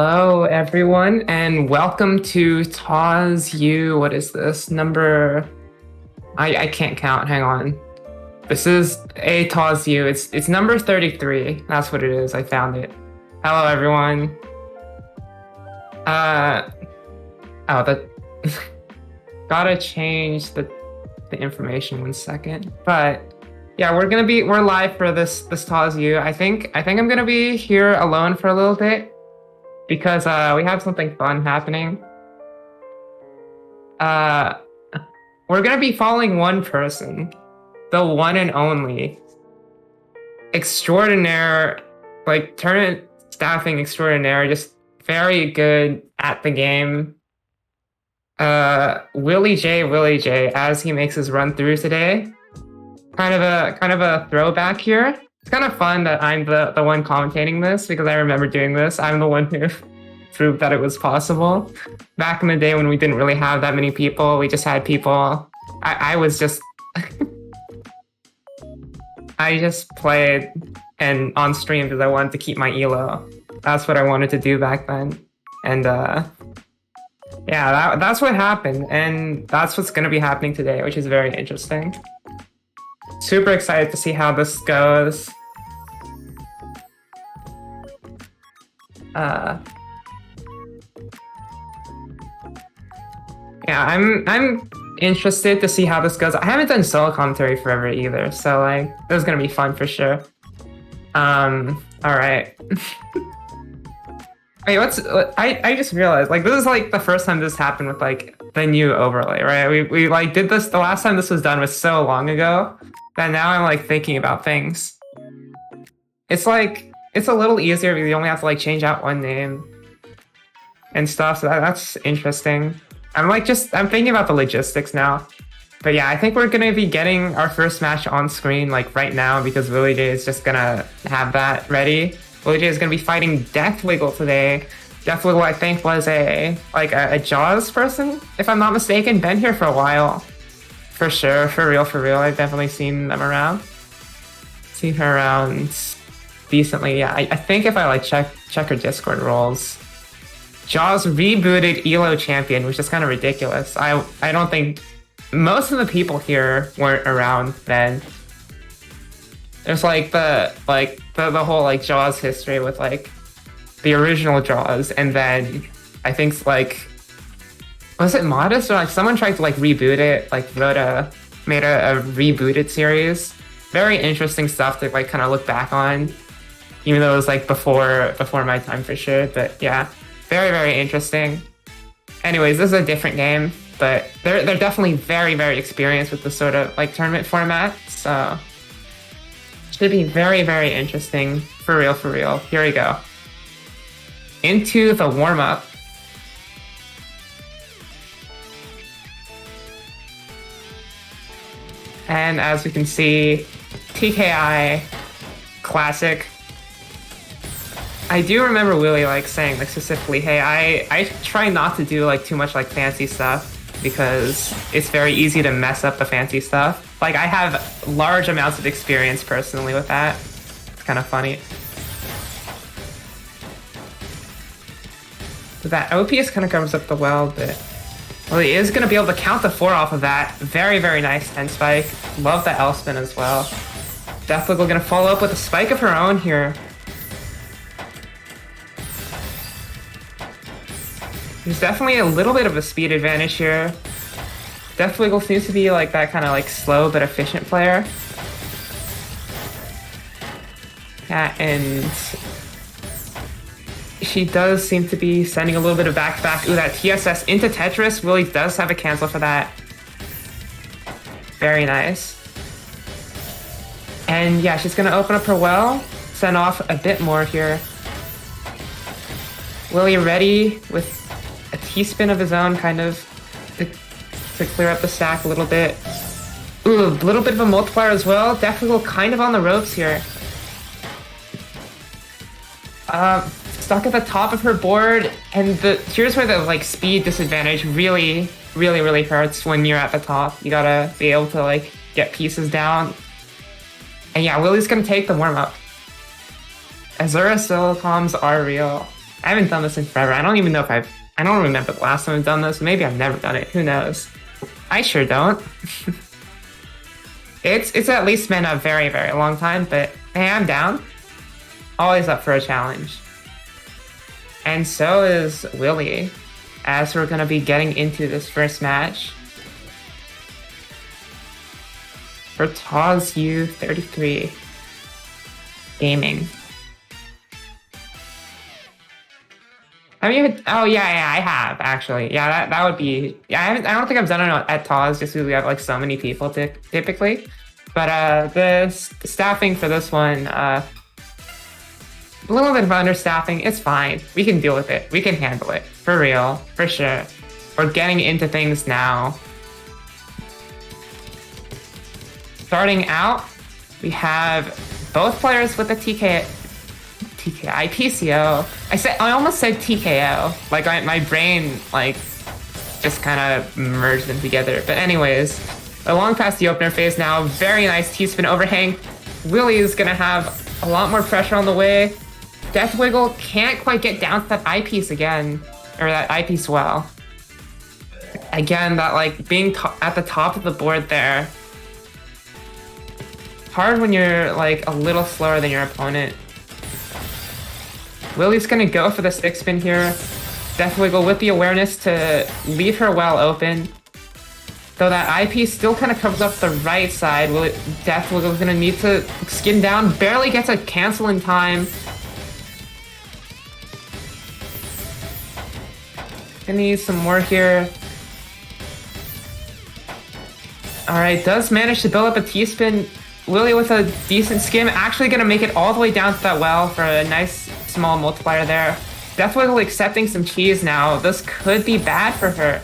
Hello, everyone, and welcome to TAWS U. What is this? Number... I can't count. Hang on. This is a TAWS U. It's number 33. That's what it is. I found it. Hello, everyone. Oh, that... Gotta change the information 1 second. But yeah, we're live for this TAWS U. I think I'm gonna be here alone for a little bit, because we have something fun happening. We're gonna be following one person, the one and only extraordinaire, like tournament staffing extraordinaire, just very good at the game. Willie J, as he makes his run through today. Kind of a throwback here. It's kind of fun that I'm the one commentating this, because I remember doing this. I'm the one who proved that it was possible. Back in the day when we didn't really have that many people, we just had people. I was just... I just played and on stream because I wanted to keep my elo. That's what I wanted to do back then. And yeah, that's what happened. And that's what's going to be happening today, which is very interesting. Super excited to see how this goes. Yeah, I'm interested to see how this goes. I haven't done solo commentary forever either, so like this is gonna be fun for sure. All right. Wait, I just realized, like, this is like the first time this happened with like the new overlay, right? We like did this, the last time this was done was so long ago that now I'm like thinking about things. It's like, it's a little easier because you only have to like change out one name and stuff, so that's interesting. I'm thinking about the logistics now. But yeah, I think we're gonna be getting our first match on screen like right now, because Willie J is just gonna have that ready. Willie J is gonna be fighting Deathwiggle today. Deathwiggle, I think, was a JAWS person, if I'm not mistaken. Been here for a while. For sure, for real. I've definitely seen them around. Seen her around decently, yeah. I think if I like check her Discord roles, JAWS rebooted ELO champion, which is kind of ridiculous. I don't think most of the people here weren't around then. There's like the whole like JAWS history with like the original JAWS, and then I think like, was it Modest or like someone tried to like reboot it, like made a rebooted series. Very interesting stuff to like kind of look back on, even though it was like before my time for sure. But yeah, very interesting. Anyways, this is a different game, but they're definitely very experienced with this sort of like tournament format, so should be very interesting for real. Here we go. Into the warm-up. And as we can see, TKI classic. I do remember Willie like saying like specifically, hey, I try not to do like too much like fancy stuff, because it's very easy to mess up the fancy stuff. Like, I have large amounts of experience personally with that. It's kind of funny. But that OPS kind of covers up the well, but well, he is going to be able to count the 4 off of that. Very nice 10 spike. Love the L spin as well. Deathwiggle going to follow up with a spike of her own here. There's definitely a little bit of a speed advantage here. Deathwiggle seems to be like that kind of like slow but efficient player. Yeah, and she does seem to be sending a little bit of back-to-back. Ooh, that TSS into Tetris. Willie does have a cancel for that. Very nice. And yeah, she's gonna open up her well, send off a bit more here. Willie ready with a T-spin of his own, kind of to clear up the stack a little bit. Ooh, a little bit of a multiplier as well. Definitely kind of on the ropes here. Stuck at the top of her board, and here's where the like speed disadvantage really hurts when you're at the top. You gotta be able to like get pieces down. And yeah, Willie's gonna take the warm up. Azura solo comms are real. I haven't done this in forever. I don't even know if I don't remember the last time I've done this. Maybe I've never done it. Who knows? I sure don't. It's at least been a very, very long time, but hey, I'm down. Always up for a challenge. And so is Willie, as we're gonna be getting into this first match for TAWS U33 Gaming. I mean, oh yeah, I have actually. Yeah, that would be. Yeah, I don't think I've done it at TAWS just because we have like so many people typically. But the staffing for this one, a little bit of understaffing. It's fine. We can deal with it. We can handle it for real, for sure. We're getting into things now. Starting out, we have both players with the PCO. I almost said TKO. Like my brain like just kind of merged them together. But anyways, along past the opener phase now. Very nice T-spin overhang. Willie is gonna have a lot more pressure on the way. Death Wiggle can't quite get down to that eyepiece again, or that eyepiece well. Again, that like being at the top of the board there. Hard when you're like a little slower than your opponent. Willie's gonna go for the stick spin here. Death Wiggle with the awareness to leave her well open. Though that eyepiece still kind of covers up the right side. Death Wiggle's gonna need to skin down. Barely gets a cancel in time. Gonna need some more here. Alright, does manage to build up a T-spin. Willie with a decent skim, actually gonna make it all the way down to that well for a nice small multiplier there. Death Wiggle accepting some cheese now. This could be bad for her.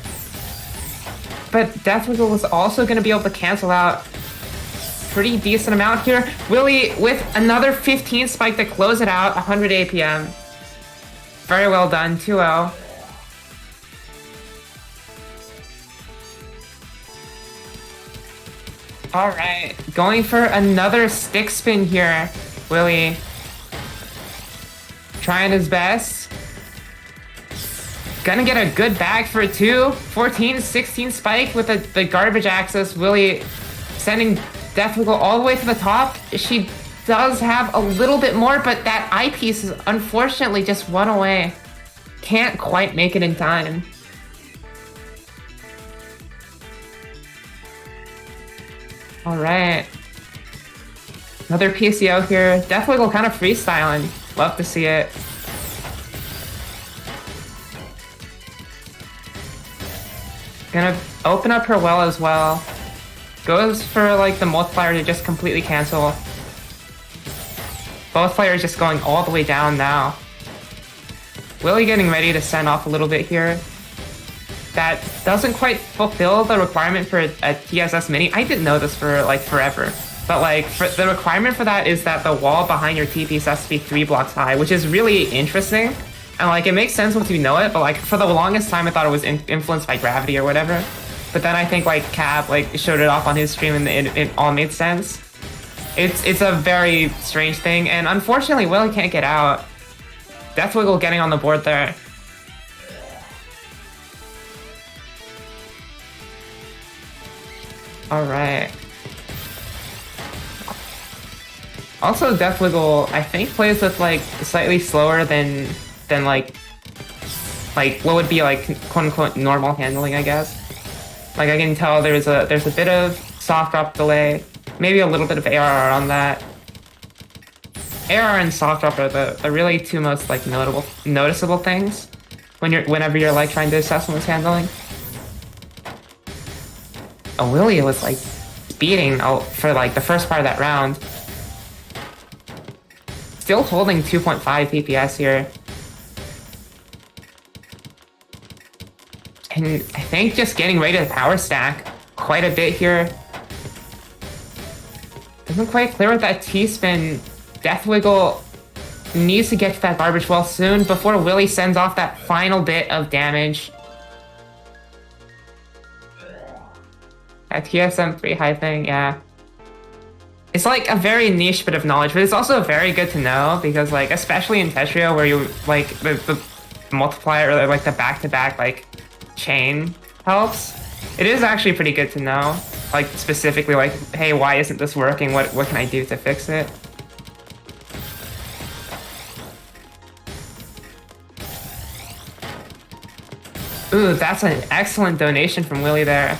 But Death Wiggle was also gonna be able to cancel out pretty decent amount here. Willie with another 15 spike to close it out, 100 APM. Very well done, 2-0. Alright, going for another stick spin here. Willie trying his best. Gonna get a good bag for it too. 14, 16 spike with the garbage access. Willie sending Death Wiggle all the way to the top. She does have a little bit more, but that eyepiece is unfortunately just one away. Can't quite make it in time. Alright. Another PCO here. Death Wiggle kind of freestyling. Love to see it. Gonna open up her well as well. Goes for like the multiplier to just completely cancel. Both players just going all the way down now. Willie getting ready to send off a little bit here. That doesn't quite fulfill the requirement for a TSS mini. I didn't know this for like forever. But like the requirement for that is that the wall behind your T piece has to be 3 blocks high, which is really interesting. And like it makes sense once you know it, but like for the longest time I thought it was influenced by gravity or whatever. But then I think like Cap like showed it off on his stream and it all made sense. It's a very strange thing, and unfortunately Willie can't get out. Death Wiggle getting on the board there. Alright. Also, Death Wiggle, I think, plays with like slightly slower than like what would be like quote unquote normal handling, I guess. Like I can tell there's a bit of soft drop delay, maybe a little bit of ARR on that. ARR and soft drop are the really two most like noticeable things whenever you're like trying to assess someone's handling. Oh, Willie was like beating for like the first part of that round. Still holding 2.5 PPS here. And I think just getting ready to power stack quite a bit here. Isn't quite clear with that T-spin. Death Wiggle needs to get to that garbage well soon before Willie sends off that final bit of damage. That TSM 3 high thing, yeah. It's like a very niche bit of knowledge, but it's also very good to know because like especially in Tetrio where you like the multiplier or like the back-to-back like chain helps. It is actually pretty good to know. Like specifically like, hey, why isn't this working? What can I do to fix it? Ooh, that's an excellent donation from Willie there.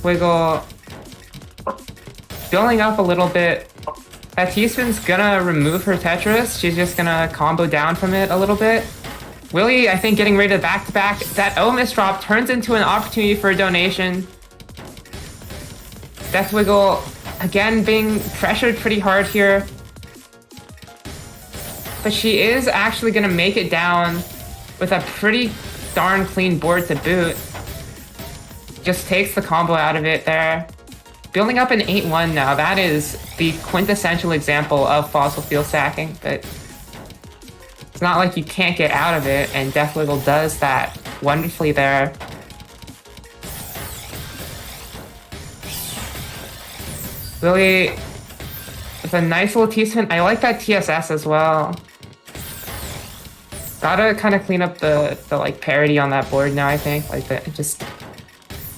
Wiggle. Building up a little bit. That T-spin's gonna remove her Tetris. She's just gonna combo down from it a little bit. Willie, I think, getting ready to back-to-back. That O-miss drop turns into an opportunity for a donation. Death Wiggle, again, being pressured pretty hard here. But she is actually gonna make it down with a pretty darn clean board to boot. Just takes the combo out of it there. Building up an 8-1 now. That is the quintessential example of fossil fuel stacking, but it's not like you can't get out of it, and Death Wiggle does that wonderfully there. Really, with a nice little T-spin. I like that TSS as well. Gotta kind of clean up the like parity on that board now, I think. Like just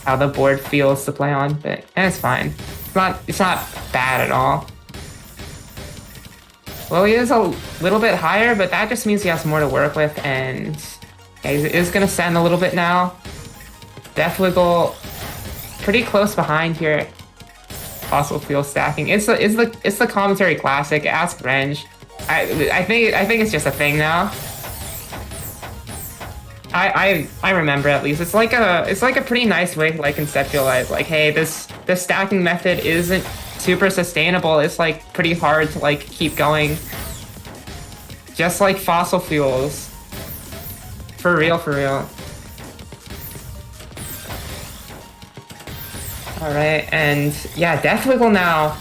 how the board feels to play on, but it's fine. It's not bad at all. Well, he is a little bit higher, but that just means he has more to work with, and yeah, he is gonna send a little bit now. Death Wiggle pretty close behind here. Fossil fuel stacking. It's the commentary classic. Ask Renge. I think it's just a thing now. I remember at least. It's like a pretty nice way to like conceptualize like, hey, this stacking method isn't super sustainable. It's like pretty hard to like keep going. Just like fossil fuels. For real, for real. Alright, and yeah, Death Wiggle now.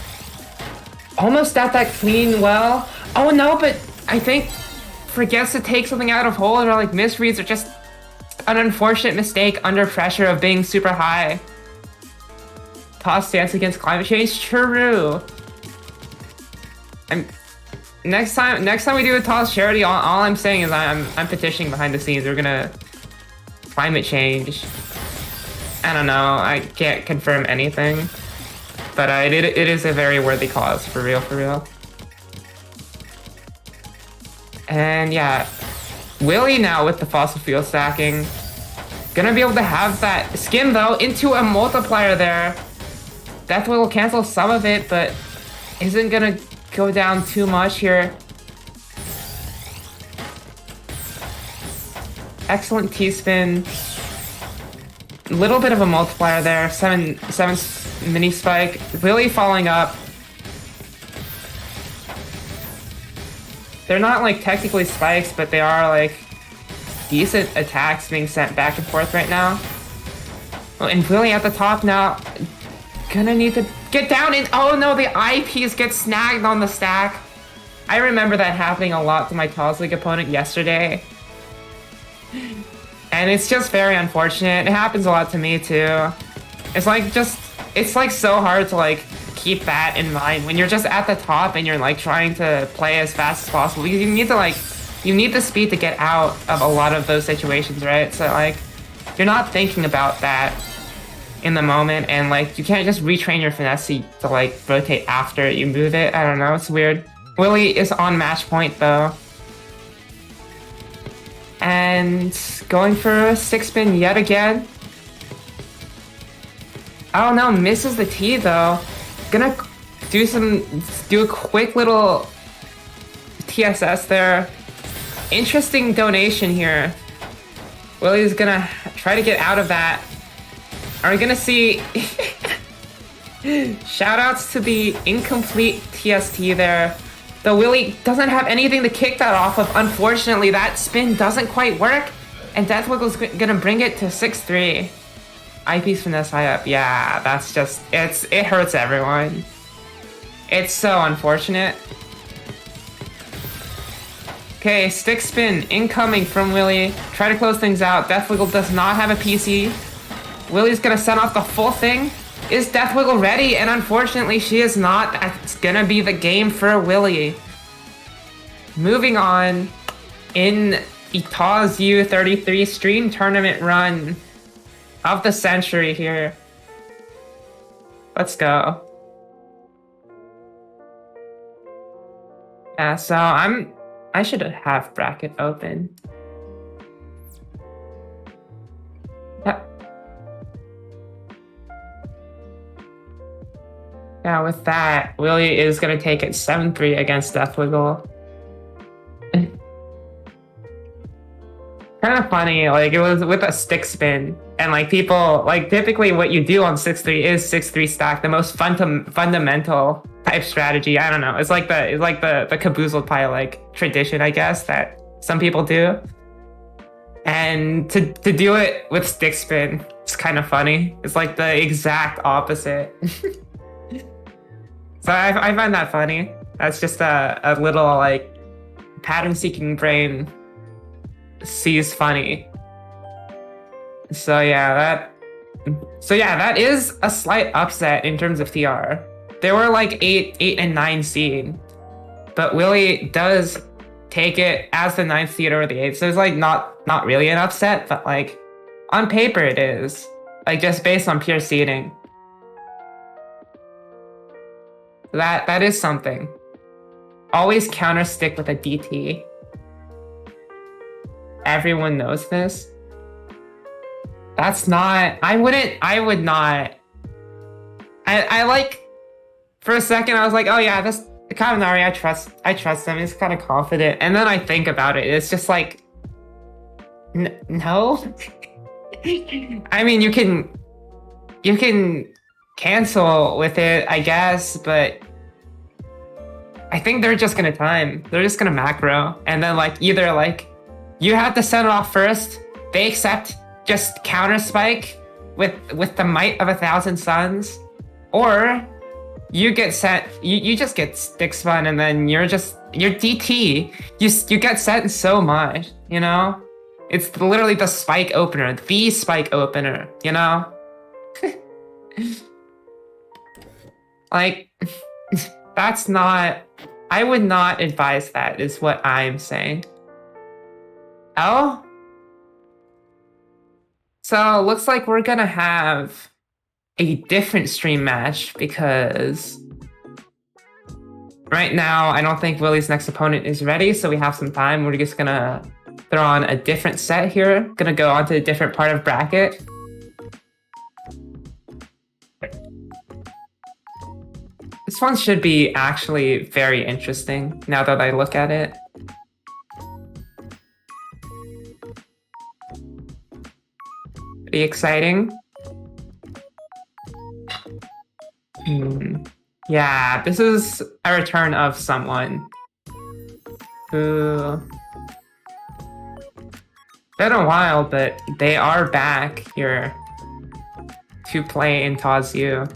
Almost at that clean well. Oh no, but I think forgets to take something out of hold, or like misreads, or just an unfortunate mistake under pressure of being super high. TAWS stance against climate change? True. Next time we do a TAWS charity, all I'm saying is I'm petitioning behind the scenes. We're gonna climate change. I don't know. I can't confirm anything, but it is a very worthy cause, for real, for real. And yeah, Willie now with the fossil fuel stacking. Gonna be able to have that skim though into a multiplier there. Death will cancel some of it, but isn't gonna go down too much here. Excellent T-spin. Little bit of a multiplier there. 7 mini spike. Willie falling up. They're not like technically spikes, but they are like decent attacks being sent back and forth right now. Oh, and Willie at the top now. Gonna need to get down and oh no, the eyepiece gets snagged on the stack. I remember that happening a lot to my TAWS League opponent yesterday. And it's just very unfortunate. It happens a lot to me too. It's like so hard to like keep that in mind when you're just at the top and you're like trying to play as fast as possible. You need the speed to get out of a lot of those situations, right? So like you're not thinking about that in the moment, and like you can't just retrain your finesse to like rotate after you move it. I don't know, it's weird. Willie is on match point though. And going for a 6-spin yet again. Oh no, misses the T though. Gonna do a quick little TSS there. Interesting donation here. Willie's gonna try to get out of that. Are we gonna see shoutouts to the incomplete TST there. Though Willie doesn't have anything to kick that off of. Unfortunately, that spin doesn't quite work, and Death Wiggle's gonna bring it to 6-3. Eyepiece finesse high up. Yeah, that's just it hurts everyone. It's so unfortunate. Okay, stick spin incoming from Willie. Try to close things out. Death Wiggle does not have a PC. Willie's gonna send off the full thing. Is Death Wiggle ready? And unfortunately, she is not. That's gonna be the game for Willie. Moving on, in the TAWS U33 stream tournament run of the century here. Let's go. Yeah, so I should have bracket open. Yeah, with that, Willie is gonna take it 7-3 against Death Wiggle. Kind of funny, like it was with a stick spin, and like people, like typically what you do on 6-3 is 6-3 stack, the most fundamental type strategy. I don't know. It's like the caboozled pie like tradition, I guess, that some people do. And to do it with stick spin, it's kind of funny. It's like the exact opposite. So I find that funny. That's just a little like pattern-seeking brain sees funny. So yeah, that is a slight upset in terms of TR. There were like 8 and 9 seed, but Willie does take it as the 9th seed over the 8th. So it's like not really an upset, but like on paper it is. Like just based on pure seeding. That is something. Always counter stick with a DT. Everyone knows this. That's not... I would not... I like... For a second, I was like, oh yeah, this Kaminari, I trust him. He's kind of confident. And then I think about it. It's just like... No? I mean, you can cancel with it, I guess, but... I think they're just gonna time. They're just gonna macro. And then like, either like... You have to send it off first. They accept just counter spike with the might of 1,000 suns, or you get sent. You just get stick spun, and then you're DT. You get sent so much. You know, it's literally the spike opener, the spike opener. You know, like that's not. I would not advise that. Is what I'm saying. Oh? So looks like we're gonna have a different stream match because right now I don't think Willie's next opponent is ready, so we have some time. We're just gonna throw on a different set here. Gonna go on to a different part of bracket. This one should be actually very interesting now that I look at it. Pretty exciting. Yeah, this is a return of someone who... Been a while, but they are back here to play in TAWS U.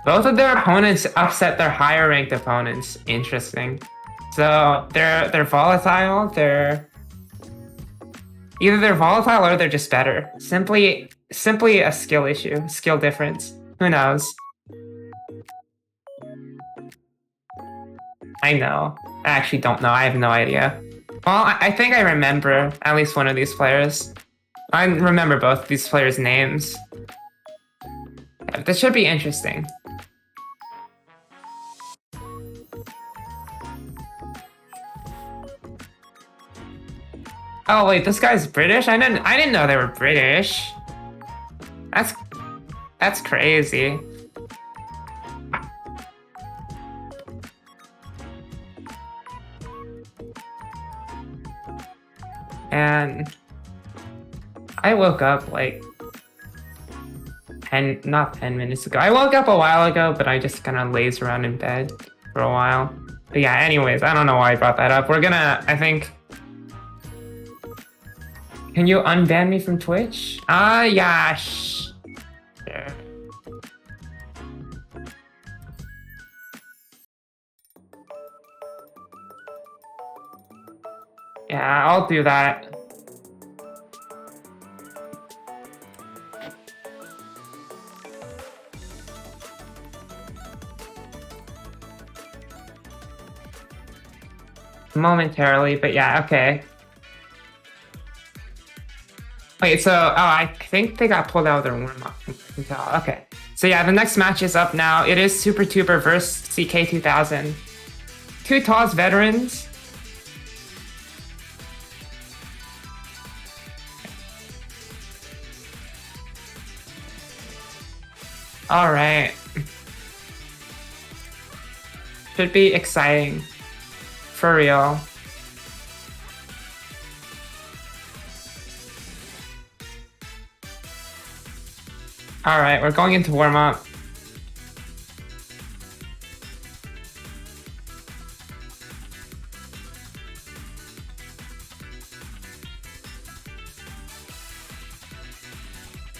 Both of their opponents upset their higher ranked opponents. Interesting. So they're volatile. Either they're volatile or they're just better. Simply a skill issue, skill difference. Who knows? I know. I actually don't know. I have no idea. Well, I think I remember at least one of these players. I remember both these players' names. Yeah, this should be interesting. Oh wait, this guy's British? I didn't know they were British. That's crazy. And I woke up like not 10 minutes ago. I woke up a while ago, but I just kind of lazed around in bed for a while. But yeah, anyways, I don't know why I brought that up. We're gonna, I think... Can you unban me from Twitch? Yeah, sure. Yeah, I'll do that. momentarily, but yeah, okay. Wait, so, oh, I think they got pulled out of their warm-up. Okay. So yeah, the next match is up now. It is Super Tuber versus CK2000. Two TAWS veterans. Alright. Should be exciting. For real. Alright, we're going into warm-up.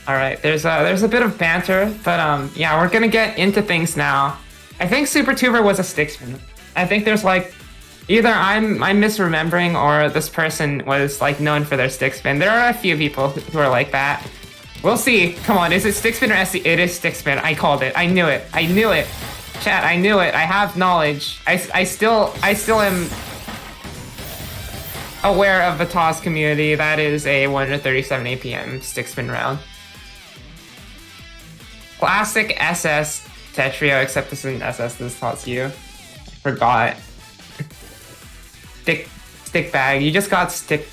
Alright, there's a bit of banter, but yeah, we're gonna get into things now. I think Super Tuber was a stick spin. I think there's like either I'm misremembering or this person was like known for their stick spin. There are a few people who are like that. We'll see. Come on, is it stick spin or SC? It is stick spin. I called it. I knew it. I knew it. Chat, I knew it. I have knowledge. I still am aware of the TAWS community. That is a 137 APM stick spin round. Classic SS Tetrio, except this isn't SS, this is TAWS U. Forgot. Stick bag. You just got sticked.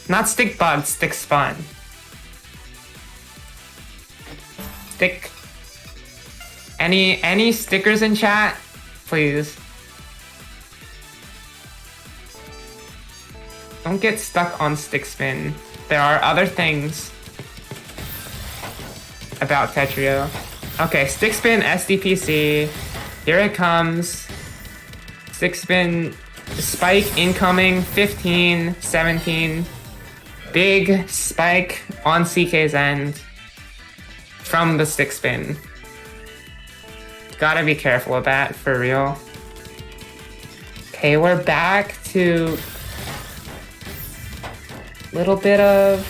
Not stick bugged, stick spun. Stick. Any stickers in chat? Please. Don't get stuck on stick spin. There are other things about Tetrio. Okay, stick spin SDPC. Here it comes. Stick spin spike incoming 15, 17. Big spike on CK's end from the stick spin. Gotta be careful of that, for real. Okay, we're back to a little bit of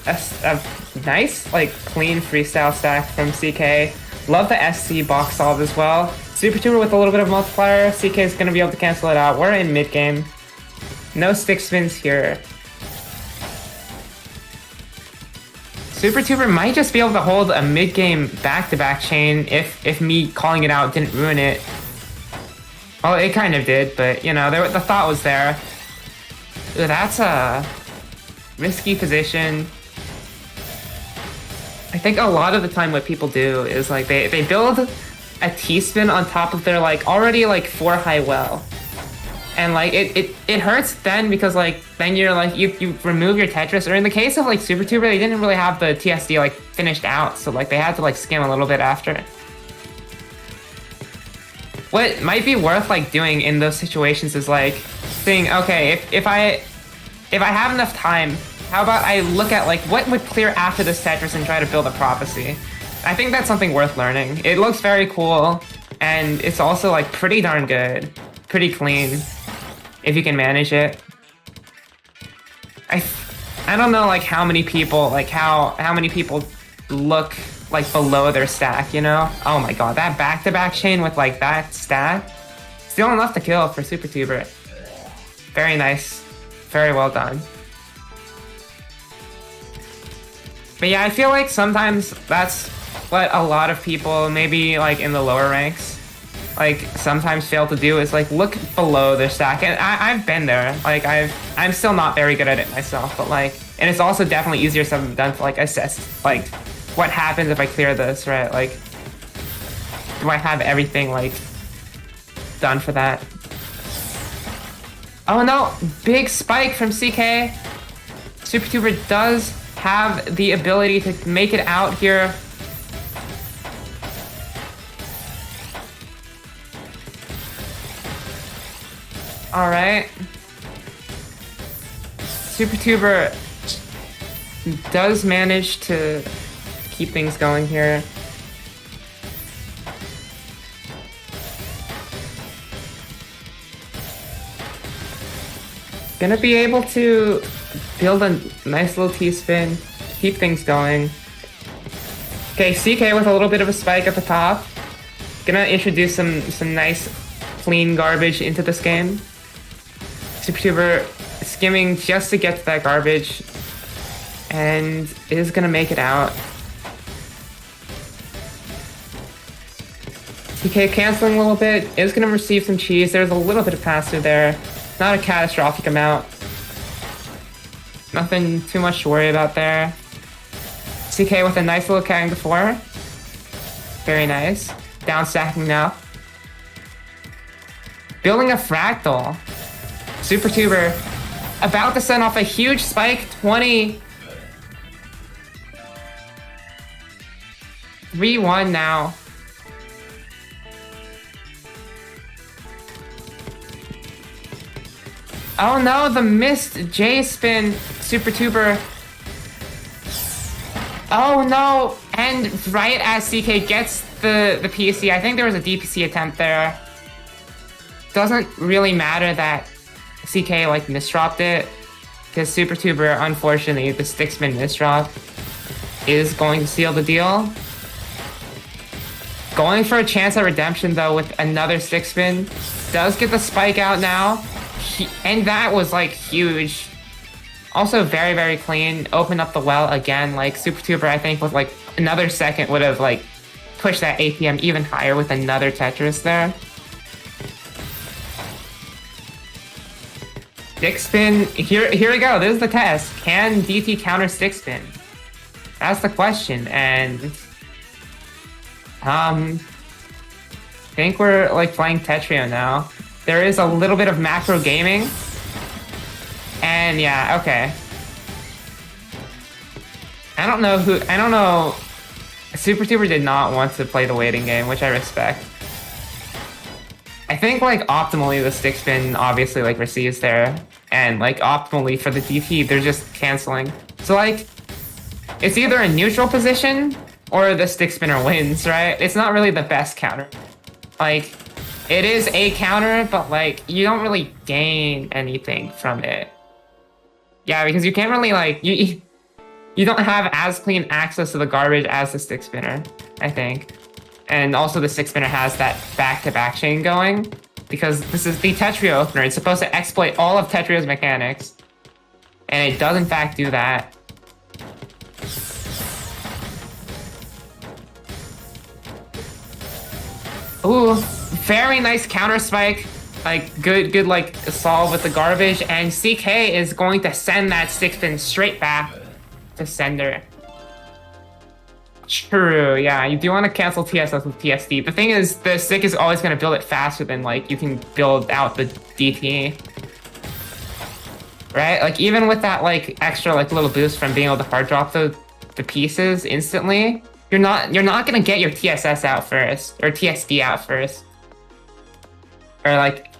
a nice, like, clean freestyle stack from CK. Love the SC box solve as well. Super Tuber with a little bit of multiplier. CK is gonna be able to cancel it out. We're in mid game. No stick spins here. Super Tuber might just be able to hold a mid-game back-to-back chain if me calling it out didn't ruin it. Well, it kind of did, but, you know, the thought was there. Ooh, that's a risky position. I think a lot of the time what people do is, like, they build a T-spin on top of their, like, already, like, 4-high well. And, like, it hurts then because, like, then you're, like, you remove your Tetris. Or in the case of, like, Super Tuber, they didn't really have the TSD, like, finished out. So, like, they had to, like, skim a little bit after. What might be worth, like, doing in those situations is, like, saying, okay, if I have enough time, how about I look at, like, what would clear after this Tetris and try to build a prophecy? I think that's something worth learning. It looks very cool, and it's also, like, pretty darn good. Pretty clean. If you can manage it. I don't know, like, how many people, like, how many people look, like, below their stack, you know? Oh my god, that back-to-back chain with, like, that stack? Still enough to kill for Super Tuber. Very nice. Very well done. But yeah, I feel like sometimes that's what a lot of people, maybe, like, in the lower ranks, like, sometimes fail to do is, like, look below their stack. And I've been there. Like, I'm still not very good at it myself, but, like, and it's also definitely easier said than done to, like, assess, like, what happens if I clear this, right? Like, do I have everything, like, done for that? Oh no! Big spike from CK! Super Tuber does have the ability to make it out here. Alright. Super Tuber does manage to keep things going here. Gonna be able to build a nice little T-spin, keep things going. Okay, CK with a little bit of a spike at the top. Gonna introduce some nice clean garbage into this game. SuperTuber skimming just to get to that garbage and is gonna make it out. TK canceling a little bit, is gonna receive some cheese. There's a little bit of pass-through there. Not a catastrophic amount. Nothing too much to worry about there. CK with a nice little carrying before. Very nice. Down stacking now. Building a fractal. SuperTuber about to send off a huge spike. 20. 3-1 now. Oh no, the missed J-spin. SuperTuber. Oh no, and right as CK gets the PC, I think there was a DPC attempt there. Doesn't really matter that CK like misdropped it, because SuperTuber, unfortunately, the stick spin misdrop is going to seal the deal. Going for a chance at redemption though with another stick spin. Does get the spike out now. And that was like huge. Also very, very clean. Opened up the well again. Like SuperTuber, I think with like another second would have like pushed that APM even higher with another Tetris there. Stick spin. Here we go. This is the test. Can DT counter stick spin? That's the question. And I think we're like playing Tetrio now. There is a little bit of macro gaming. And yeah, okay. I don't know. SuperTuber did not want to play the waiting game, which I respect. I think like optimally the stick spin obviously like receives there. And like optimally for the DT, they're just canceling. So like, it's either a neutral position or the stick spinner wins, right? It's not really the best counter. Like, it is a counter, but like, you don't really gain anything from it. Yeah, because you can't really like, you don't have as clean access to the garbage as the stick spinner, I think. And also the stick spinner has that back-to-back chain going, because this is the Tetrio opener. It's supposed to exploit all of Tetrio's mechanics. And it does in fact do that. Ooh, very nice counter spike. Like, good like solve with the garbage. And CK is going to send that stick spin straight back to sender. True, yeah, you do want to cancel TSS with TSD. The thing is, the stick is always going to build it faster than like you can build out the DT. Right? Like, even with that like extra like little boost from being able to hard drop the pieces instantly, you're not gonna get your TSS out first, or TSD out first. Or like,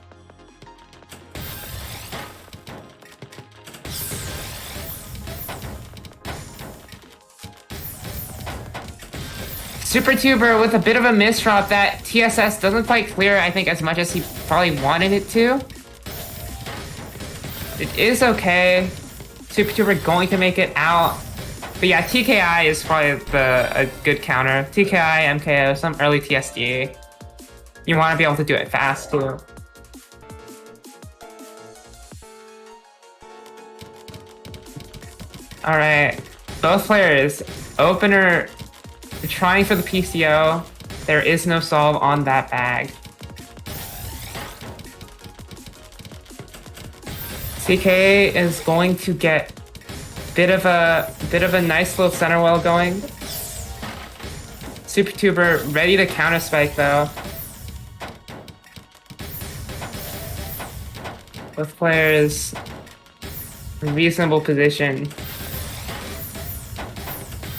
SuperTuber with a bit of a misdrop. That TSS doesn't quite clear, I think, as much as he probably wanted it to. It is okay. SuperTuber going to make it out. But yeah, TKI is probably a good counter. TKI, MKO, some early TSD. You want to be able to do it fast too. Alright, both players. Opener trying for the PCO. There is no solve on that bag. CK is going to get bit of a nice little center well going. SuperTuber ready to counter spike though. Both players in reasonable position.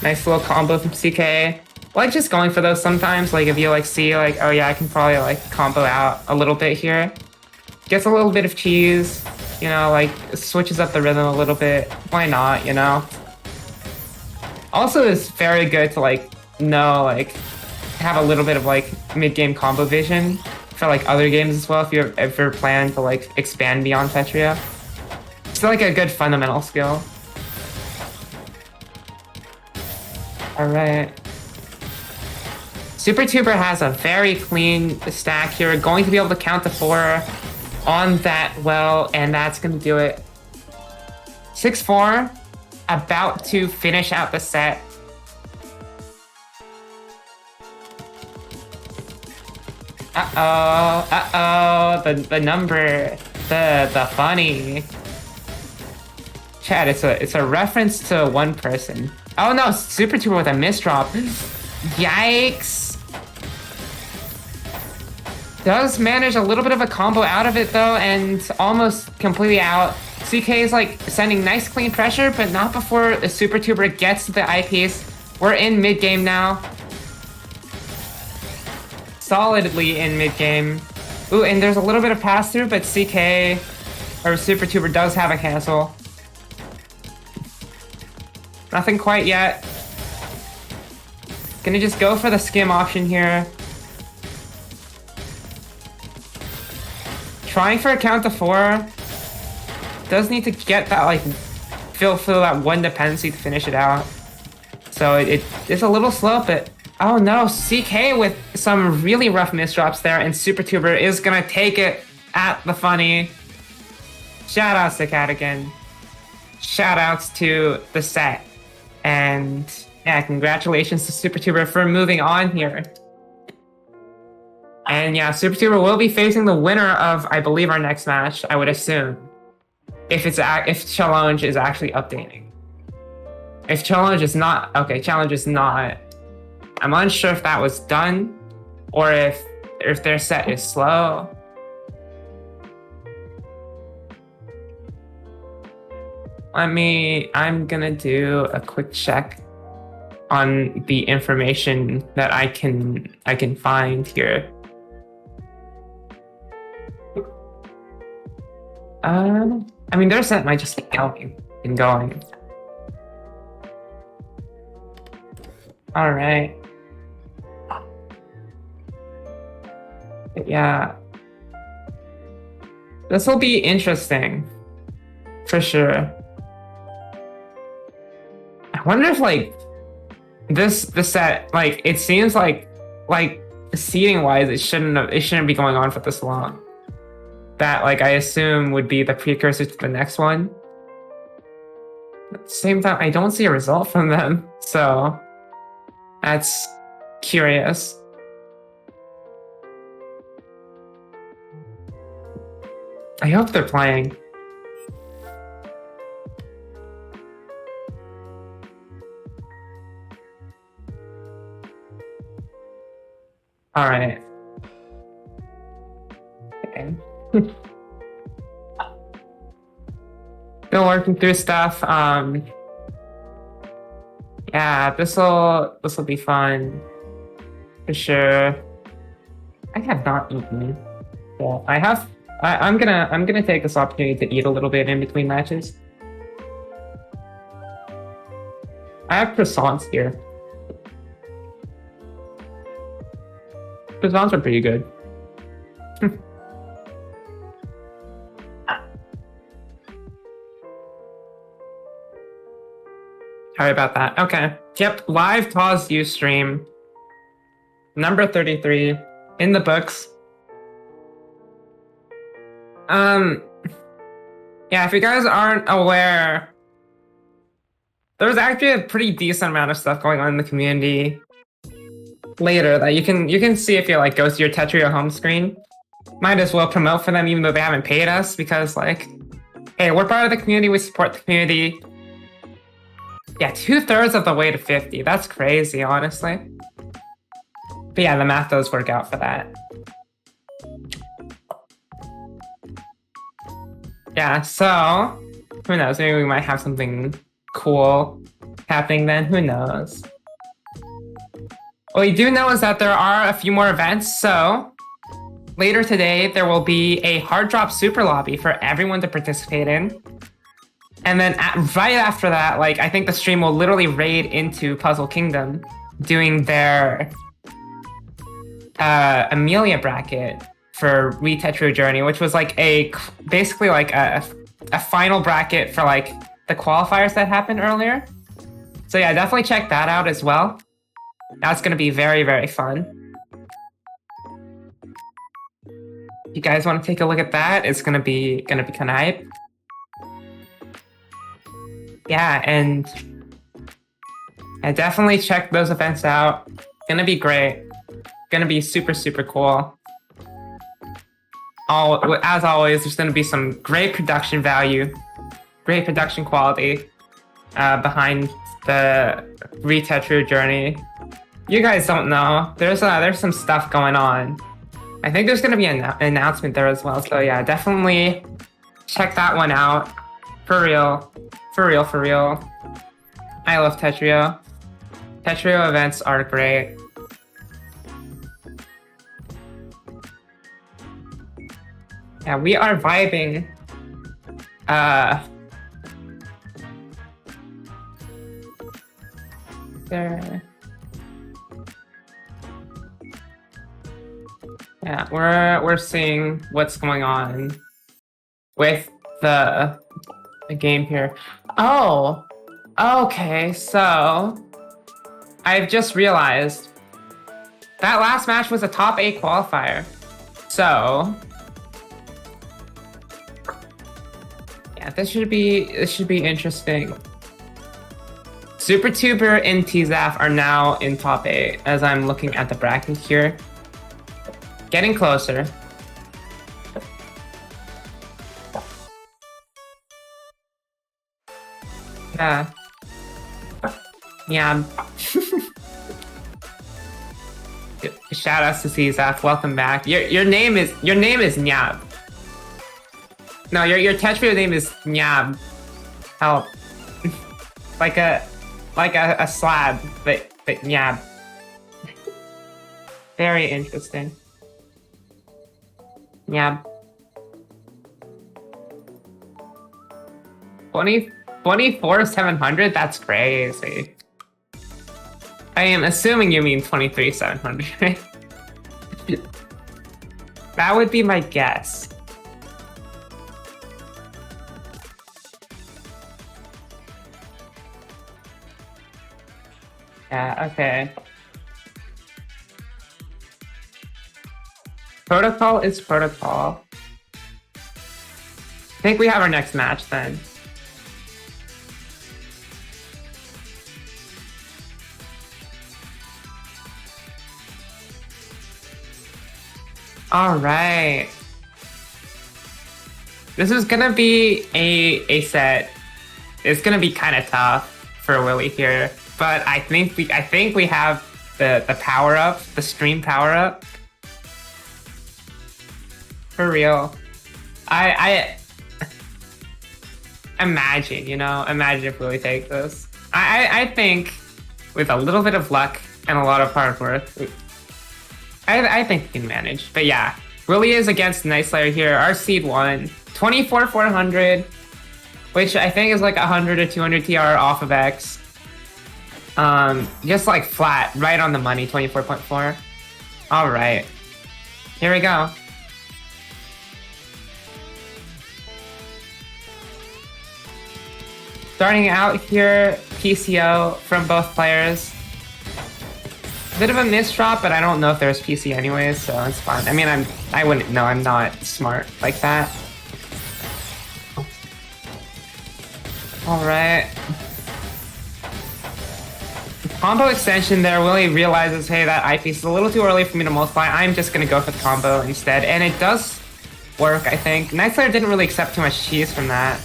Nice little combo from CK. Like just going for those sometimes. Like if you like see like, oh yeah, I can probably like combo out a little bit here. Gets a little bit of cheese. You know, like, switches up the rhythm a little bit. Why not, you know? Also, it's very good to, like, know, like, have a little bit of, like, mid-game combo vision for, like, other games as well, if you're ever planning to, like, expand beyond Tetria. It's, like, a good fundamental skill. Alright. Super Tuber has a very clean stack here. Going to be able to count to 4 on that well, and that's going to do it. 6-4, about to finish out the set. The number, the funny. Chat, it's a reference to one person. Oh no, Super Tuber with a misdrop. Yikes. Does manage a little bit of a combo out of it though, and almost completely out. CK is like sending nice clean pressure, but not before the Super Tuber gets to the eyepiece. We're in mid game now. Solidly in mid game. Ooh, and there's a little bit of pass through, but CK or Super Tuber does have a cancel. Nothing quite yet. Gonna just go for the skim option here. Trying for a count to 4. Does need to get that, like, fill that one dependency to finish it out. So it's a little slow, but oh no, CK with some really rough misdrops there, and Super Tuber is gonna take it at the funny. Shoutouts to Cadigan. Shoutouts to the set. And yeah, congratulations to Super Tuber for moving on here. And yeah, Super Tuber will be facing the winner of, I believe, our next match, I would assume. If Challenge is actually updating. If Challenge is not, okay, Challenge is not. I'm unsure if that was done, or if their set is slow. I'm gonna do a quick check on the information that I can find here. I mean, their set might just keep going and going. All right. Yeah. This will be interesting, for sure. I wonder if, like, this set, like, it seems like seeding wise, it shouldn't be going on for this long. That, like, I assume would be the precursor to the next one. At the same time, I don't see a result from them, so that's curious. I hope they're playing. All right. Okay. Still working through stuff. Yeah, this'll be fun for sure. I have not eaten. Well, I have. I'm gonna take this opportunity to eat a little bit in between matches. I have croissants here. Croissants are pretty good. Sorry about that. Okay. Yep, live TAWS Ustream. Number 33 in the books. Yeah, if you guys aren't aware, there's actually a pretty decent amount of stuff going on in the community later that you can see if you like go to your Tetrio home screen. Might as well promote for them even though they haven't paid us, because like, hey, we're part of the community, we support the community. Yeah, 2/3 of the way to 50. That's crazy, honestly. But yeah, the math does work out for that. Yeah, so who knows? Maybe we might have something cool happening then. Who knows? What we do know is that there are a few more events. So later today, there will be a hard drop super lobby for everyone to participate in. And then right after that, like, I think the stream will literally raid into Puzzle Kingdom, doing their Amelia bracket for Re-Tetrio Journey, which was like basically like a final bracket for like the qualifiers that happened earlier. So yeah, definitely check that out as well. That's going to be very, very fun. you guys want to take a look at that, it's gonna be kind of hype. Yeah, and definitely check those events out. Gonna be great. Gonna be super, super cool. As always, there's gonna be some great production value, great production quality behind the Re-Tetrio journey. You guys don't know. There's some stuff going on. I think there's gonna be an announcement there as well. So yeah, definitely check that one out. For real. For real, for real. I love Tetrio. Tetrio events are great. Yeah, we are vibing. There. Yeah, we're seeing what's going on with the game here. Oh, okay, so I've just realized that last match was a top 8 qualifier. So yeah, this should be interesting. SuperTuber and TZAF are now in top 8 as I'm looking at the bracket here. Getting closer. Yeah. Yeah. Shout outs to TZAF. Welcome back. Your name is Nyab. No, your Tetrio name is Nyab. Help. like a slab, but Nyab. Very interesting. Nyab. 24,700? That's crazy. I am assuming you mean 23,700. That would be my guess. Yeah, okay. Protocol is protocol. I think we have our next match then. All right. This is gonna be a set. It's gonna be kind of tough for Willie here, but I think we have the power up, the stream power up. For real. I imagine, imagine if Willie takes this. I think with a little bit of luck and a lot of hard work, I think we can manage. But yeah, Willie is against Night Slayer here. Our seed 1, 24,400, which I think is like 100 or 200 TR off of X. Just like flat, right on the money, 24.4. All right, here we go. Starting out here, PCO from both players. Bit of a misdrop, but I don't know if there's PC anyways, so it's fine. I mean, I wouldn't know. I'm not smart like that. All right. Combo extension there. Willie realizes, hey, that eyepiece is a little too early for me to multiply. I'm just gonna go for the combo instead, and it does work, I think. Night Slayer didn't really accept too much cheese from that.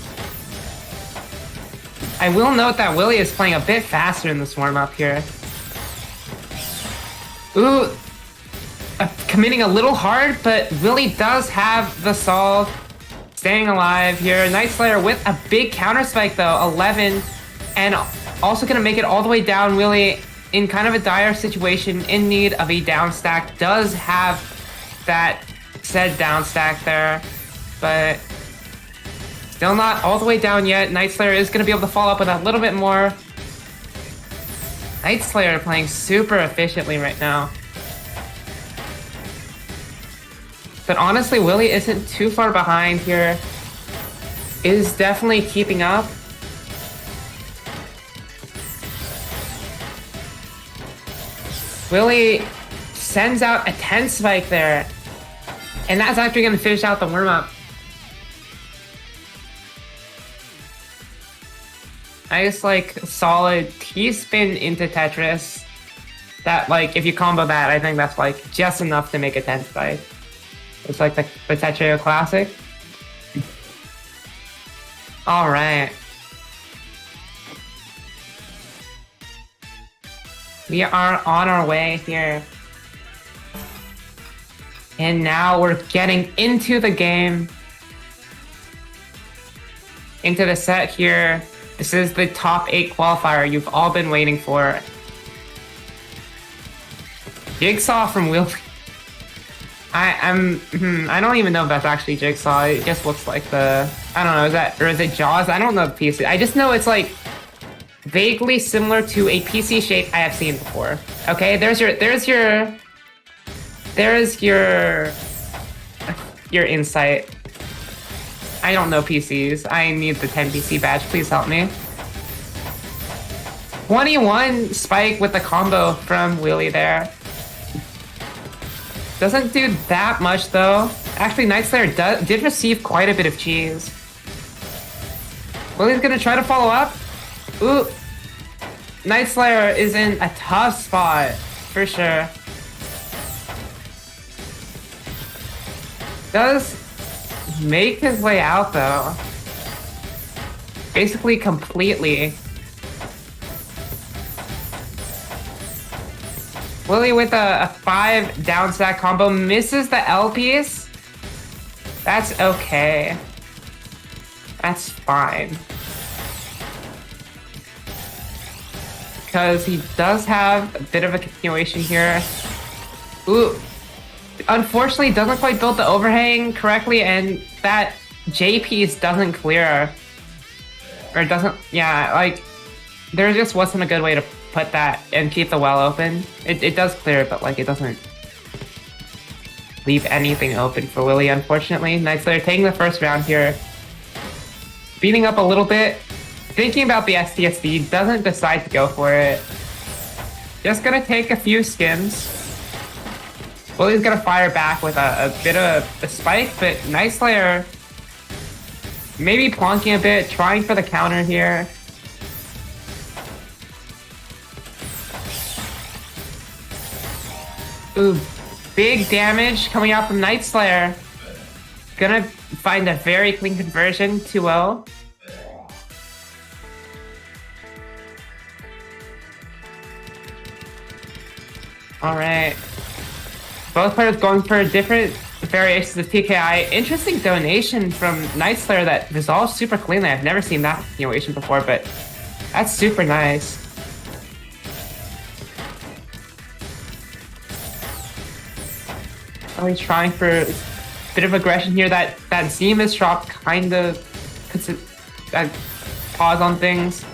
I will note that Willie is playing a bit faster in this warm-up here. Ooh, committing a little hard, but Willie does have the solve. Staying alive here. Night Slayer with a big counter spike though, 11, and also gonna make it all the way down. Willie in kind of a dire situation, in need of a down stack. Does have that said down stack there, but still not all the way down yet. Night Slayer is gonna be able to follow up with a little bit more. Night Slayer playing super efficiently right now. But honestly, Willie isn't too far behind here. Is definitely keeping up. Willie sends out a 10 spike there. And that's actually gonna finish out the warm-up. Nice, like, solid T-spin into Tetris. That, like, if you combo that, I think that's, like, just enough to make a 10 spike. It's like the Tetris Classic. Alright. We are on our way here. And now we're getting into the game. Into the set here. This is the top 8 qualifier you've all been waiting for. Jigsaw from Weeklies. I don't even know if that's actually Jigsaw. It just looks like the, I don't know, is it Jaws? I don't know the PC. I just know it's like vaguely similar to a PC shape I have seen before. Okay, there's your insight. I don't know PCs. I need the 10 PC badge. Please help me. 21 spike with the combo from Willie there. Doesn't do that much though. Actually, Night Slayer did receive quite a bit of cheese. Willie's gonna try to follow up. Ooh. Night Slayer is in a tough spot, for sure. Does make his way out though. Basically completely. Willie with a 5 down stack combo misses the L piece. That's okay. That's fine. Because he does have a bit of a continuation here. Ooh. Unfortunately, doesn't quite build the overhang correctly, and that J piece doesn't clear. Or doesn't, yeah, like, there just wasn't a good way to put that and keep the well open. It does clear, but like, it doesn't leave anything open for Willie, unfortunately. Night Slayer taking the first round here. Beating up a little bit. Thinking about the STSD, doesn't decide to go for it. Just gonna take a few skims. Willie's gonna fire back with a bit of a spike, but Night Slayer maybe plonking a bit, trying for the counter here. Ooh, big damage coming out from Night Slayer. Gonna find a very clean conversion, 2-0. Alright. Both players going for different variations of TKI. Interesting donation from Night Slayer that resolves super cleanly. I've never seen that continuation before, but that's super nice. He's trying for a bit of aggression here. That Zemus drop kind of puts a pause on things.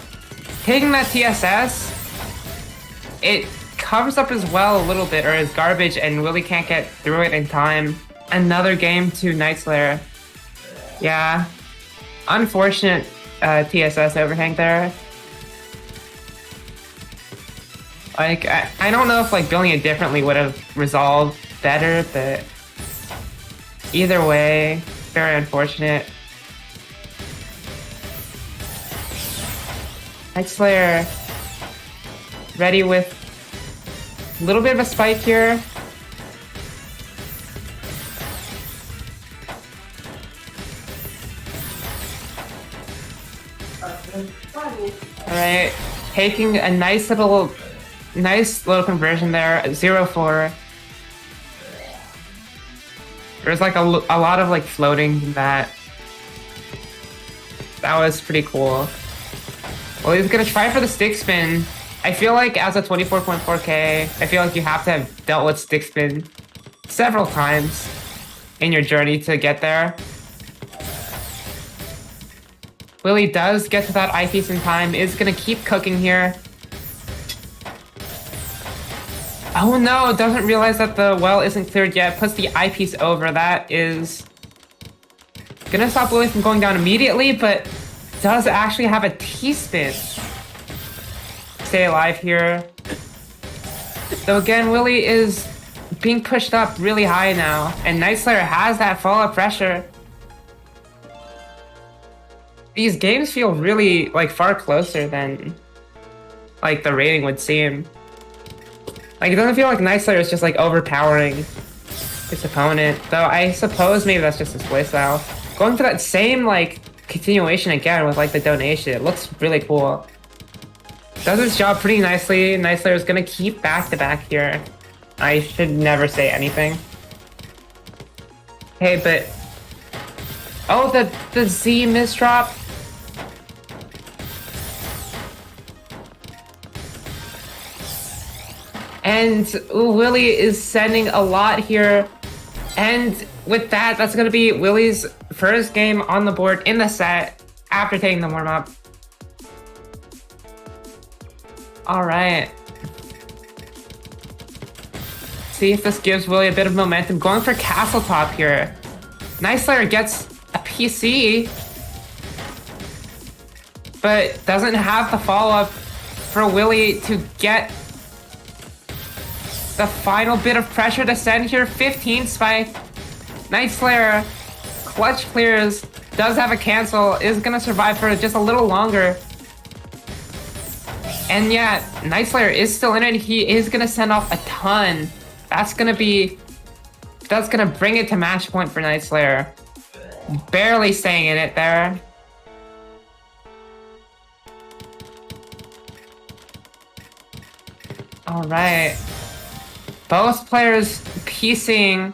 Taking that TSS, it covers up as well a little bit, or is garbage, and Willie can't get through it in time. Another game to Night Slayer. Yeah. Unfortunate TSS overhang there. Like, I don't know if like building it differently would have resolved better, but either way, very unfortunate. Night Slayer ready with a little bit of a spike here. Alright, taking a nice little conversion there, 0-4. There's like a lot of like floating in that. That was pretty cool. Well, he's gonna try for the stick spin. I feel like as a 24.4K, I feel like you have to have dealt with stick spin several times in your journey to get there. Willie does get to that eyepiece in time, is gonna keep cooking here. Oh no, doesn't realize that the well isn't cleared yet, puts the eyepiece over. That is gonna stop Willie from going down immediately, but does actually have a T-spin. Stay alive here. So again, Willie is being pushed up really high now, and Night Slayer has that follow-up pressure. These games feel really like far closer than like the rating would seem. Like, it doesn't feel like Night Slayer is just like overpowering his opponent, though I suppose maybe that's just his playstyle. Going for that same like continuation again with like the donation, it looks really cool. Does his job pretty nicely. Night Slayer is gonna keep back-to-back here. I should never say anything. Hey, but oh, the Z misdrop. And Willie is sending a lot here. And with that, that's going to be Willie's first game on the board in the set after taking the warm-up. All right. See if this gives Willie a bit of momentum. Going for Castle Top here. Night Slayer gets a PC, but doesn't have the follow-up for Willie to get the final bit of pressure to send here. 15 spike. Night Slayer clutch clears, does have a cancel, is gonna survive for just a little longer. And yeah, Night Slayer is still in it. He is gonna send off a ton. That's gonna bring it to match point for Night Slayer. Barely staying in it there. All right. Both players piecing.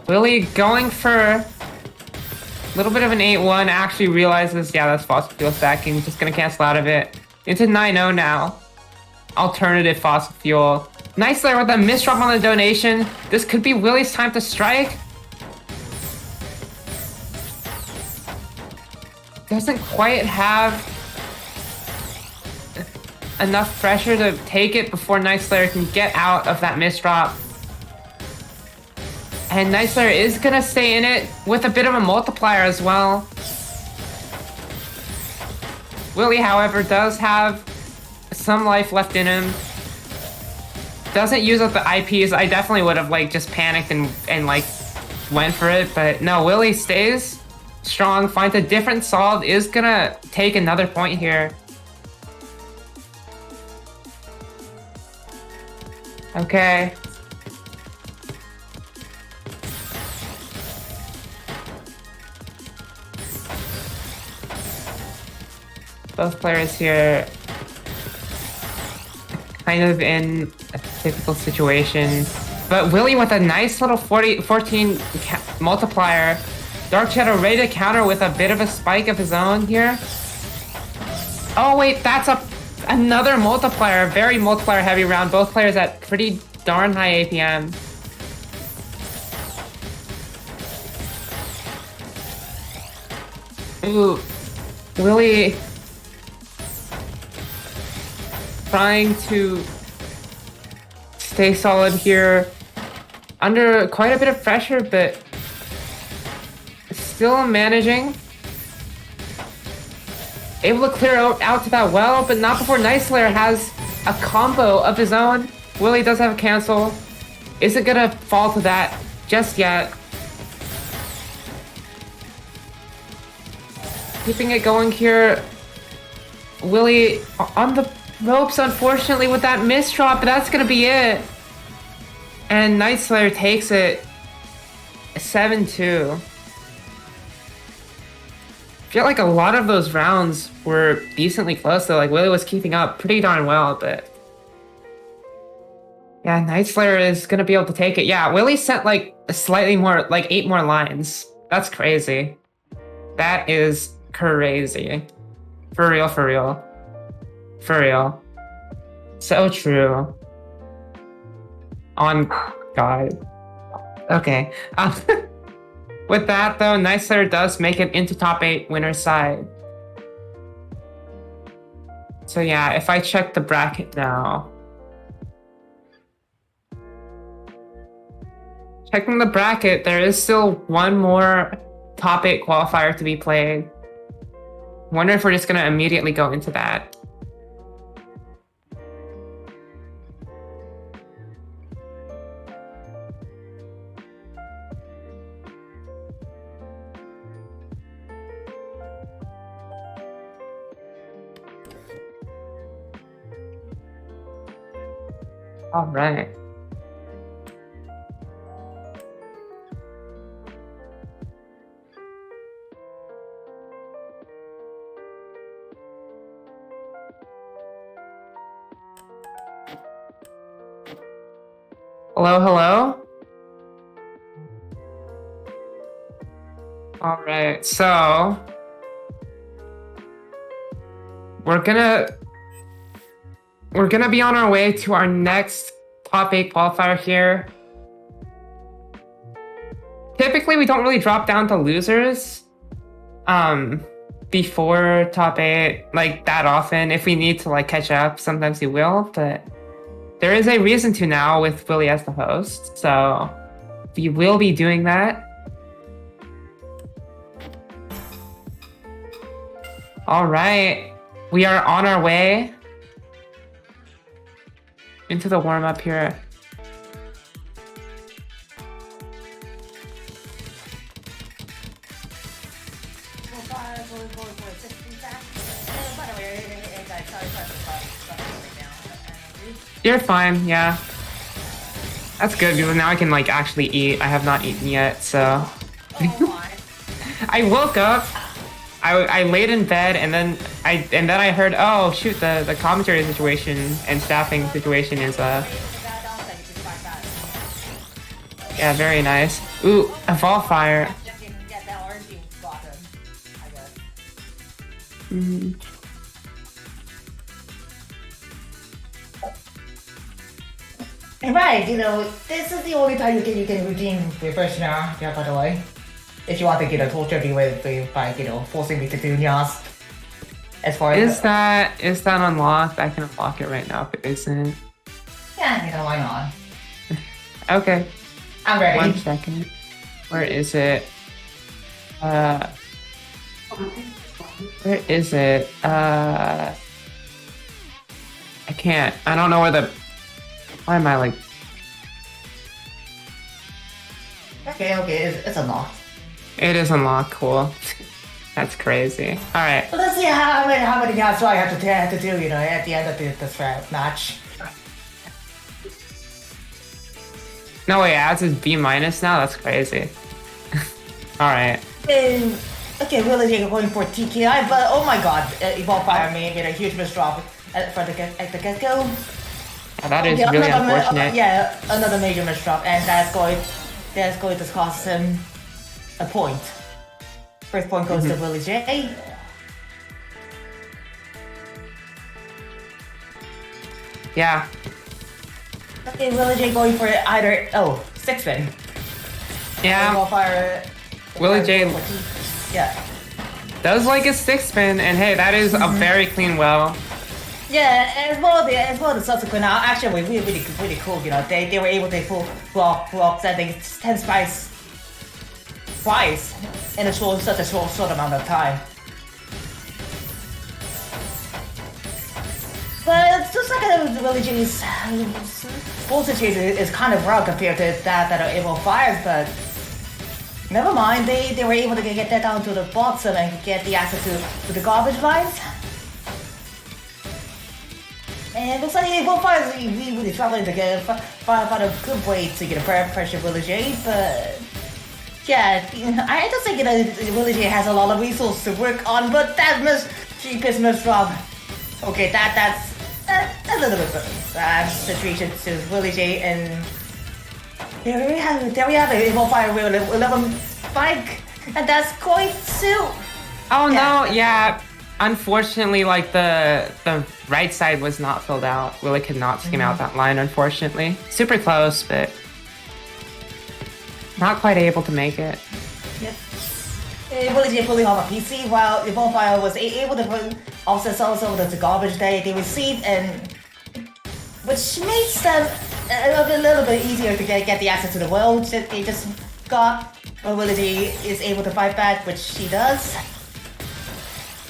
Willie going for a little bit of an 8-1, actually realizes, yeah, that's fossil fuel stacking, just gonna cancel out of it. Into 9-0 now. Alternative fossil fuel. Night Slayer with a misdrop on the donation. This could be Willie's time to strike. Doesn't quite have enough pressure to take it before Night Slayer can get out of that misdrop. And Night Slayer is gonna stay in it with a bit of a multiplier as well. Willie, however, does have some life left in him. Doesn't use up the IPs. I definitely would have like just panicked and like went for it, but no, Willie stays strong, finds a different solve, is gonna take another point here. Okay. Both players here kind of in a typical situation. But Willie with a nice little 14 multiplier. Dark Shadow ready to counter with a bit of a spike of his own here. Oh wait, that's another multiplier, very multiplier heavy round. Both players at pretty darn high APM. Ooh, Willie trying to stay solid here. Under quite a bit of pressure, but still managing. Able to clear out to that well, but not before Night Slayer has a combo of his own. Willie does have a cancel. Isn't gonna fall to that just yet. Keeping it going here. Willie on the ropes, unfortunately, with that misdrop, but that's gonna be it. And Night Slayer takes it 7-2. I feel like a lot of those rounds were decently close though. Like Willie was keeping up pretty darn well, but yeah, Night Slayer is gonna be able to take it. Yeah, Willie sent like slightly more, like 8 more lines. That's crazy. That is crazy. For real, for real. For real. So true. On God. Okay. With that though, Night Slayer does make it into top 8 winner's side. So yeah, if I check the bracket now. Checking the bracket, there is still one more top 8 qualifier to be played. Wonder if we're just gonna immediately go into that. All right. Hello, hello. All right, so we're gonna be on our way to our next top 8 qualifier here. Typically, we don't really drop down to losers before top 8 like that often. If we need to like catch up, sometimes we will, but there is a reason to now with Willie as the host, so we will be doing that. All right, we are on our way into the warm-up here. You're fine, yeah. That's good because now I can like actually eat. I have not eaten yet, so. I woke up. I laid in bed and then I heard, oh shoot, the commentary situation and staffing situation is yeah, very nice. Ooh, a ball fire. Right, you know, this is the only time you can redeem reverse now, yeah, by the way. If you want to, torture me by, forcing me to do NAS. As far as... Is that unlocked? I can unlock it right now if it isn't. Yeah, why not? Okay. I'm ready. 1 second. Where is it? Where is it? I can't. I don't know where the... Why am I like... Okay, it's unlocked. It is unlocked, cool. That's crazy. Alright. Let's see how many NAS do I have to do, at the end of this match. No way, Ads is B- now? That's crazy. Alright. Okay, Willie J going for TKI, but oh my god, Evolve Fire made a huge misdrop at the get-go. Yeah, that is really unfortunate. Yeah, another major misdrop, and that's going to cost him a point. First point goes to Willie J. Yeah. Okay, Willie J going for either 6-spin. Yeah. Willie J does like a 6-spin, and hey, that is a very clean well. Yeah, as well the subsequent actually really cool. They were able to pull up sending 10 spice twice in such a short amount of time. But it's just like Willie G's voltage is kind of raw compared to that Evo Fires, but never mind. They were able to get that down to the bottom and get the access to the garbage lines. And it looks like Evo Fires really struggling to find a good way to get a pressure Willie J, but yeah, I don't think Willie J has a lot of resources to work on, but that cheapest misdrop. Okay, that's a little bit situation to Willie J, and there we have it. Evo Fire will 11 spike, and that's going to. Oh no, yeah. Unfortunately, like the right side was not filled out. Willie could not skim out that line, unfortunately. Super close, but not quite able to make it. Yep. Willie J pulling off a PC while Evolve Fire was able to offset some of the garbage they received, and which makes them a little bit easier to get the access to the world that they just got. But Willie J is able to fight back, which she does.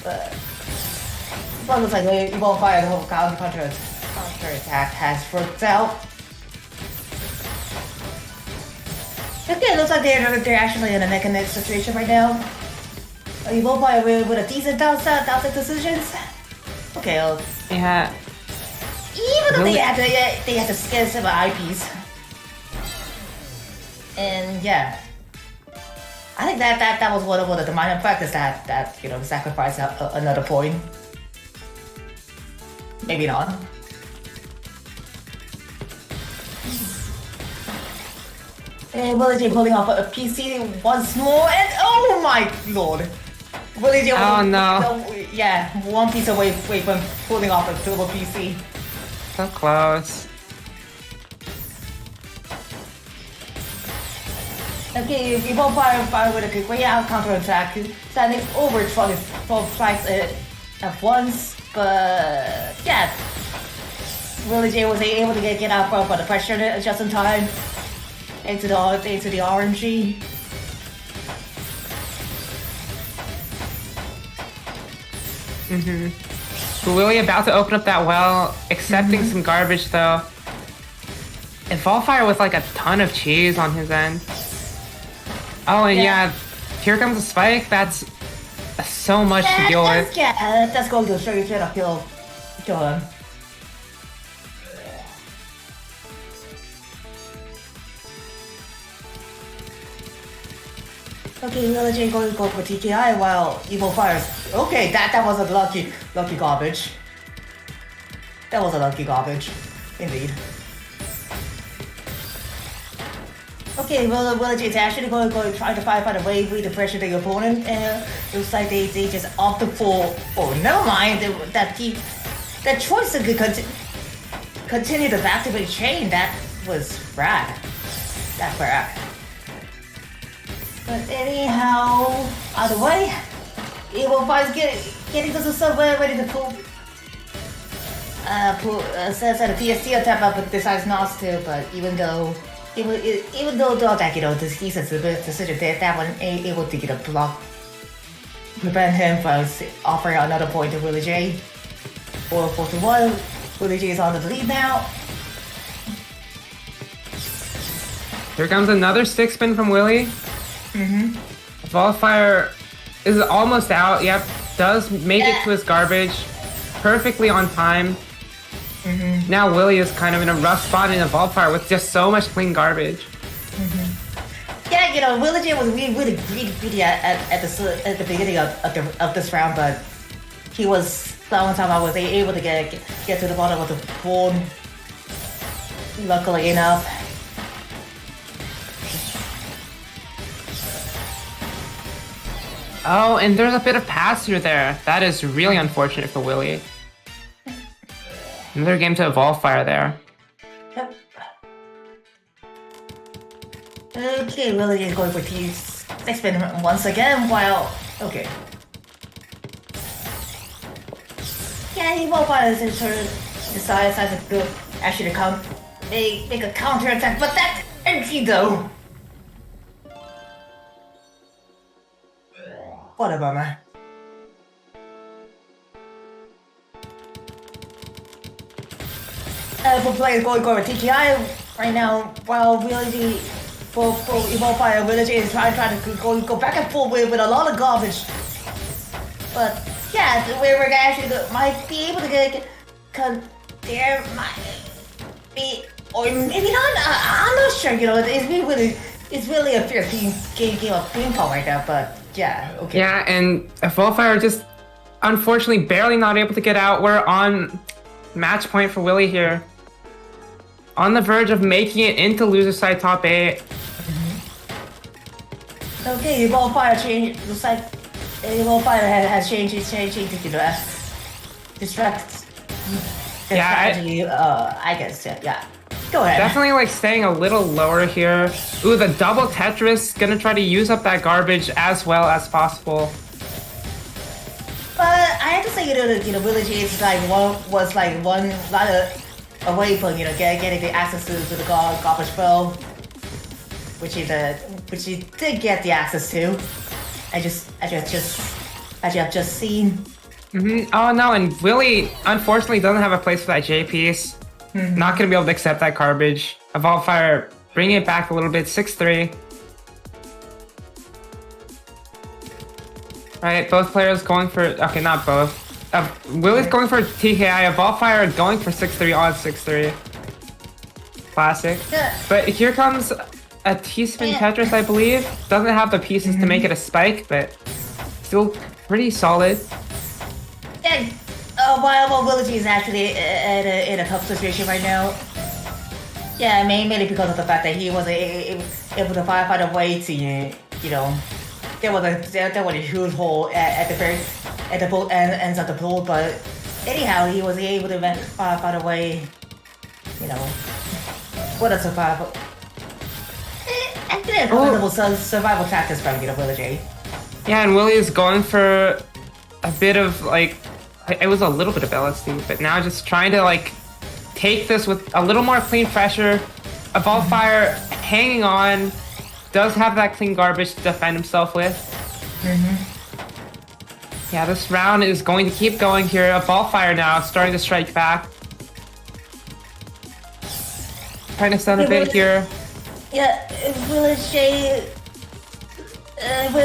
But it looks like Evolve Fire, the whole counter attack has worked out. Okay, looks like they're actually in a neck and neck situation right now. Evolve Fire with a decent downside decisions. Okay, Yeah. even know that they had to scan some IPs. And yeah. I think that was one of the minor factors that sacrificed another point. Maybe not. And Willie J pulling off a PC once more, and oh my lord! Willie J Oh no. Yeah, one piece away from pulling off a silver PC. So close. Okay, if you won't fire with a great out counter-attack, sending over 12 strikes at once, but yeah. Willie J was able to get out from the pressure just in time into the RNG. Willie about to open up that well, accepting some garbage though. And Volfire with like a ton of cheese on his end. Oh, and yeah, here comes a spike. That's so much to deal with. Yeah, that's going to straight up kill him. Okay, Willie J going to go for TKI while Evil fires. Okay, that was a lucky garbage. That was a lucky garbage, indeed. Okay, Willie J is actually going to try to find a way to pressure the opponent, and it looks like they just opted for. Oh, never mind. That choice to continue the back-to-back chain. That was rad. That's rad. But anyhow, either way, Evil Fire's getting to the subway ready to says that a PST attack up, but decides not to. But even though that this decent decision, that one ain't able to get a block, prevent him from offering another point to Willie J. 4-1. Willie J is on the lead now. Here comes another stick spin from Willie. Volfire is almost out. Yep, does make it to his garbage perfectly on time. Now Willie is kind of in a rough spot in a Volfire with just so much clean garbage. Yeah, Willie J was really greedy at the beginning of this round, but he was that one time I was able to get to the bottom of the pool. Luckily enough. Oh, and there's a bit of pass-through there. That is really unfortunate for Willie. Another game to Volfire there. Yep. Okay, Willie is going for T's next spin once again while... Okay. Yeah, he won't find his turn. Decides to go actually make a counter attack, but that's empty though. What a bummer. For players going for TKI right now, while Willie for Evolve Fire, Willie is trying to go back and forth with a lot of garbage. But yeah, we're actually might be able to there might be, or maybe not. I'm not sure. It's really a fair game of ping pong right now. But yeah, okay. Yeah, and Volfire just unfortunately barely not able to get out. We're on match point for Willie here. On the verge of making it into loser side top 8. Okay, Evolve Fire changed. Looks like Evolve Fire has changed to distract. Yeah, I guess. Yeah. Go ahead. Definitely like staying a little lower here. Ooh, the double Tetris. Gonna try to use up that garbage as well as possible. But I have to say, Willie J is one away from getting the access to the garbage fill, which he did get the access to. As you have just seen. Oh no, and Willie unfortunately doesn't have a place for that J piece. Not gonna be able to accept that garbage. Volfire bringing it back a little bit, 6-3. Right, both players going for, okay, not both. Willie's going for TKI, Evolfire going for 6-3 on 6-3. Classic. Yeah. But here comes a T-Spin Yeah. Tetris, I believe. Doesn't have the pieces to make it a spike, but still pretty solid. Yeah. While Willie is actually in a tough situation right now. Yeah, mainly because of the fact that he was able to find a way to, you know, there was a huge hole at the both ends of the pool, but anyhow, he was able to find a way, you know, what a survival. Actually, a comfortable survival tactics from Willie. Yeah, and Willie is going for a bit of like, it was a little bit of LSD, but now just trying to like take this with a little more clean pressure. Evolfire hanging on, does have that clean garbage to defend himself with. Yeah, this round is going to keep going here. Evolfire now starting to strike back. Trying to stun a bit here. Yeah, Willie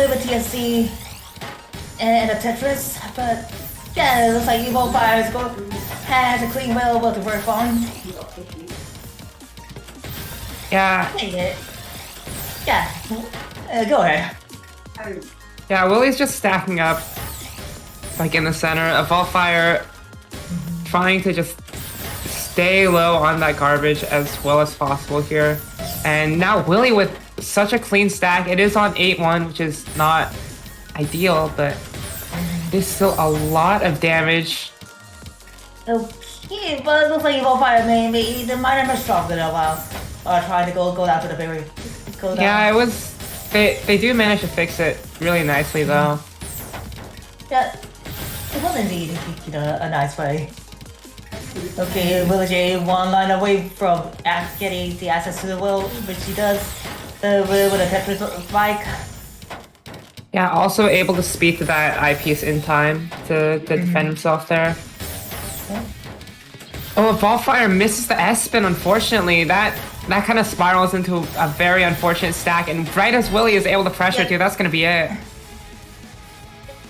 with TSC and a Tetris, but yeah, it looks like Evolfire has a clean wheel to work on. Yeah. Yeah, go ahead. Yeah, Willie's just stacking up, like in the center. Evolfire trying to just stay low on that garbage as well as possible here. And now Willie with such a clean stack. It is on 8-1, which is not ideal, but there's still a lot of damage. Okay, but it looks like Evolfire maybe they might have been stronger than a while. Trying to go down to the berry. Go down. Yeah, it was. They do manage to fix it really nicely though. Yeah, it was indeed a nice way. Okay, Willie one line away from getting the access to the wheel, which he does with a Tetris bike. Yeah, also able to speed to that eyepiece in time to defend himself there. Oh, Evolfire misses the S-spin, unfortunately. That kind of spirals into a very unfortunate stack, and right as Willie is able to pressure too, that's gonna be it.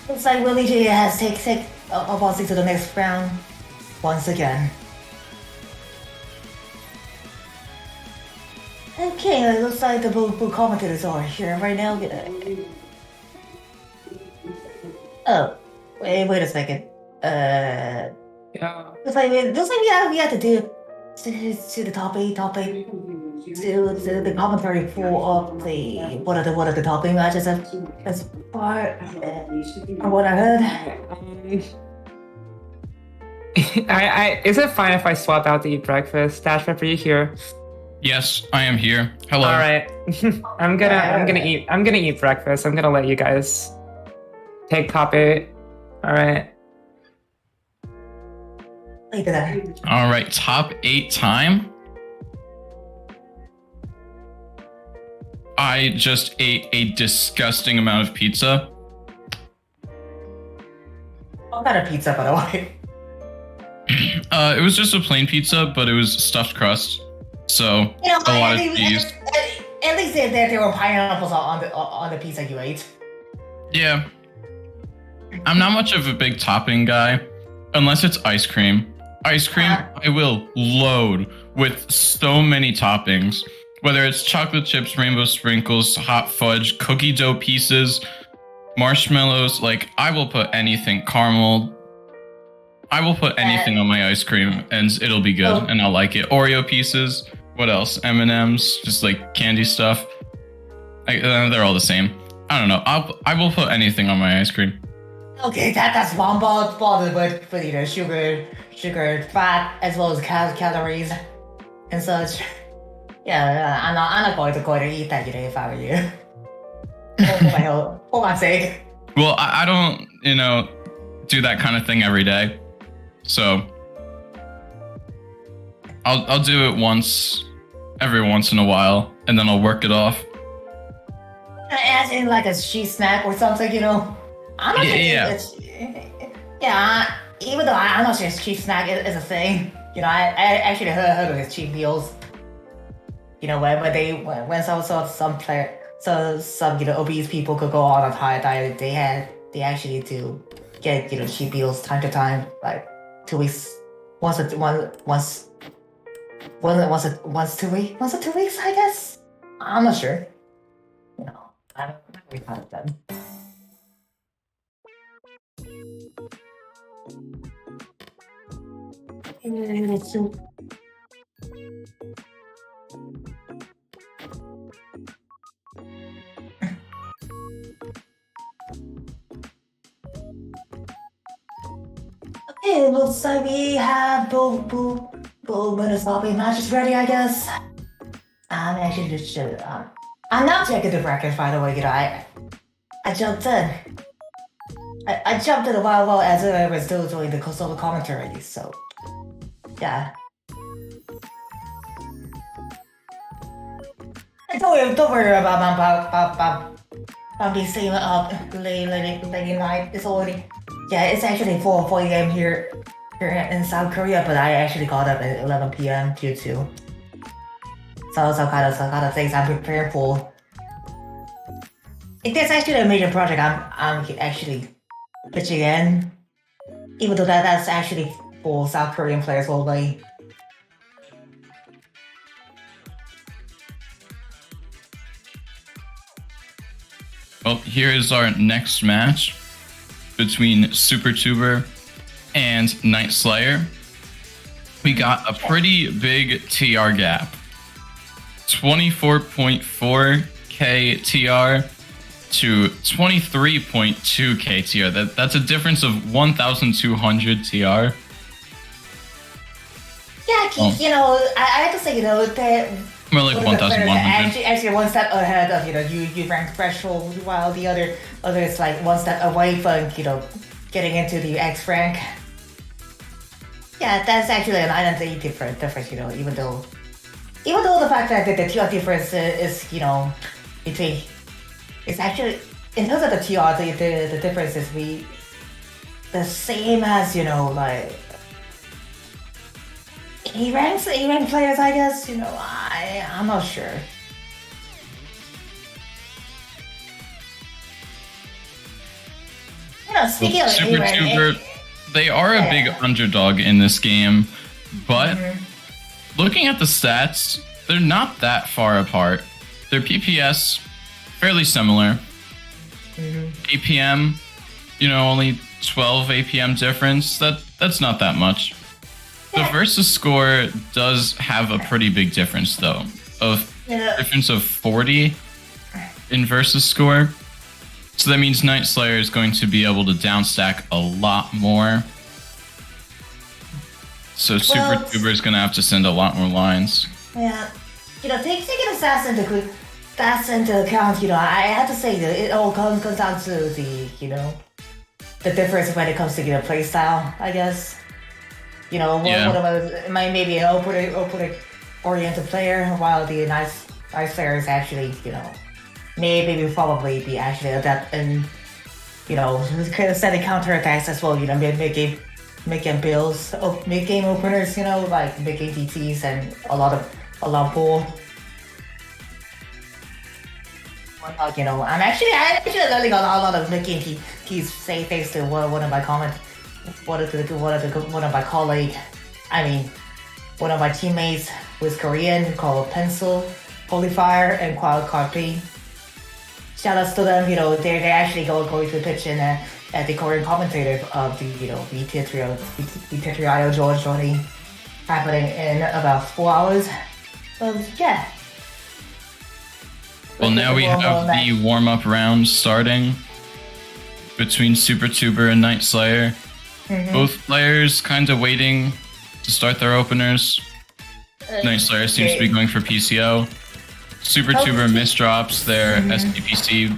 Looks like Willie J has taken Bossy to the next round once again. Okay, it looks like the blue commentators are here right now. Oh, wait a second. Yeah. Looks like we have to do to the topic to the commentary for the what are the topic matches as part of what I heard. Is it fine if I swap out to eat breakfast? Dash Pepper, you here? Yes, I am here. Hello. All right. I'm gonna eat breakfast. I'm gonna let you guys take top 8. All right. Look at that. All right, top 8 time. I just ate a disgusting amount of pizza. What kind of pizza, by the way? It was just a plain pizza, but it was stuffed crust. So You know, a lot of cheese. At least there were pineapples on the pizza you ate. Yeah. I'm not much of a big topping guy, unless it's ice cream. Ice cream, I will load with so many toppings. Whether it's chocolate chips, rainbow sprinkles, hot fudge, cookie dough pieces, marshmallows, like I will put anything, caramel. I will put anything on my ice cream and it'll be good and I'll like it. Oreo pieces, what else? M&Ms, just like candy stuff. They're all the same. I don't know. I will put anything on my ice cream. Okay, that's one bothered with sugar, fat, as well as calories and such. Yeah, I'm not going to eat that if I were you. For my sake. Well, I don't, do that kind of thing every day. So I'll do it every once in a while, and then I'll work it off. As in like a cheese snack or something, I'm not yeah, even though I'm not sure cheese snack is a thing. I actually heard of his cheap meals. When some obese people could go on a high diet, they actually do get cheap deals time to time, like 2 weeks, once 2 weeks, once a 2 weeks, I guess. I'm not sure. I haven't really thought of them. Okay, looks like we have both winners lobby matches ready, I guess. I'm actually just I'm not checking the record, by the way. I jumped in. I jumped in a while as I was still doing the solo commentary, so yeah. And don't worry about me staying up late night. It's already it's actually 4 a.m. here in South Korea, but I actually got up at 11 p.m. due to some kind of things I'm preparing for. If there's actually a major project I'm actually pitching in, even though that's actually for South Korean players only. Well, here is our next match between SuperTuber and Night Slayer. We got a pretty big TR gap. 24.4k TR to 23.2k TR. That's a difference of 1,200 TR. Yeah, I have to say, that more like 1,100. Actually, one step ahead of you rank threshold, while the other is like one step away from getting into the X rank. Yeah, that's actually an identity difference. Even though the fact that the TR difference is between it's actually in terms of the TR the difference is the same as like A rank players, I guess. I'm not sure. Speaking of SuperTuber, they are a big underdog in this game, but looking at the stats, they're not that far apart. Their PPS fairly similar. APM, only 12 APM difference. That's not that much. The versus score does have a pretty big difference though, difference of 40 in versus score. So that means Night Slayer is going to be able to downstack a lot more. So SuperTuber is going to have to send a lot more lines. Yeah, taking stats into account, I have to say that it all comes down to the difference when it comes to play style, I guess. One of us maybe an opening oriented player, while the Night Slayer is actually maybe probably be actually adept in setting counterattacks as well. Making builds, mid-game openers, like making DTs and a lot more. I'm actually learning a lot of making DTs. Say thanks to one of my teammates who is Korean, called Pencil, Holyfire, and Carpe. Shoutouts to them. They're actually going to pitch in at the Korean commentator of the VT3 joining happening in about 4 hours. So yeah. Well, now we have the warm-up round starting between SuperTuber and Night Slayer. Both players kind of waiting to start their openers. Night Slayer seems to be going for PCO. SuperTuber misdrops their SPPC.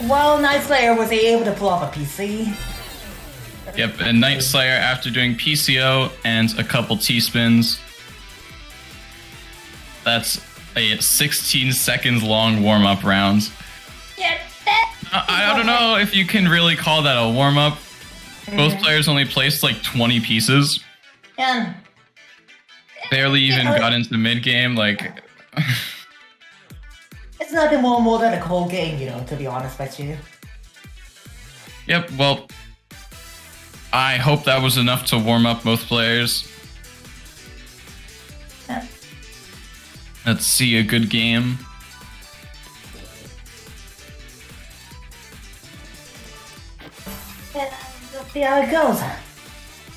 Well, Night Slayer was able to pull off a PC. Yep, and Night Slayer, after doing PCO and a couple T-spins, that's a 16 seconds long warm-up round. Yeah, I don't know if you can really call that a warm-up. Both players only placed like 20 pieces. Yeah. Barely even got into the mid-game, like... It's nothing more than a cold game, to be honest with you. Yep, well, I hope that was enough to warm up both players. Yeah. Let's see a good game. Yeah, let's see how it goes.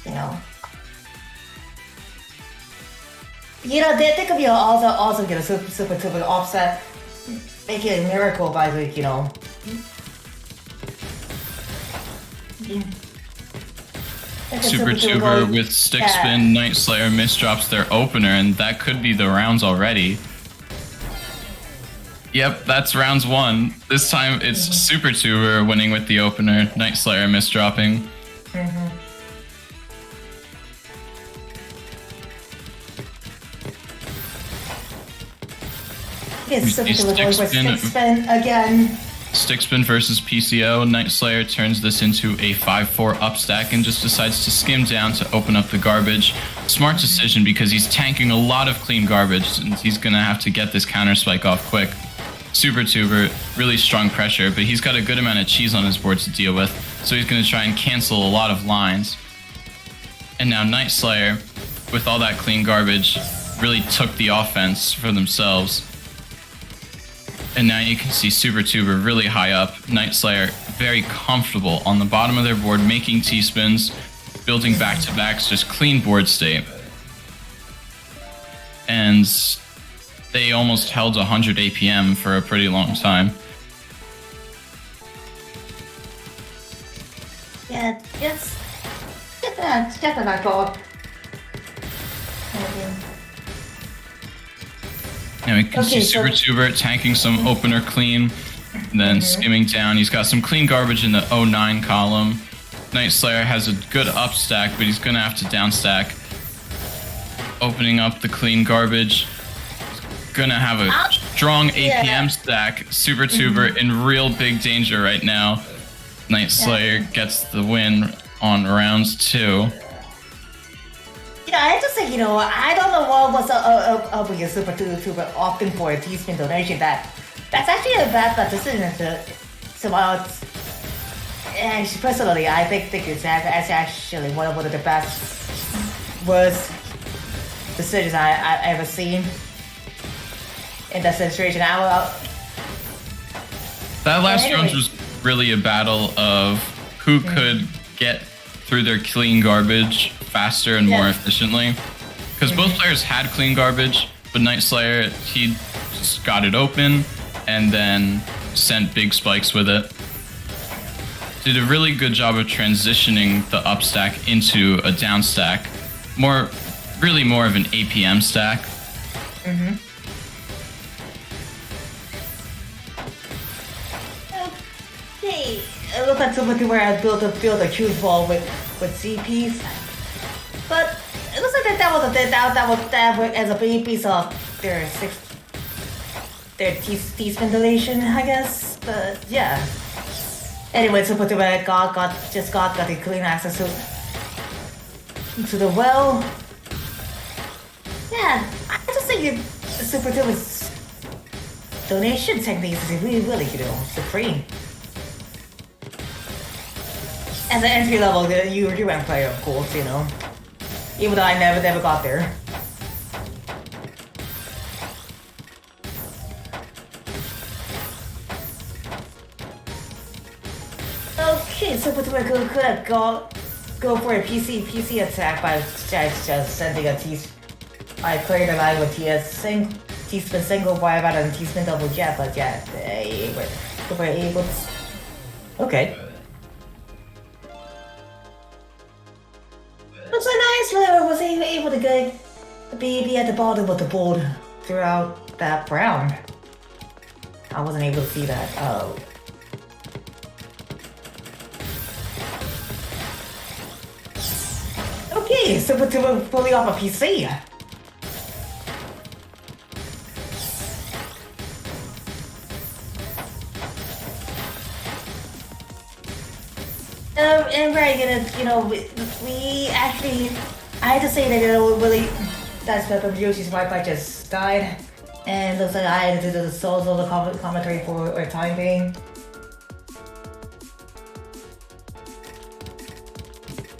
You know. They could be also get a super offset, make it a miracle by like, Super Tuber with stick spin, Night Slayer misdrops their opener, and that could be the rounds already. Yep, that's rounds 1. This time it's Super Tuber winning with the opener, Night Slayer misdropping. Stick spin again. Stick spin versus PCO. Night Slayer turns this into a 5-4 upstack and just decides to skim down to open up the garbage. Smart decision because he's tanking a lot of clean garbage and he's gonna have to get this counter spike off quick. Super Tuber, really strong pressure, but he's got a good amount of cheese on his board to deal with, so he's gonna try and cancel a lot of lines. And now Night Slayer, with all that clean garbage, really took the offense for themselves. And now you can see Super Tuber really high up. Night Slayer very comfortable on the bottom of their board, making T-spins, building back-to-backs, just clean board state. And they almost held 100 APM for a pretty long time. Yeah, just get that goal. Now we can see Super Tuber tanking some opener clean, and then skimming down. He's got some clean garbage in the 09 column. Night Slayer has a good up stack, but he's gonna have to down stack. Opening up the clean garbage. He's gonna have a strong APM stack. Super Tuber in real big danger right now. Night Slayer gets the win on rounds 2. I just think, I don't know what was up with your Super Tuber opting for a T-spin donation. That's actually a bad decision to and personally, I think it's actually one of the worst decisions I've ever seen in that situation. That last round was really a battle of who could get through their clean garbage faster and more efficiently. Because both players had clean garbage, but Night Slayer, he just got it open and then sent big spikes with it. Did a really good job of transitioning the up stack into a down stack. Really more of an APM stack. Okay, it looks like somebody where I built a cube ball with CPs. But it looks like that was as a big piece of their T-spin donation, I guess. But yeah. Anyway, Super Tuber got the clean access to the well. Yeah, I just think Super Tuber's donation technique is really supreme. As an entry level, you rank player, of course, even though I never got there. Okay, Super Tuber could have go for a PC attack by just sending a I cleared the line with T-spin single wire and T-spin double jet, but yeah, they were able to. Okay. Looks like Night Slayer was able to be at the bottom of the board throughout that round. I wasn't able to see that. Oh. Okay, Super Tuber fully off a PC. And we're gonna, we actually, I had to say that, really, that's the Yoshi's Wi-Fi just died. And looks like I had to do the solo commentary for a time being.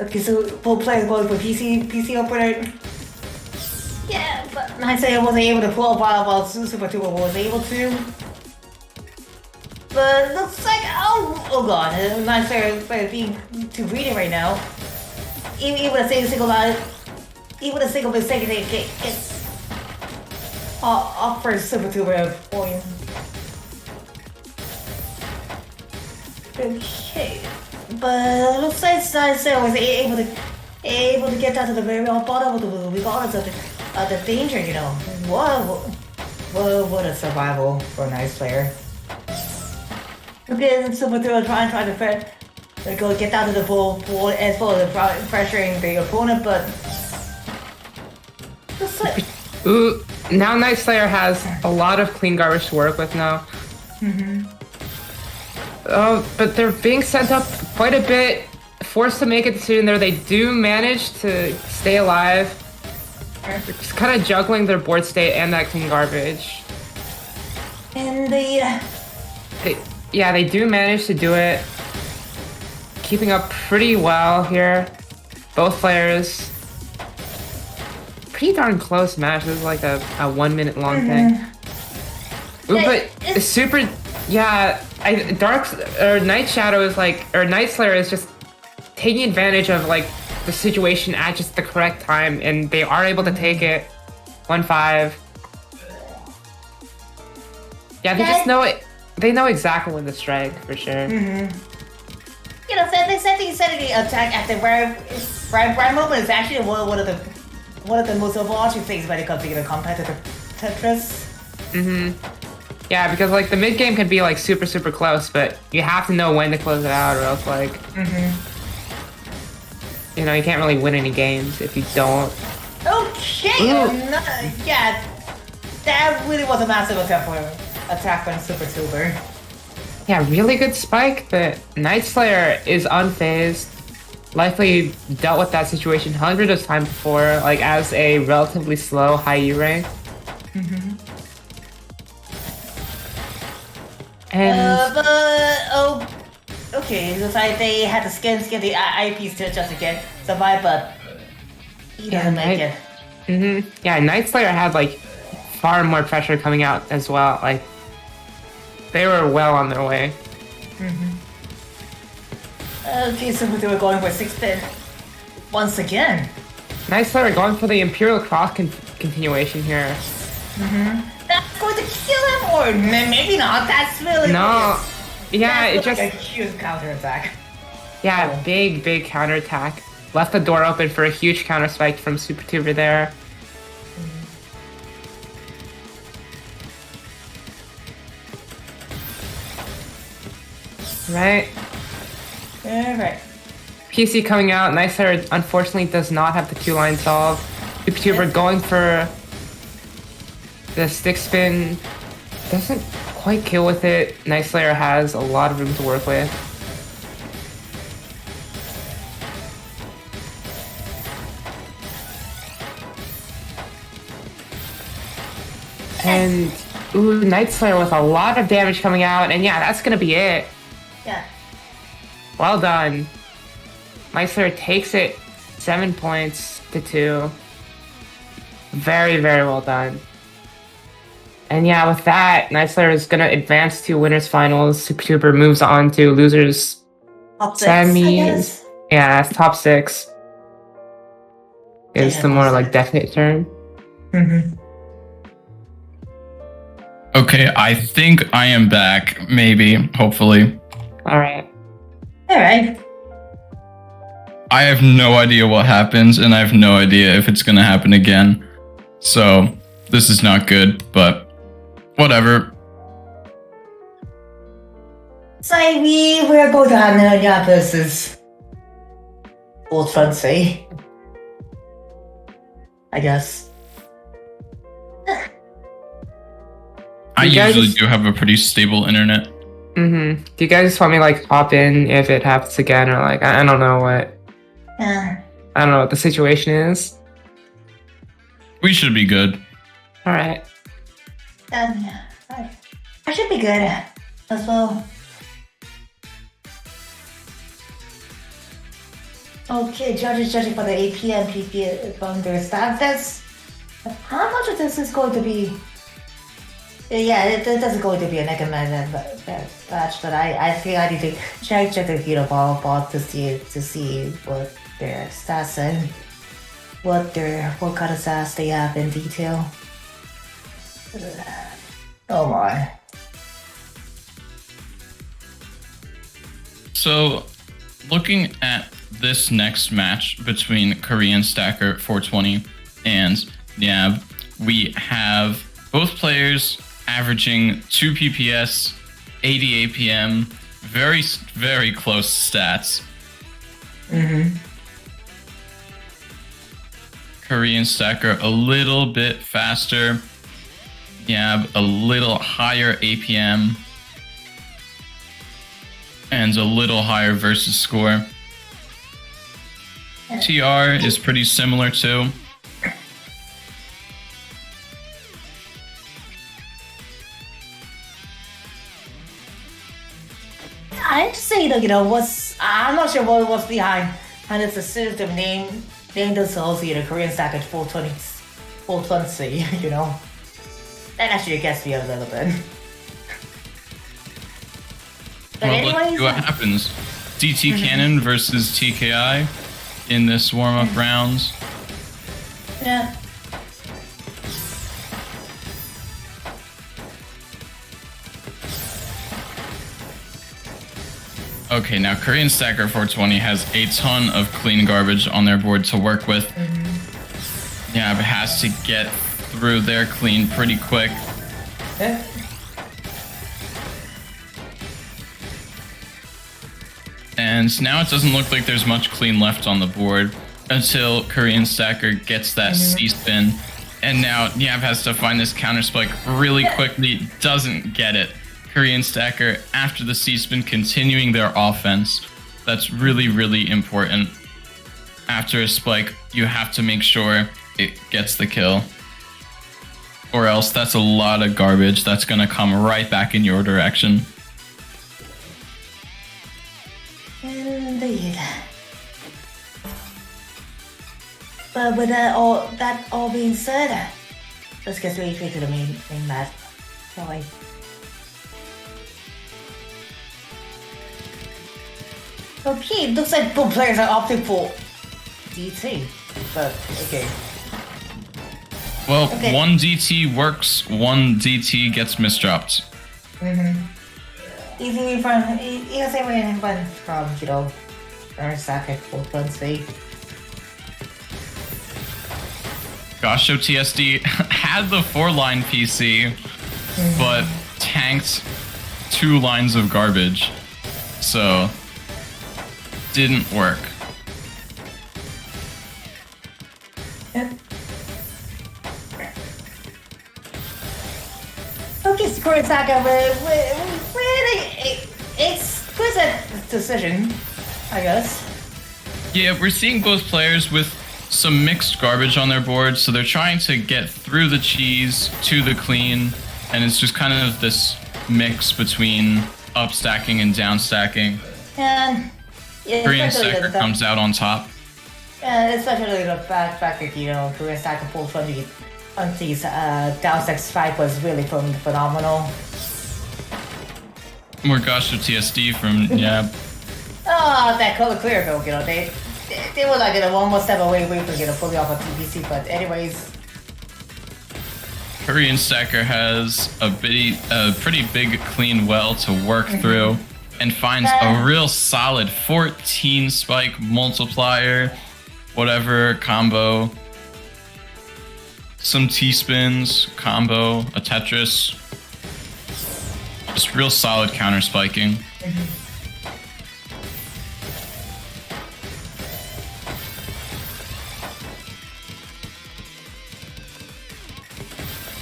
Okay, so both players going for PC operator. Yeah, but Night Slayer wasn't able to pull up while Super Tuber was able to. But it looks like oh god, Night Slayer being too greedy right now. Even with a single line, even a single mistake, they get off for Super Tuber point. Okay, but it looks like Night Slayer was able to get down to the very bottom of the pool regardless of the danger. You know, what a survival for a Night Slayer. Okay, Super Tuber trying to go get down to the pool as well as pressuring the opponent, but looks like. Ooh, now Night Slayer has a lot of clean garbage to work with now. Oh, but they're being sent up quite a bit, forced to make a decision there. They do manage to stay alive. They're just kind of juggling their board state and that clean garbage. And they do manage to do it. Keeping up pretty well here. Both players. Pretty darn close match. This is like a 1 minute long thing. Ooh, but it's super. Yeah, Night Shadow is like, or Night Slayer is just taking advantage of like the situation at just the correct time, and they are able to take it. 1-5. Yeah, they just know it. They know exactly when to strike for sure. You know, they said the attack at the right moment is actually one of the most overarching things when it comes to competitive Tetris. Yeah, because like the mid game can be like super close, but you have to know when to close it out, or else like you know, you can't really win any games if you don't. Okay, yeah, that really was a massive attack from Super Tuber. Yeah, really good spike, but Night Slayer is unfazed. Likely dealt with that situation hundreds of times before, like as a relatively slow high E rank. And okay, it looks like they had to scan the IPs to just to get survive, but he doesn't make it. Yeah, Night Slayer had like far more pressure coming out as well. Like they were well on their way. Okay, so they were going for 6-pin once again. Night Slayer going for the Imperial Cross continuation here. That's going to kill him, or maybe not. That's really no. Yeah, that's it just like a huge counterattack. Yeah, big counterattack. Left the door open for a huge counter spike from Super Tuber there. Right. Alright. PC coming out. Night Slayer unfortunately does not have the 2-line solve. Super Tuber going for the stick spin. Doesn't quite kill with it. Night Slayer has a lot of room to work with. And ooh, Night Slayer with a lot of damage coming out, and yeah, that's gonna be it. Yeah. Well done. Night Slayer takes it 7 points to 2. Very well done. And yeah, with that, Night Slayer is gonna advance to winners finals. Super Tuber moves on to losers Top 6, I semis. guess. Yeah, that's top 6. Is the more like definite term. Okay, I think I am back. Maybe, hopefully. Alright. Alright. I have no idea what happens, and I have no idea if it's gonna happen again. So, this is not good, but whatever. So we're going to have Nanya versus Old Fancy. I guess. I You guys- usually do have a pretty stable internet. Do you guys just want me like hop in if it happens again, or like I don't know what I don't know what the situation is. We should be good. Alright. I should be good as well. Okay, judging for the APM PP from their that's how much of this is going to be? Yeah, it is going to be a negative match, but I think I need to check the ball to see what their stats and what kind of stats they have in detail. Oh my. So, looking at this next match between Korean Stacker 420 and Yab, we have both players averaging 2 PPS, 80 APM, very, very close stats. Korean Stacker a little bit faster, Yab a little higher APM, and a little higher versus score. TR is pretty similar too. I just say that I'm not sure what was behind this decision to name themselves Korean Stack at 420, That actually gets me a little bit. But Well, let's see what happens. DT Cannon versus TKI in this warm-up round. Yeah. Okay, now Korean Stacker 420 has a ton of clean garbage on their board to work with. Yeah, but has to get through their clean pretty quick. Yeah. And now it doesn't look like there's much clean left on the board until Korean Stacker gets that C-spin. And now Yab has to find this counter spike really quickly, doesn't get it. Korean Stacker, after the C-spin, continuing their offense. That's really, really important. After a spike, you have to make sure it gets the kill. Or else that's a lot of garbage that's going to come right back in your direction. Indeed. But with that all being said, let's get straight to the main match, shall we? Okay, looks like both players are opting for DT, but okay. Well, Okay. one DT works, one DT gets misdropped. Easy from our second for Wednesday. Gosh, TSD had the 4-line PC, but tanked 2 lines of garbage. So, didn't work. Okay, score Saga it's a decision, I guess. Yeah, we're seeing both players with some mixed garbage on their board, so they're trying to get through the cheese to the clean, and it's just kind of this mix between up stacking and down stacking. And yeah, Korean especially Stacker comes out on top. Yeah, especially the fact that Korean Stacker pulled from the down stack spike was really phenomenal. More gosh of TSD from Yab. Oh, that color clear though, they were like one more step away from fully off of TPC, but anyways. Korean Stacker has a pretty big clean well to work through and finds a real solid 14 spike multiplier, whatever combo. Some T-spins, combo, a Tetris. Just real solid counter spiking.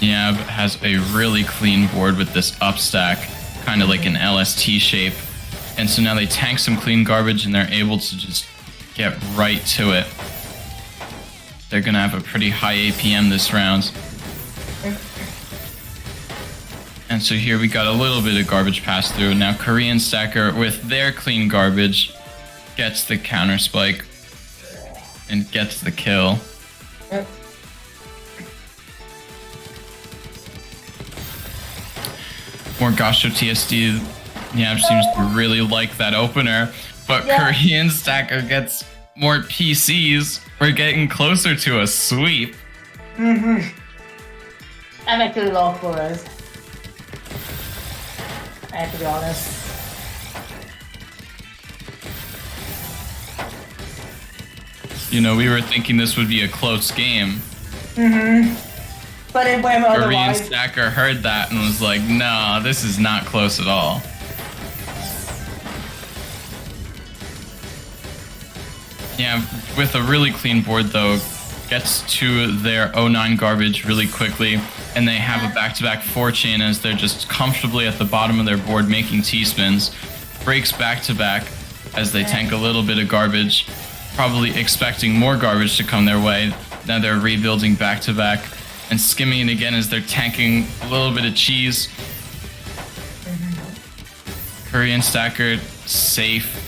Yab has a really clean board with this up stack, kind of like an LST shape. And so now they tank some clean garbage and they're able to just get right to it. They're gonna have a pretty high APM this round. And so here we got a little bit of garbage pass through. Now Korean Stacker with their clean garbage gets the counter spike. and gets the kill. Yep. Morgasho TSD, yeah, seems to really like that opener, but Yeah. Korean Stacker gets more PCs. We're getting closer to a sweep. I'm actually low for us. I have to be honest. You know, we were thinking this would be a close game. But it went Korean otherwise. Stacker heard that and was like, "No, this is not close at all." Yeah, with a really clean board though, gets to their 09 garbage really quickly, and they have a back-to-back 4-chain as they're just comfortably at the bottom of their board making T-spins. Breaks back-to-back as they tank a little bit of garbage, probably expecting more garbage to come their way. Now they're rebuilding back-to-back and skimming it again as they're tanking a little bit of cheese. Korean Stacker safe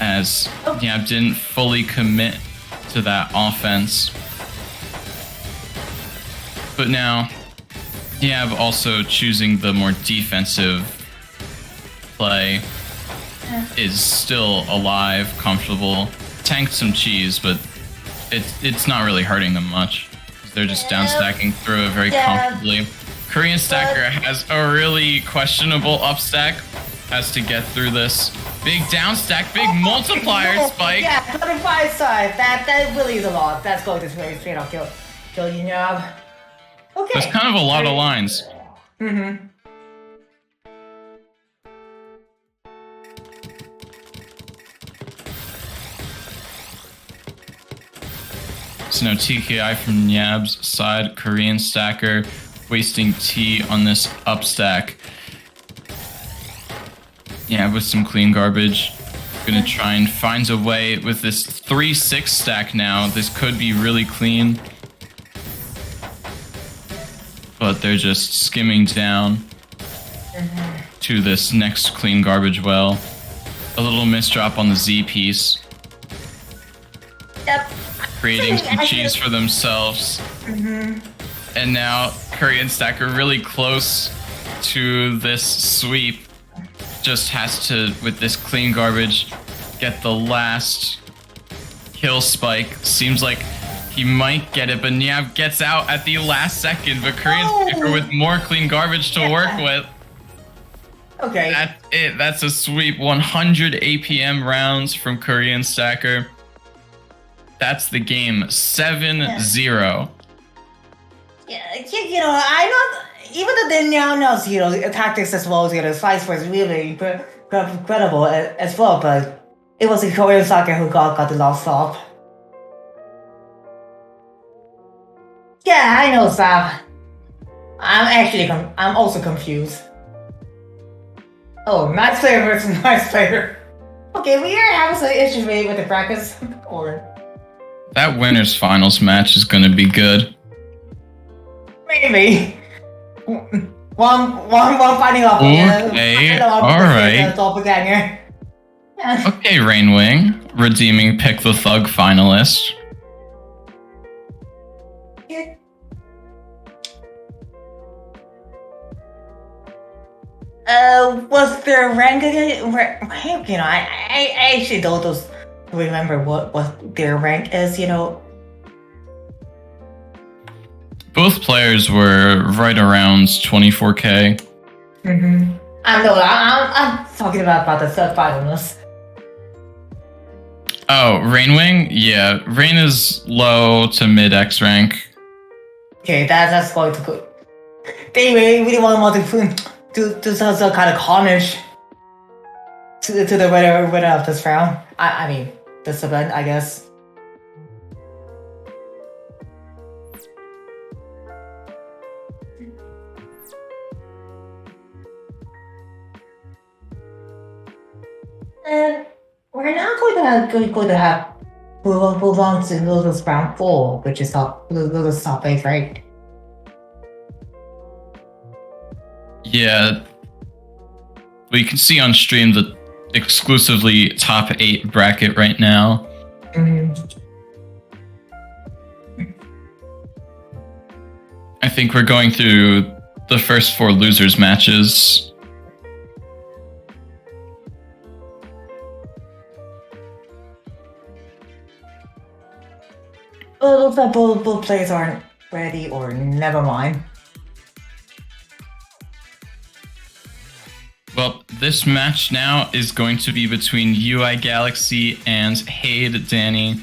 as Yab didn't fully commit to that offense. But now Yab also choosing the more defensive play is still alive, comfortable, tanked some cheese, but it's not really hurting them much. They're just down stacking through it very comfortably. Korean Stacker has a really questionable upstack, has to get through this. Big down stack, big multiplier spike. Yeah, 25 side. That really is a lot. That's going to straight up kill Yab. Okay. That's kind of a lot of lines. So no TKI from Yab's side. Korean Stacker wasting T on this upstack. Yeah, with some clean garbage. Gonna try and find a way with this 3-6 stack now. This could be really clean. But they're just skimming down to this next clean garbage well. A little misdrop on the Z piece. Yep. Creating some cheese for themselves. And now Korean Stacker really close to this sweep. Just has to, with this clean garbage, get the last kill spike. Seems like he might get it, but Niab gets out at the last second. But Korean Stacker with more clean garbage to work with. Okay. That's it. That's a sweep. 100 APM rounds from Korean Stacker. That's the game. 7-0. Yeah, you know, I not even though they now knows tactics as well as slice was really incredible as well, but it was the Korean Stacker who got the last stop. Yeah, I know, Sam. I'm also confused. Oh, nice player versus nice player. Okay, we are having some issues with the brackets, or That winners finals match is going to be good. maybe one fighting off. Okay, alright. Doppelganger. Yeah. Okay, Rainwing, redeeming Pick the Thug finalist. Was their rank again? You know, I actually don't remember what their rank is. You know. Both players were right around 24k. I'm talking about the third finalist. Oh, Rainwing? Yeah, Rain is low to mid X rank. Okay, that's going to go. They really want to do some kind of carnage to the winner of this round. I mean, this event, I guess. And we're now going to have move on to Lulu's round 4, which is Lulu's top 8, right? Yeah. We can see on stream the exclusively top 8 bracket right now. I think we're going through the first 4 losers matches. Well, it looks like both players aren't ready, or never mind. Well, this match now is going to be between UI Galaxy and Hade Danny.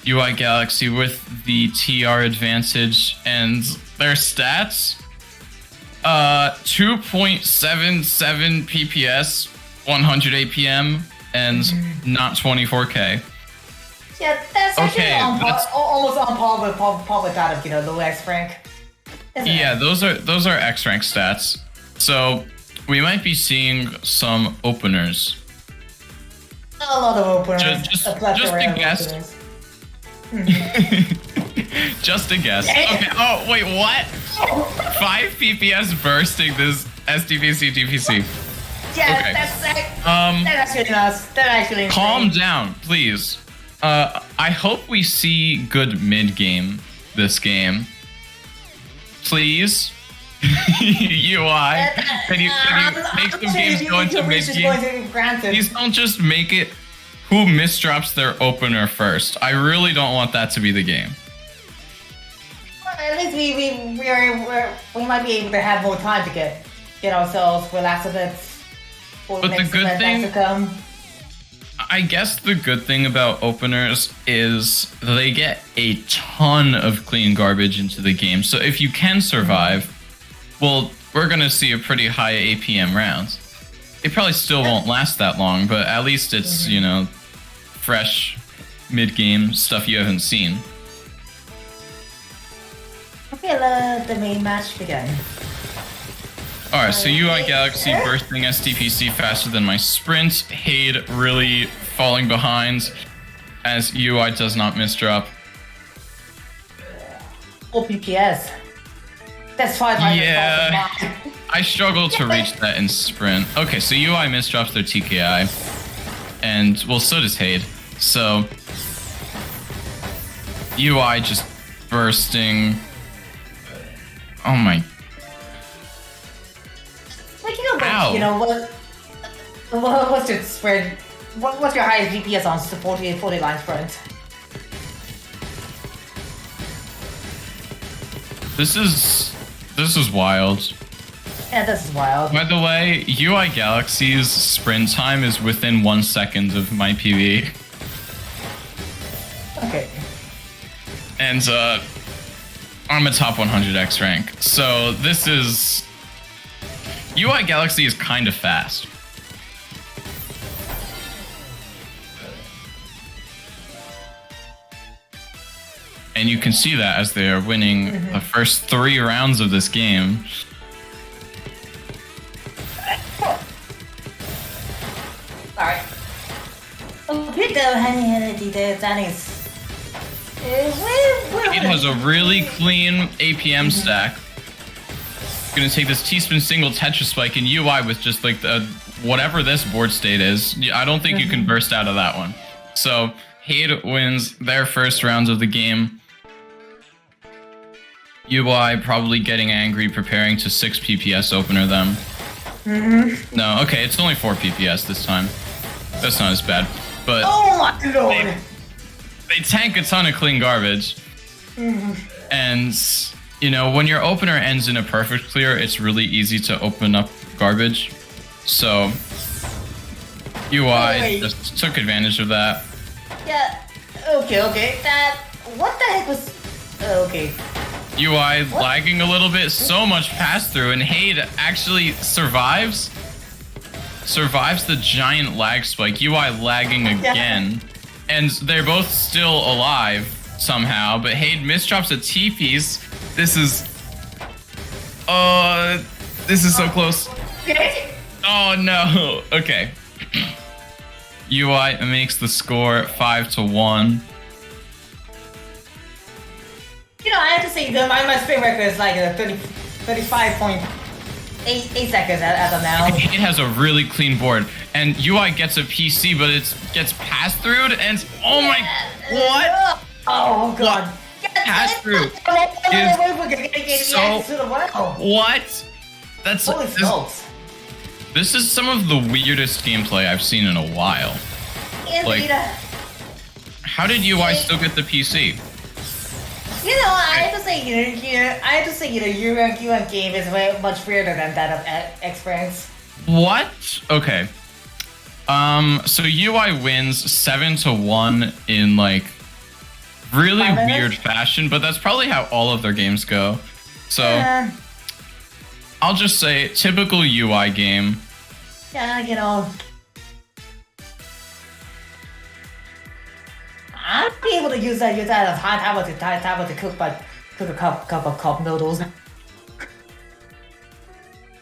UI Galaxy with the TR advantage, and their stats 2.77 PPS, 100 APM, and not 24k. Yeah, that's actually Okay, almost on par with that of low X rank. Yeah, those are X rank stats. So we might be seeing some openers. A lot of openers. Just a guess. Just a guess. Okay. Oh wait, what? 5 PPS bursting this SDPC DPC. Yeah, Okay. that's actually nuts. That's actually insane. Calm down, please. I hope we see good mid game this game. Please. UI. Can you make some games go into mid game? Please don't just make it who misdrops their opener first. I really don't want that to be the game. At least we might be able to have more time to get ourselves relaxed a bit. But the good thing, I guess the good thing about openers is they get a ton of clean garbage into the game. So if you can survive, well, we're gonna see a pretty high APM round. It probably still won't last that long, but at least it's, fresh mid-game stuff you haven't seen. Okay, let the main match begin. Alright, so UI Galaxy bursting SDPC faster than my sprint. Hade really falling behind as UI does not misdrop. 4 PPS. That's 500. Yeah, I struggle to reach that in sprint. Okay, so UI misdrops their TKI. And, well, so does Hade. So, UI just bursting. Oh my. Like, Ow. what's your spread? What's your highest GPS on 40 line sprint? This is wild. Yeah, this is wild. By the way, UI Galaxy's sprint time is within 1 second of my PB. Okay. And I'm a top 100 X rank. So this is... UI Galaxy is kind of fast. And you can see that as they are winning the first 3 rounds of this game. Sorry. Okay, Danny's. It has a really clean APM stack. Gonna take this T-spin single Tetris spike in UI with just like the whatever this board state is. I don't think you can burst out of that one. So Hade wins their first rounds of the game. UI probably getting angry, preparing to 6 PPS opener them. No, okay, it's only 4 PPS this time. That's not as bad. But oh my lord! They tank a ton of clean garbage. And, when your opener ends in a perfect clear, it's really easy to open up garbage. So, UI just took advantage of that. Yeah, okay. What the heck was... Okay. UI lagging a little bit, so much pass-through, and Hade actually survives the giant lag spike. UI lagging again, and they're both still alive somehow, but Hade misdrops a T-piece. This is so close. Oh no. Okay. UI makes the score 5-1. I have to say that my sprint record is like 35.8 seconds as of now. It has a really clean board, and UI gets a PC, but it gets passed through, and oh my, what? Oh god. Yeah, Hatchroot is so... What? That's... Holy smokes. This is some of the weirdest gameplay I've seen in a while. Like, how did UI still get the PC? You know, I have to say, your game is way much weirder than that of Experience. What? Okay. So UI wins 7-1 in like really weird fashion, but that's probably how all of their games go. So I'll just say typical UI game. Yeah, you know. I'd be able to use that as hot tablet to cook a cup of cup noodles.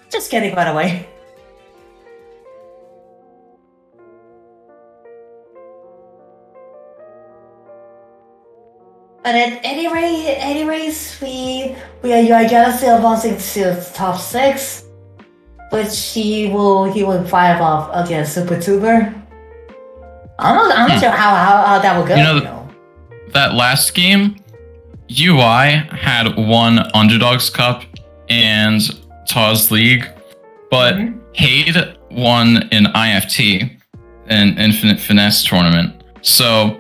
Just kidding, by the way. But at anyways, we are Galaxy advancing to top 6, which he will fight off against Super Tuber. I'm not sure how that will go. You know, that last game, UI had won Underdogs Cup and TAWS League, but Hade won an IFT, an Infinite Finesse tournament. So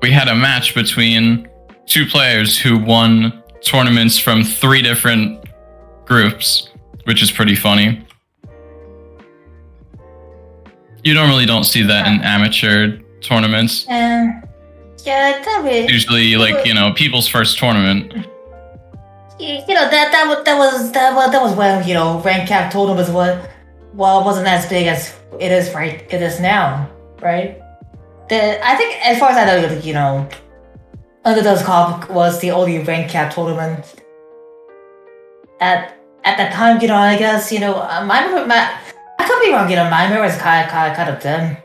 we had a match between two players who won tournaments from 3 different groups, which is pretty funny. You normally don't see that in amateur tournaments. Yeah, that was usually like, you know, people's first tournament. You know, that was when, you know, rank cap tournaments wasn't as big as it is now, right? I think as far as I know, you know, Underdogs Cup was the only rank cap tournament at that time. You know, I guess, you know, I could be wrong. You know, my memory is kind of dim.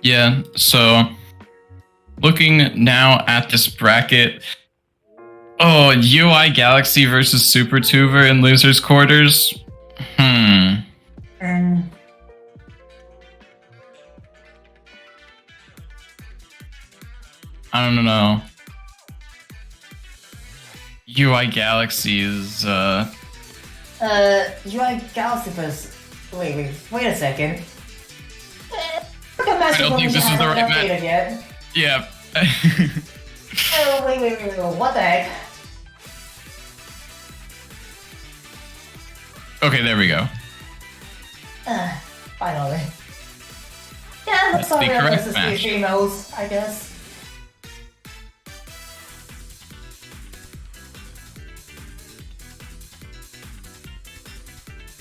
Yeah. So looking now at this bracket. Oh, UI Galaxy versus Super Tuber in losers quarters. I don't know. UI Galaxy is UI Galaxy versus... Wait a second. I don't think this is the right match. Yet. Yeah. Oh, wait, what the heck? Okay, there we go. Finally. Yeah, That's the correct match. Modes, I guess.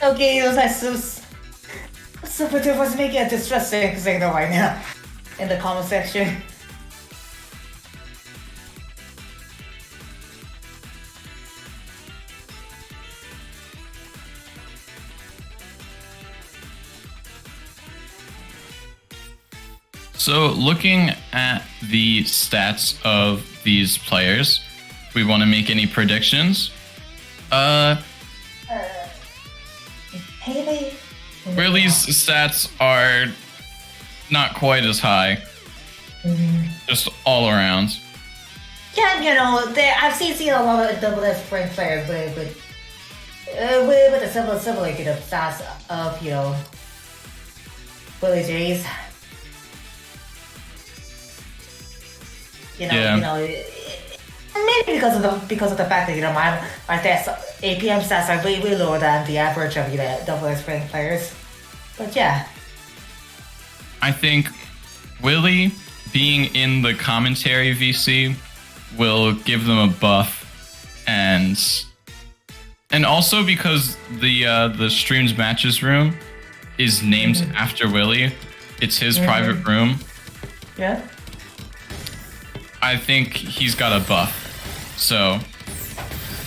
Okay, it was like Super Duper was making a distressing signal right now in the comment section. So looking at the stats of these players, if we want to make any predictions. Willie's stats are not quite as high. Just all around. Yeah, you know, I've seen a lot of double S rank players with a similar you know, stats of, you know, Willie J's. You know, yeah. You know, maybe because of the fact that, you know, my stats, APM stats are way lower than the average of, you know, double S rank players. But yeah. I think Willie being in the commentary VC will give them a buff, and also because the streams matches room is named after Willie. It's his private room. Yeah. I think he's got a buff. So.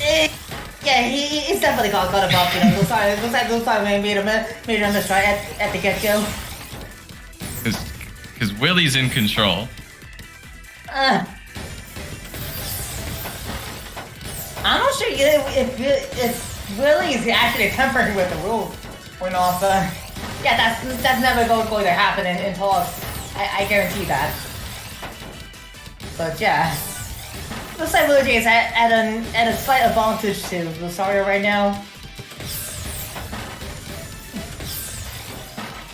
Yeah, he's definitely got a buff. You know, those time made him try at the get go. Because Willie's in control. I'm not sure if Willie is actually tampering with the rules. went off. Yeah, that's never going to happen in TAWS. I guarantee that. But yeah, looks like Blue Jays at a slight advantage to Rosario right now.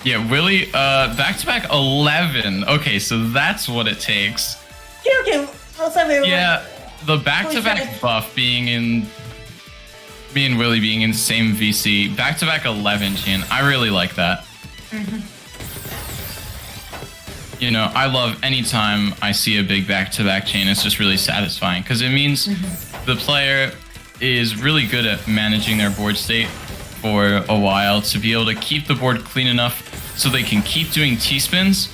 Yeah, Willie, back-to-back 11. Okay, so that's what it takes. Okay, looks like Yeah, the back-to-back buff being in... Me and Willie being in the same VC. Back-to-back 11, Chin. I really like that. You know, I love anytime I see a big back-to-back chain. It's just really satisfying because it means the player is really good at managing their board state for a while to be able to keep the board clean enough so they can keep doing T-spins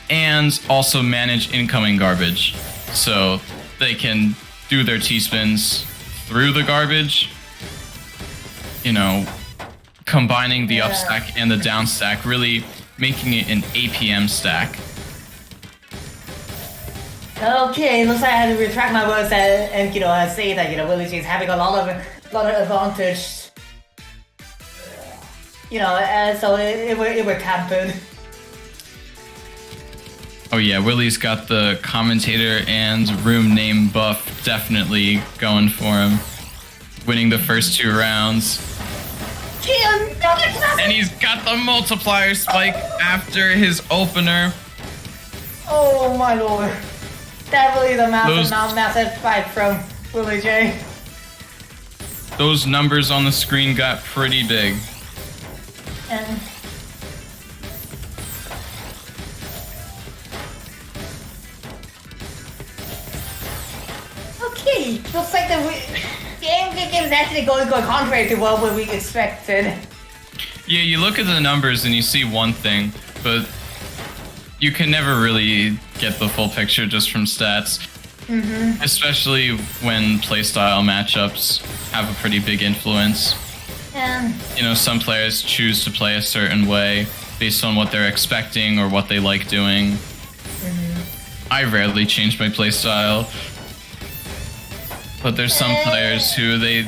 and also manage incoming garbage. So they can do their T-spins through the garbage, you know, combining the up stack and the down stack, really making it an APM stack. Okay, looks like I had to retract my words and you know, say that, you know, Willie G is having a lot of advantage. You know, so it were tampered. Oh yeah, Willie's got the commentator and room name buff definitely going for him. Winning the first 2 rounds. And he's got the multiplier spike after his opener. Oh my lord. That really is a massive spike from Willie J. Those numbers on the screen got pretty big. And okay, looks like the game is actually going contrary to what we expected. Yeah, you look at the numbers and you see one thing, but you can never really get the full picture just from stats. Especially when playstyle matchups have a pretty big influence. You know, some players choose to play a certain way based on what they're expecting or what they like doing. I rarely change my playstyle. But there's some players who they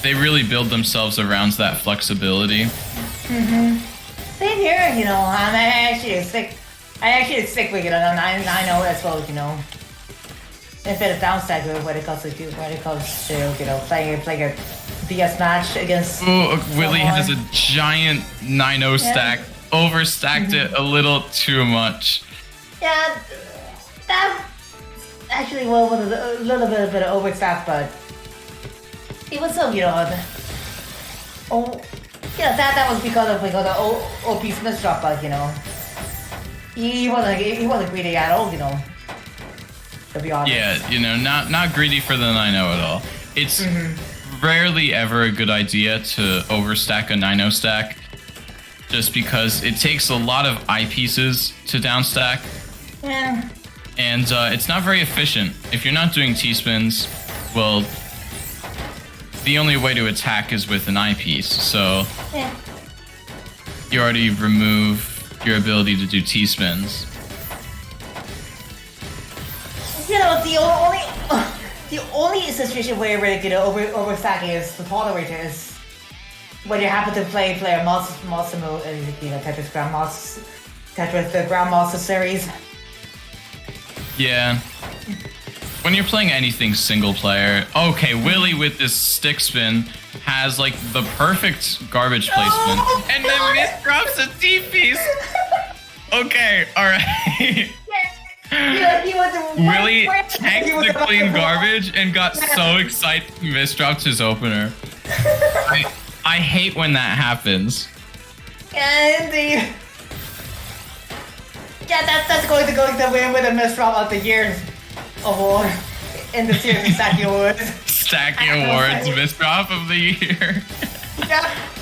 really build themselves around that flexibility. Same here, you know. I actually stick with it, and I know as well, you know. Instead of downstack when it comes to you know playing a BS match against. Ooh, Willie has a giant 9-0 stack. Overstacked it a little too much. Yeah, that actually was a little bit of overstack, but it was so, you know. Yeah, that was because of OP Smith drop, but you know, he wasn't greedy at all, you know. To be honest. Yeah, you know, not greedy for the 9-0 at all. It's rarely ever a good idea to overstack a 9-0 stack, just because it takes a lot of eyepieces to downstack. Yeah. And it's not very efficient. If you're not doing T-spins, well, the only way to attack is with an eyepiece, so you already remove your ability to do T-spins. You know, the only situation where you know overstacking is the tolerator is when you happen to play a monster mode, you know, Tetris the Grandmaster series. Yeah. When you're playing anything single player, okay, Willie with this stick spin has like the perfect garbage placement, and then misdrops a T-piece. Okay, alright. Willie tanked the clean garbage and got so excited he misdropped his opener. I hate when that happens. And that's going to win with a misdrop of the year award in the series of Stacking Awards. Stacking Awards, misdrop of the year. Yeah.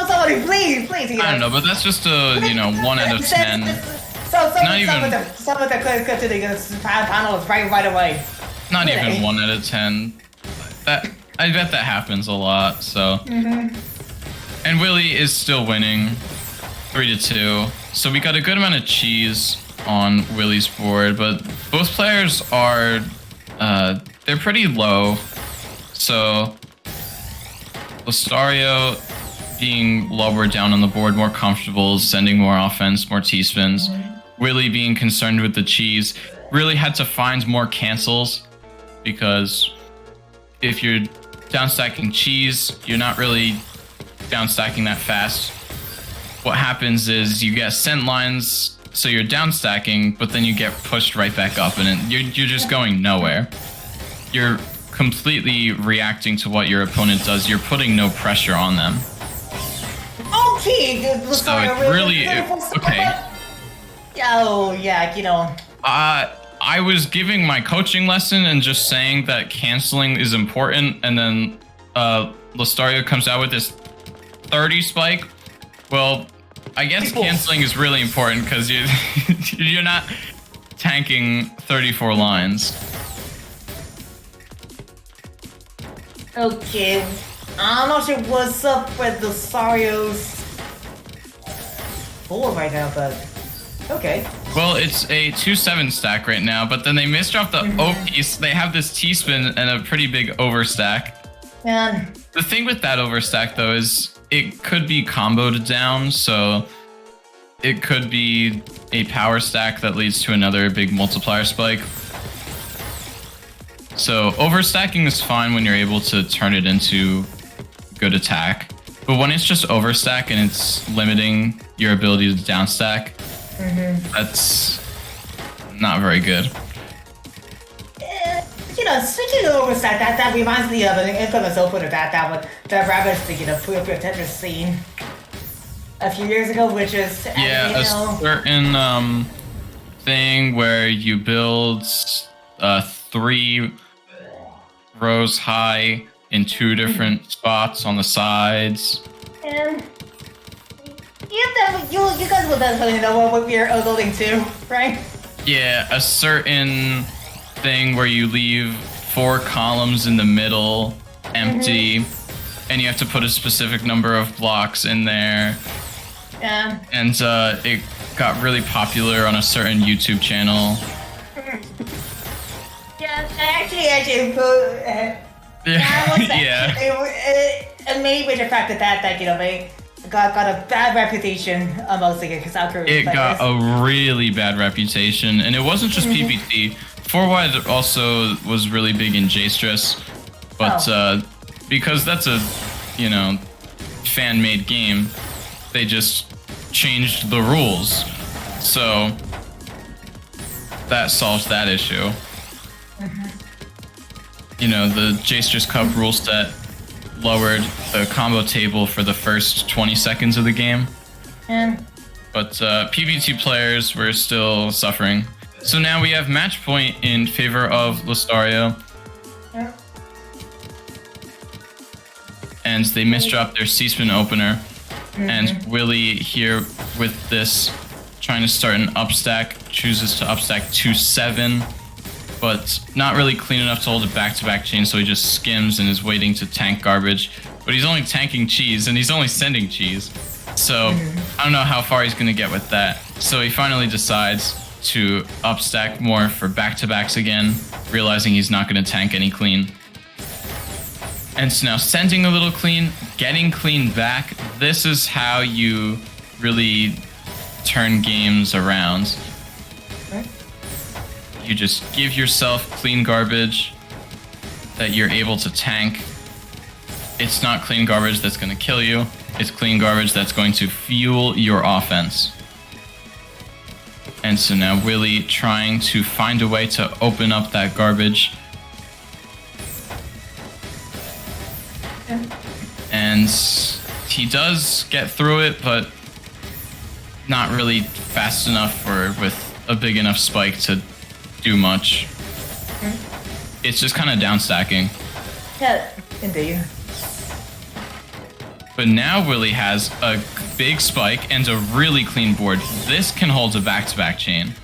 Somebody, please. You know. I don't know, but that's just a 1 out of 10. Some of the clips to the panels right away. Not even 1 out of 10. I bet that happens a lot. So. And Willie is still winning, 3-2. So we got a good amount of cheese on Willie's board, but both players are they're pretty low. So Lustario being lower down on the board, more comfortable, sending more offense, more T-spins. Willie being concerned with the cheese, really had to find more cancels, because if you're down stacking cheese, you're not really down stacking that fast. What happens is you get sent lines, so you're down stacking, but then you get pushed right back up, and you're just going nowhere. You're completely reacting to what your opponent does. You're putting no pressure on them. Okay, So it really okay. Oh yeah, you know. I was giving my coaching lesson and just saying that canceling is important, and then Lustario comes out with this 30 spike. Well, I guess canceling is really important because you're not tanking 34 lines. Okay, I'm not sure what's up with the Sario's board right now, but okay. Well, it's a 2-7 stack right now, but then they misdropped the O piece. They have this T-spin and a pretty big overstack. Man. The thing with that overstack, though, is it could be comboed down, so it could be a power stack that leads to another big multiplier spike. So overstacking is fine when you're able to turn it into good attack, but when it's just overstack and it's limiting your ability to downstack, that's not very good. You know, switching over stack, that reminds me of an infamous opener that rabbits the Pure Tetris scene a few years ago, which is a certain thing where you build 3 rows high in 2 different spots on the sides. And you guys will definitely know what we're alluding to, right? Yeah, a certain thing where you leave 4 columns in the middle empty, and you have to put a specific number of blocks in there. Yeah. And it got really popular on a certain YouTube channel. Yeah, actually, it made with the fact that you know, they got a bad reputation amongst the South Korean It players. got a really bad reputation, and it wasn't just PBT. 4Y also was really big in J-Stress, but because that's a, you know, fan-made game, they just changed the rules. So that solves that issue. You know, the J-Stress Cup rule set lowered the combo table for the first 20 seconds of the game. But PBT players were still suffering. So now we have match point in favor of Lustario. And they misdropped their C-spin opener. And Willie here with this, trying to start an upstack, chooses to upstack 2-7. But not really clean enough to hold a back-to-back chain, so he just skims and is waiting to tank garbage. But he's only tanking cheese, and he's only sending cheese. So I don't know how far he's going to get with that. So he finally decides to upstack more for back-to-backs again, realizing he's not going to tank any clean. And so now sending a little clean, getting clean back. This is how you really turn games around. You just give yourself clean garbage that you're able to tank. It's not clean garbage that's going to kill you. It's clean garbage that's going to fuel your offense. And so now Willie trying to find a way to open up that garbage. And he does get through it, but not really fast enough or with a big enough spike to do much. It's just kind of down stacking. Yeah, indeed. But now Willie has a big spike and a really clean board. This can hold a back-to-back chain.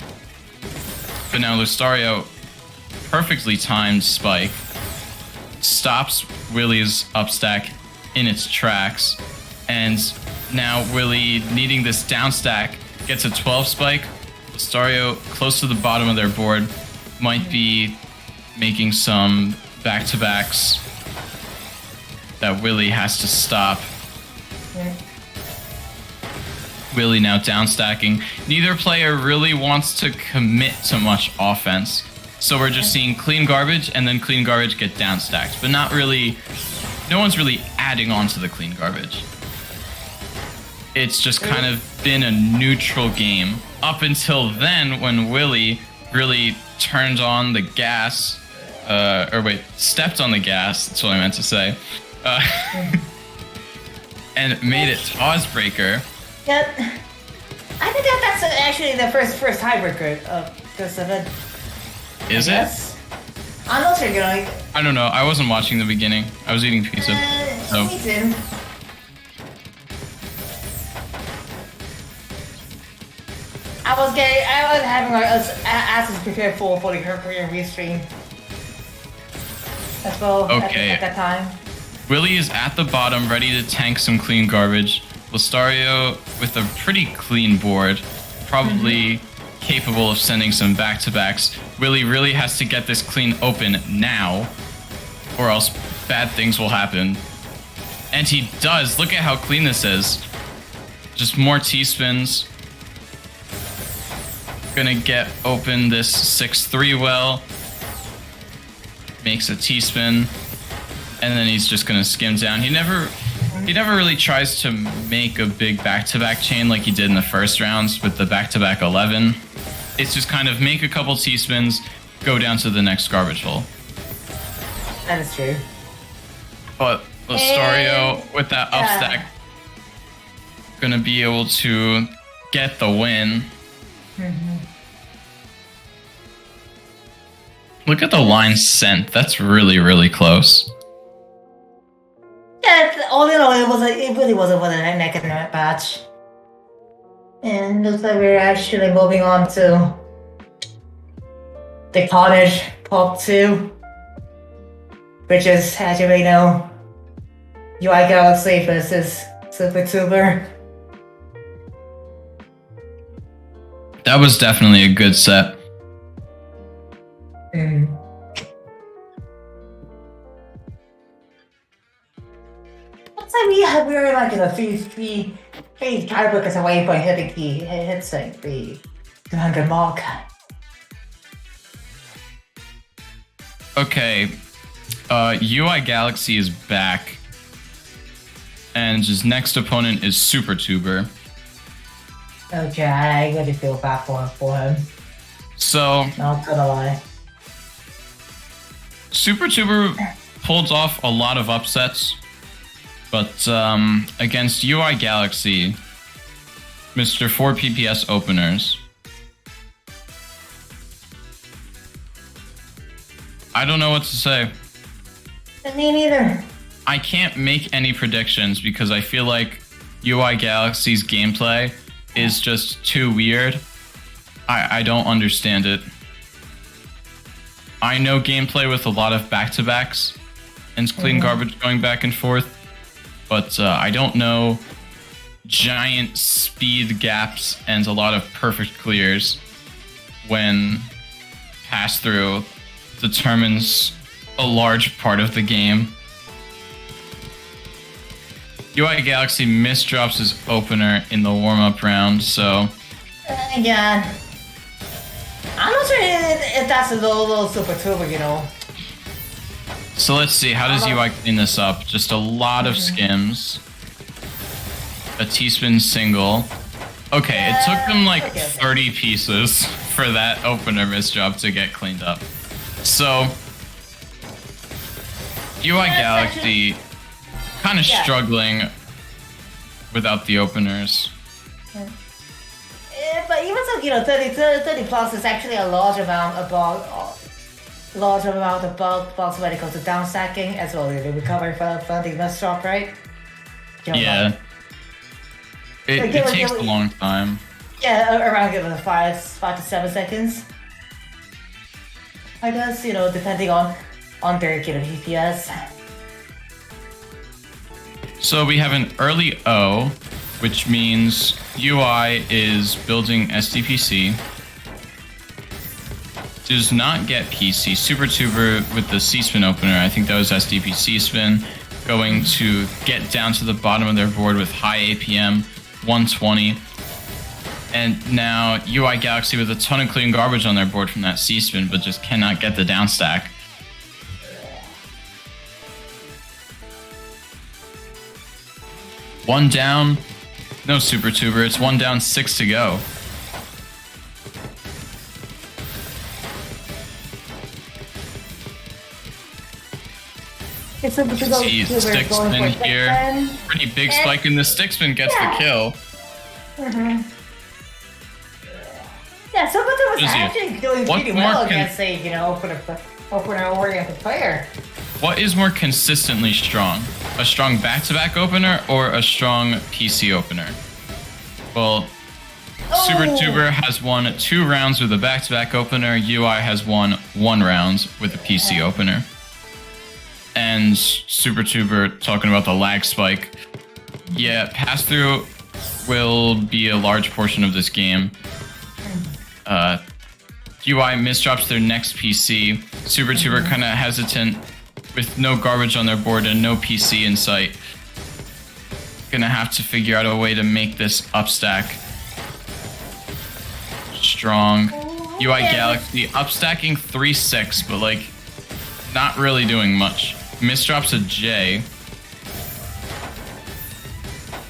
But now Lustario, perfectly timed spike, stops Willie's upstack in its tracks. And now Willie, needing this down stack, gets a 12 spike. Lustario, close to the bottom of their board, might be making some back-to-backs that Willie has to stop. Yeah. Willie now down stacking. Neither player really wants to commit to much offense. So we're just seeing clean garbage and then clean garbage get down stacked, but not really, no one's really adding on to the clean garbage. It's just kind of been a neutral game up until then when Willie really turned on the gas, stepped on the gas, that's what I meant to say, and made it TAWS breaker. Yeah, I think that's actually the first tiebreaker of this event. Is it? I'm not sure, you know. I don't know. I wasn't watching the beginning. I was eating pizza. So. Me too. I was having like asses prepared for the Korean restream as well. Okay. At that time. Willie is at the bottom, ready to tank some clean garbage. Listario with a pretty clean board, probably capable of sending some back-to-backs. Willie really has to get this clean open now, or else bad things will happen. And he does. Look at how clean this is. Just more T-spins. Gonna get open this 6-3 well. Makes a T-spin. And then he's just gonna skim down. He never really tries to make a big back-to-back chain like he did in the first rounds with the back-to-back 11. It's just kind of make a couple T-spins, go down to the next garbage hole. That is true. But Listario with that up stack gonna be able to get the win. Look at the line sent. That's really, really close. Yeah, all in all, it really was a neck and neck match. And looks like we're actually moving on to the Carnage Pop 2, which is, as you may know, UI Galaxy versus Super Tuber. That was definitely a good set. Looks like we're like in a three tiebreakers away from hitting the 200 mark. Okay, UI Galaxy is back, and his next opponent is Super Tuber. Okay, I really feel bad for him. So, Not gonna lie. Super Tuber pulled off a lot of upsets, but against UI Galaxy, Mr. 4 PPS openers, I don't know what to say. Me neither. I can't make any predictions because I feel like UI Galaxy's gameplay is just too weird. I don't understand it. I know gameplay with a lot of back-to-backs and clean garbage going back and forth, but I don't know giant speed gaps and a lot of perfect clears when pass-through determines a large part of the game. UI Galaxy misdrops his opener in the warm-up round, so... Yeah. I'm not sure if that's a little Super Tuber, you know. So let's see, how does UI clean this up? Just a lot of skims. A T-spin single. Okay, it took them like 30 pieces for that opener misdrop to get cleaned up. So, UI Galaxy kind of struggling without the openers. But even so, you know, 30 plus is actually a large amount of bugs when it comes to down stacking as well as the recovery from the misdrop, right? Yeah. It takes a long time. Yeah, around 5 to 7 seconds. I guess, you know, depending on their DPS. So we have an early O, which means UI is building SDPC. Does not get PC. Super Tuber with the C-spin opener, I think that was SDPC spin. going to get down to the bottom of their board with high APM, 120. And now UI Galaxy with a ton of clean garbage on their board from that C-spin, but just cannot get the down stack. One down, no Super Tuber, it's one down, 6 to go. It's a See stick spin here. Pretty big spike, and the stick spin gets the kill. Yeah, Super Tuber was Is he- actually doing what pretty more well can- against a, opener-oriented player. What is more consistently strong? A strong back-to-back opener or a strong PC opener? Well, Super Oh. Tuber has won 2 rounds with a back-to-back opener. UI has won 1 round with a PC opener. And Super Tuber, talking about the lag spike. Yeah, pass-through will be a large portion of this game. UI misdrops their next PC. Super Tuber kind of hesitant with no garbage on their board and no PC in sight. Gonna have to figure out a way to make this upstack strong. UI Galaxy upstacking 3-6, but like not really doing much. Misdrops a J,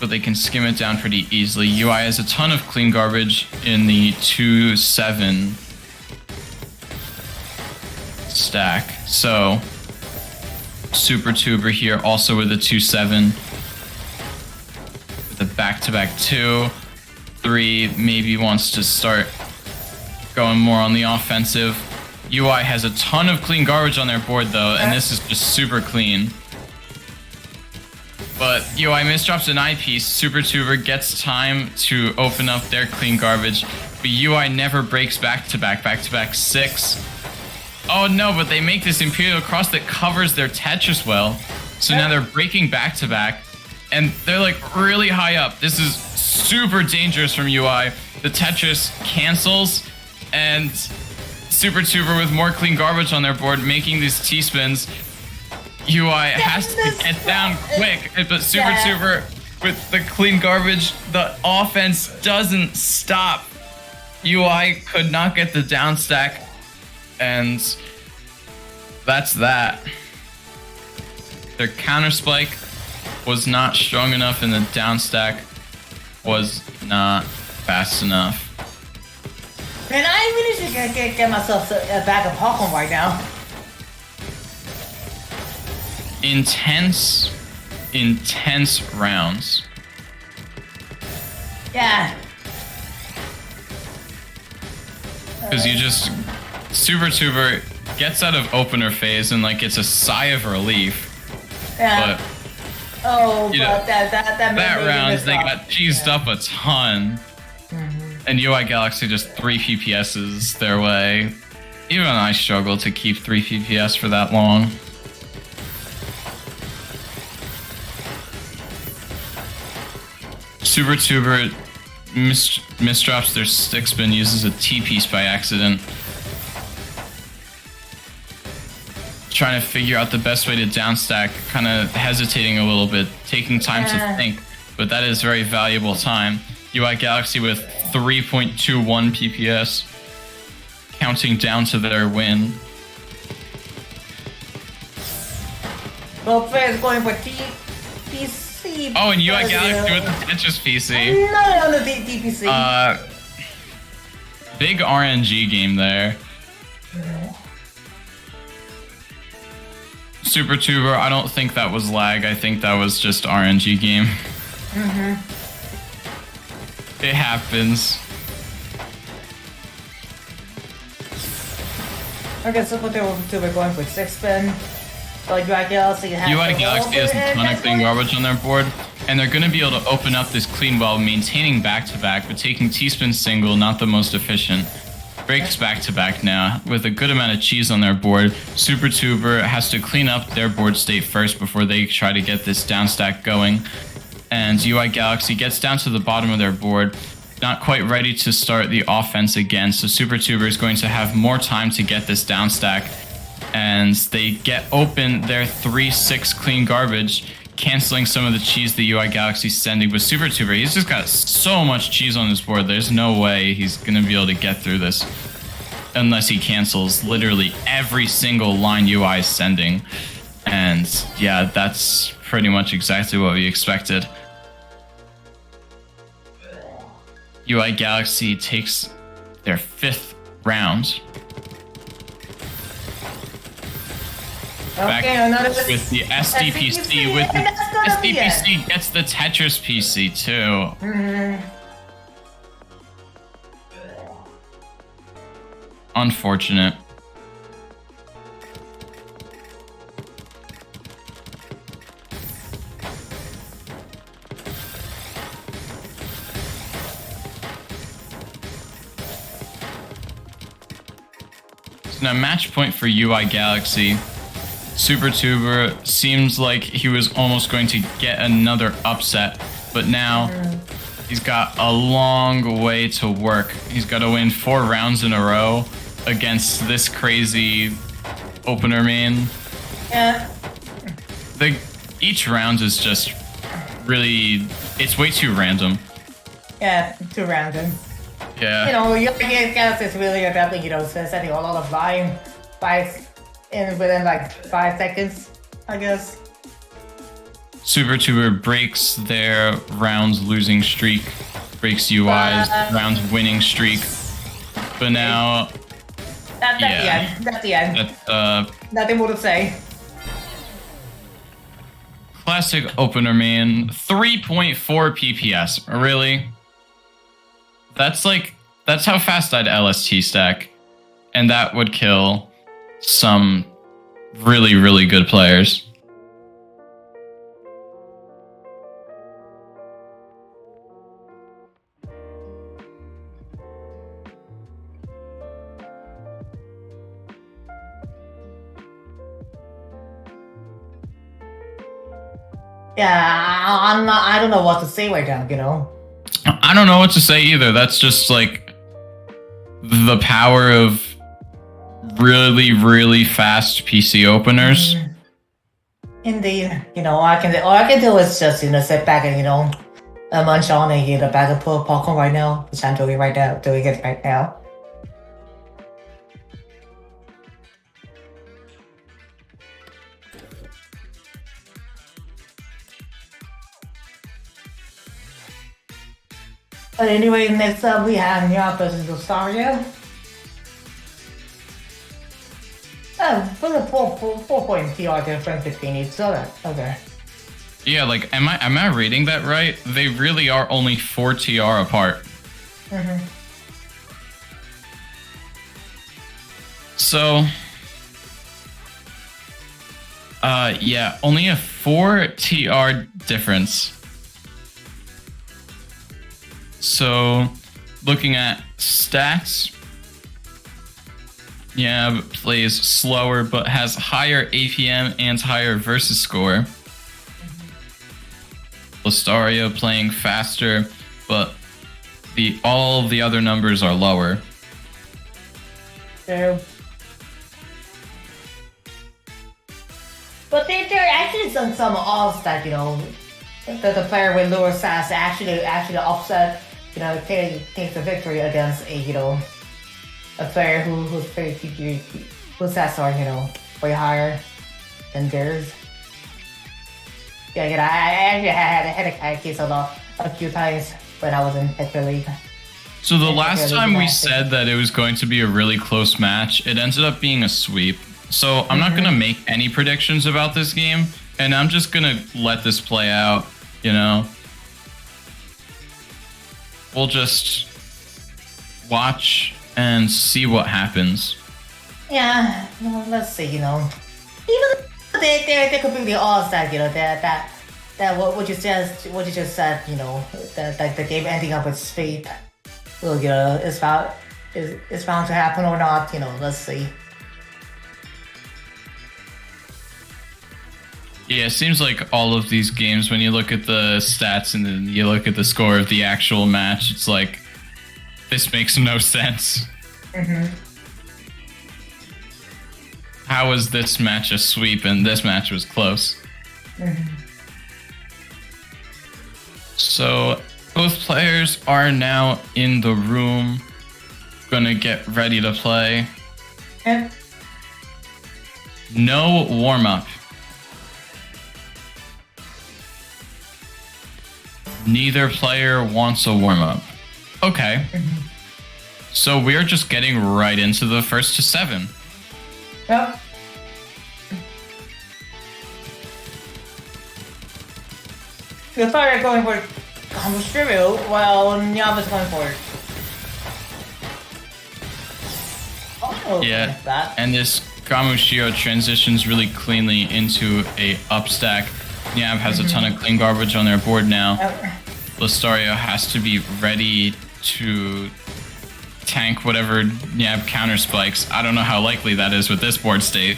but they can skim it down pretty easily. UI has a ton of clean garbage in the 2-7 stack. So Super Tuber here also with a 2-7. With a back-to-back 2. 3 maybe wants to start going more on the offensive. UI has a ton of clean garbage on their board though, and this is just super clean. But UI misdrops an eyepiece. Super Tuber gets time to open up their clean garbage, but UI never breaks back-to-back 6. Oh no, but they make this Imperial Cross that covers their Tetris well. So now they're breaking back-to-back, and they're like really high up. This is super dangerous from UI. The Tetris cancels, and Super Tuber with more clean garbage on their board, making these T-spins. UI has to get down quick, but Super Tuber with the clean garbage, the offense doesn't stop. UI could not get the down stack, and that's that. Their counter spike was not strong enough, and the down stack was not fast enough. Man, I really should get myself a bag of popcorn right now. Intense rounds. Yeah. Because you just... Super Tuber gets out of opener phase and like it's a sigh of relief. Yeah. But Oh, you but know, that that round they got cheesed up a ton. And UI Galaxy just 3 PPSs their way. Even I struggle to keep 3 PPS for that long. Super Tuber misdrops their stick spin, uses a T-piece by accident. Trying to figure out the best way to downstack, kind of hesitating a little bit, taking time to think, but that is very valuable time. UI Galaxy with 3.21 PPS, counting down to their win. Both players going for TPC. Oh, and UI Galaxy with the Tetris PC. No, the DPC. Big RNG game there. Super Tuber, I don't think that was lag. I think that was just RNG game. It happens. Okay, so we're going for 6 spin. So UI Galaxy has UI Galaxy has a ton of clean garbage on their board, and they're going to be able to open up this clean while maintaining back-to-back, but taking T-spin single, not the most efficient. Breaks back-to-back now, with a good amount of cheese on their board. Super Tuber has to clean up their board state first before they try to get this down stack going. And UI Galaxy gets down to the bottom of their board, not quite ready to start the offense again, so Super Tuber is going to have more time to get this down stack. and they get open their 3-6 clean garbage, canceling some of the cheese the UI Galaxy's sending. But Super Tuber, he's just got so much cheese on his board. There's no way he's going to be able to get through this unless he cancels literally every single line UI is sending. And yeah, that's pretty much exactly what we expected. UI Galaxy takes their 5th round. Back with the SDPC. With the SDPC gets the Tetris PC too. Unfortunate. So now match point for UI Galaxy. Super Tuber seems like he was almost going to get another upset, but now he's got a long way to work. He's got to win 4 rounds in a row against this crazy opener main. Yeah. Each round is just really, it's way too random. Yeah, too random. Yeah. You know, your Galaxy is really adapting, you know, setting a lot of line fights within like 5 seconds, I guess. Super Tuber breaks their rounds losing streak, breaks UI's rounds winning streak. But now, that's the end. That's the end. Nothing more to say. Classic opener main, 3.4 PPS. Really? That's how fast I'd LST stack, and that would kill some really, really good players. Yeah, I don't know what to say right now, you know? I don't know what to say either. That's just like the power of really, really fast PC openers. Indeed, you know, all I can do is just, you know, sit back and, you know, munch on and, you know, back and pull popcorn right now, which I'm doing right now. But anyway, next up we have Nya versus Rosario. Oh, for the 4-point TR difference between each other. Okay. Yeah, like, am I reading that right? They really are only 4 TR apart. So, yeah, only a 4 TR difference. So, looking at stats, yeah, plays slower but has higher APM and higher versus score. Lustaria playing faster, but all the other numbers are lower. True. But there are actually some odds that, you know, that the player with lower stats actually offset, you know, takes the victory against a, you know, a player whose stats are, you know, way higher than theirs. Yeah, you know, I actually had a case a few times when I was in Hector League. So the last time we said that it was going to be a really close match, it ended up being a sweep. So I'm not going to make any predictions about this game, and I'm just going to let this play out, you know? We'll just watch and see what happens. Yeah, well, let's see, you know. Even they're completely odds that, you know, that what you just said, you know, that the game ending up with sweep, well, you know, is bound to happen or not, you know, let's see. Yeah, it seems like all of these games, when you look at the stats and then you look at the score of the actual match, it's like, this makes no sense. how was this match a sweep and this match was close? So both players are now in the room, gonna get ready to play. Yeah. No warm-up. Neither player wants a warm-up. Okay. So we're just getting right into the first to 7. Yep. The fire going for Distribute while Nyava's going for it. Oh, Yeah, that. and this Gamushio transitions really cleanly into a upstack. Nyab has a ton of clean garbage on their board now. Listario has to be ready to tank whatever Nyab counter spikes. I don't know how likely that is with this board state.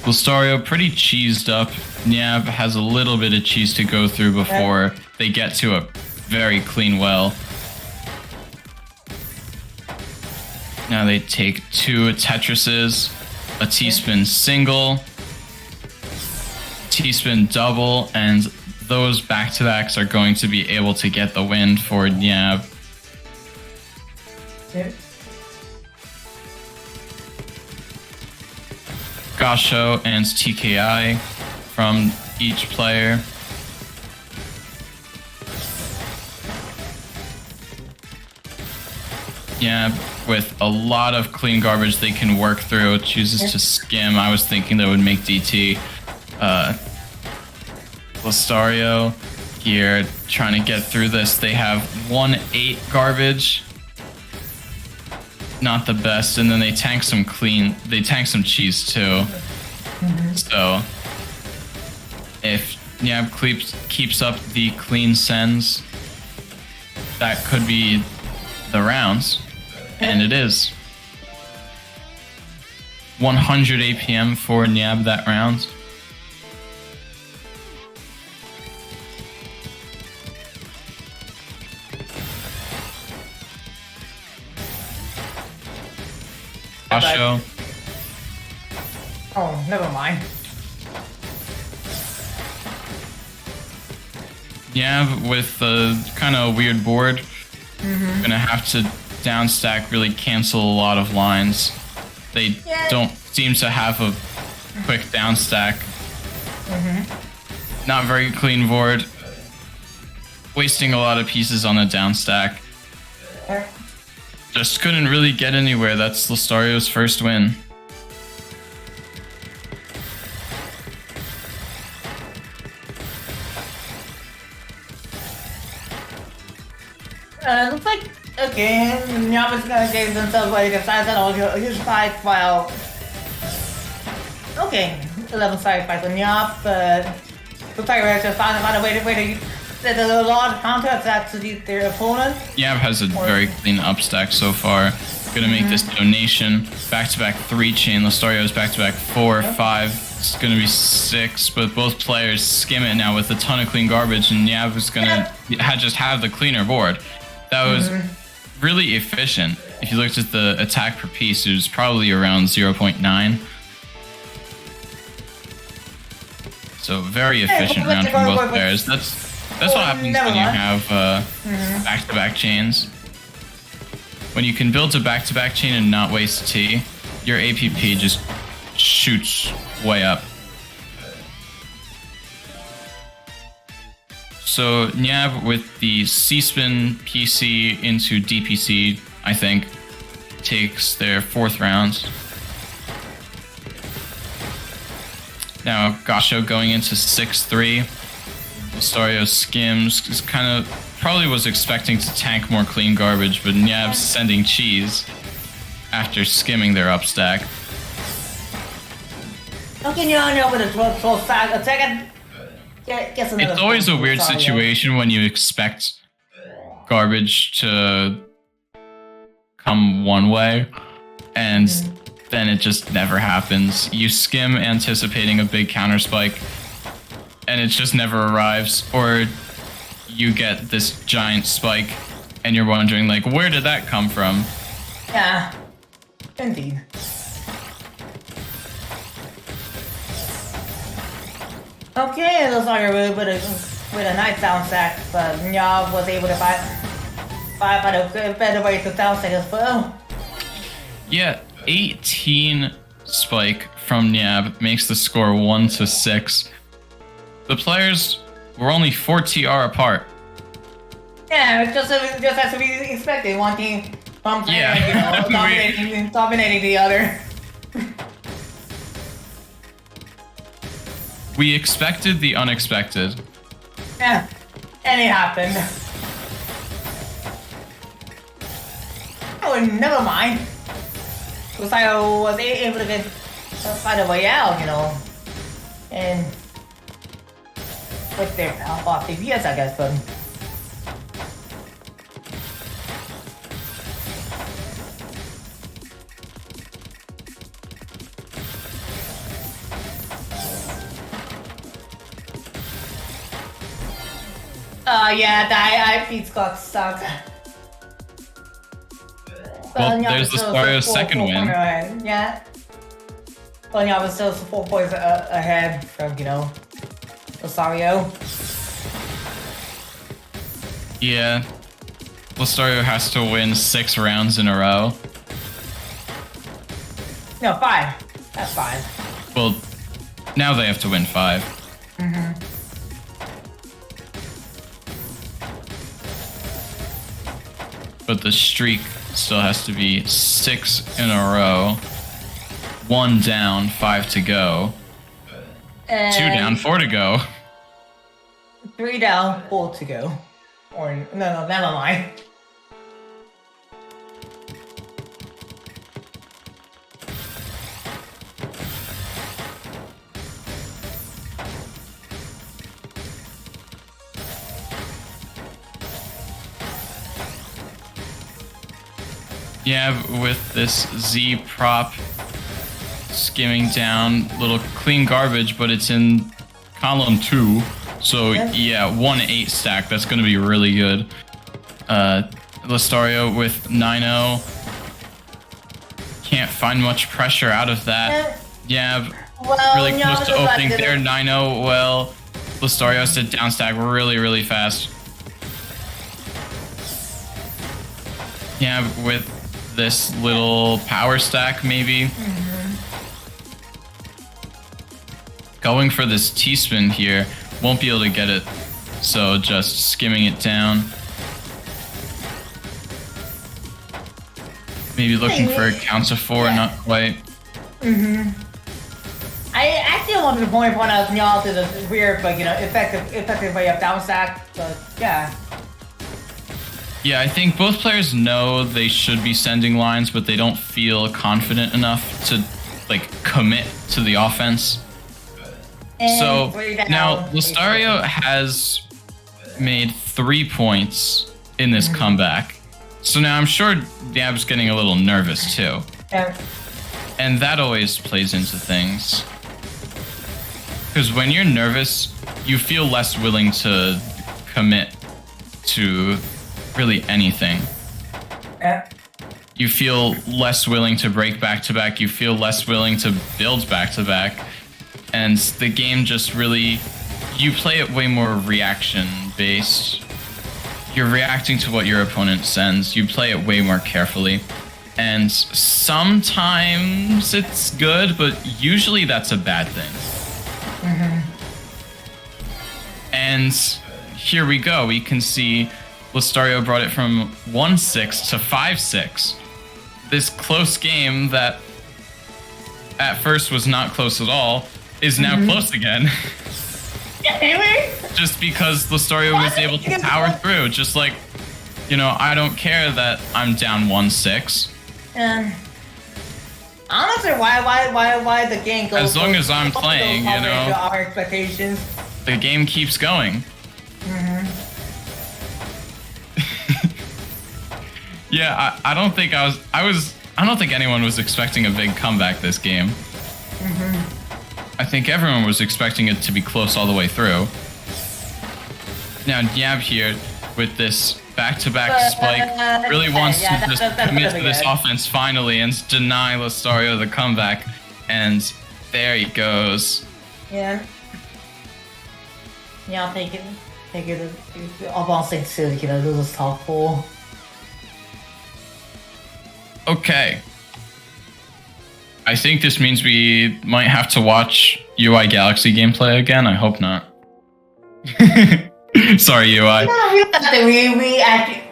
Listario pretty cheesed up. Nyab has a little bit of cheese to go through before they get to a very clean well. Now they take 2 Tetrises, a T-spin single, T-spin double, and those back-to-backs are going to be able to get the win for Nyab. Yeah. Gasho and TKI from each player. Yeah, with a lot of clean garbage they can work through, chooses to skim. I was thinking that would make DT. Listario here trying to get through this. They have 1-8 garbage. Not the best, and then they tank some cheese too. So if Nyab keeps up the clean sends, that could be the rounds, and it is 100 APM for Nyab that round. Gasho. Oh, never mind. Yeah, with a kind of weird board, gonna have to downstack, really cancel a lot of lines. They don't seem to have a quick downstack. Not very clean board. Wasting a lot of pieces on the downstack. Just couldn't really get anywhere. That's Listario's first win. Looks like, okay, Nyava's gonna give themselves like a size on a huge fight while... Okay, 11 side fight on Nyab, but looks like we're just find a way to there's a lot of counter attacks to their opponent. Nyab has a very clean upstack so far. Gonna make this donation. Back-to-back 3 chain. Listario's back-to-back 4, 5. It's gonna be 6, but both players skim it now with a ton of clean garbage, and Nyab is gonna just have the cleaner board. That was really efficient. If you looked at the attack per piece, it was probably around 0.9. So very efficient round from both players. That's what happens when you have back-to-back chains. When you can build a back-to-back chain and not waste T, your APP just shoots way up. So Nyab with the C-spin PC into DPC, I think, takes their 4th round. Now Gasho going into 6-3. Listario skims, probably was expecting to tank more clean garbage, but Nyab's sending cheese after skimming their upstack. Okay, no, with a 12 stack, a second. It's always a weird situation when you expect garbage to come one way, and then it just never happens. You skim anticipating a big counter spike, and it just never arrives, or you get this giant spike and you're wondering like, where did that come from? Yeah, indeed. Okay, it looks like a really with a nice sound stack, but y'all was able to find a better way to sound stack as well. Yeah, 18 spike from Nyab makes the score 1-6. The players were only 4 TR apart. Yeah, it just has to be expected. One team, one player, Yeah. dominating the other. We expected the unexpected. Yeah, and it happened. Oh, never mind. Because I was able to find a way out, and with their off DPS, I guess, but. Yeah, the IP sucks. Well, there's the Stario's second win. Yeah. Well, yeah, I was still 4 points ahead from, Rosario. Yeah. Lostario has to win 6 rounds in a row. No, 5. That's 5. Well, now they have to win 5. Mm-hmm. But the streak still has to be 6 in a row. 1 down, 5 to go. 2 down, 4 to go. 3 down, 4 to go. Or no, never mind. Yeah, with this Z prop skimming down, little clean garbage, but it's in column 2. So yeah, 1-8 stack. That's going to be really good. Lostario with 9-0. Can't find much pressure out of that. Yeah, well, really close to opening there. 9-0. Well, Lostario has to down stack really fast. Yeah, with this little power stack, maybe. Going for this T-spin here. Won't be able to get it. So just skimming it down. Maybe looking for a count of 4, not quite. I actually wanted to point out y'all to the weird, but effective way of down stack. But yeah. Yeah, I think both players know they should be sending lines, but they don't feel confident enough to commit to the offense. And so now Lostario has made 3 points in this comeback. So now I'm sure Dab's getting a little nervous too. Yeah. And that always plays into things. Because when you're nervous, you feel less willing to commit to really anything. Yeah. You feel less willing to break back-to-back. You feel less willing to build back-to-back. And the game just really... You play it way more reaction-based. You're reacting to what your opponent sends. You play it way more carefully. And sometimes it's good, but usually that's a bad thing. And here we go. We can see Lostario brought it from 1-6 to 5-6. This close game that at first was not close at all is now close again. Just because Lostario was able to power through. Just like, I don't care that I'm down 1-6. Honestly, why the game goes as long as I'm playing, our expectations. The game keeps going. Yeah, I don't think I don't think anyone was expecting a big comeback this game. I think everyone was expecting it to be close all the way through. Now Yab here with this back-to-back spike really wants to just commit to this offense finally and deny Lastario the comeback. And there he goes. Yeah. Yeah, take it advancing to, you know, lose top 4. Okay. I think this means we might have to watch UI Galaxy gameplay again. I hope not. Sorry, UI. Yeah, we actually.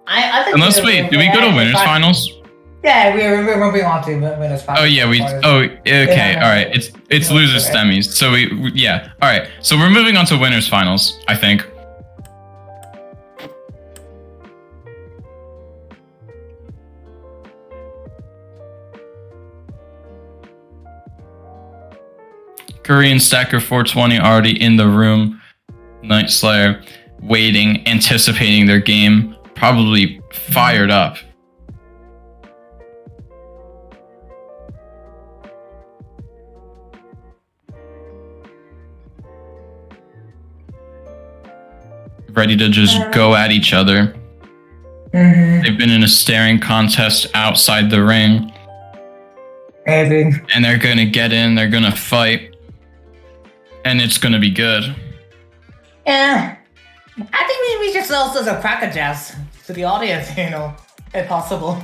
I think. Unless wait, do we go to winners finals? Yeah, we're moving on to winners finals. Oh yeah, we. Oh okay, all right. It's losers semis. So we yeah. All right. So we're moving on to winners finals. I think. Korean Stacker 420 already in the room. Night Slayer waiting, anticipating their game, probably fired up. Ready to just go at each other. They've been in a staring contest outside the ring. And they're gonna get in, they're gonna fight. And it's gonna be good. Yeah. I think we just also a cracker jazz to the audience, you know, if possible.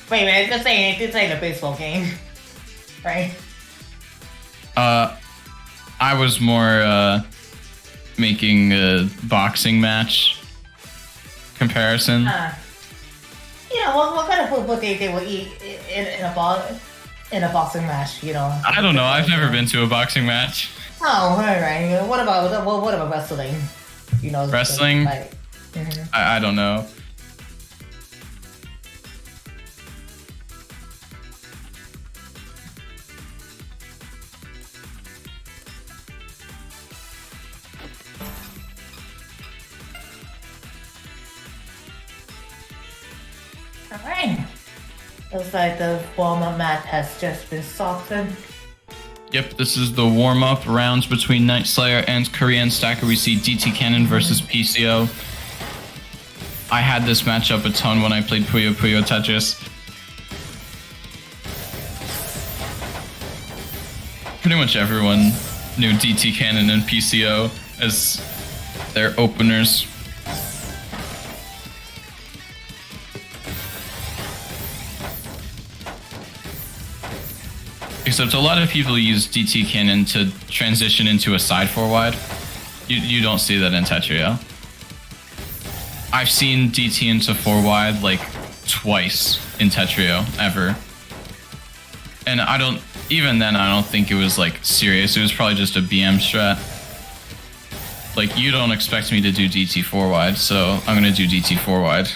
Wait, man, just saying a baseball game, right? I was more making a boxing match comparison. Yeah, what kind of food would they will eat in a boxing match? You know. I don't know. I've never been to a boxing match. Oh, alright. What about wrestling? You know, wrestling. Like, I don't know. Alright. Looks like the warm-up mat has just been softened. Yep, this is the warm-up rounds between Night Slayer and Korean Stacker. We see DT Cannon versus PCO. I had this matchup a ton when I played Puyo Puyo Tetris. Pretty much everyone knew DT Cannon and PCO as their openers. Except a lot of people use DT Cannon to transition into a side 4-wide. You don't see that in Tetrio. I've seen DT into 4-wide like twice in Tetrio, ever. And even then I don't think it was like serious. It was probably just a BM strat. Like, you don't expect me to do DT 4-wide, so I'm gonna do DT 4-wide.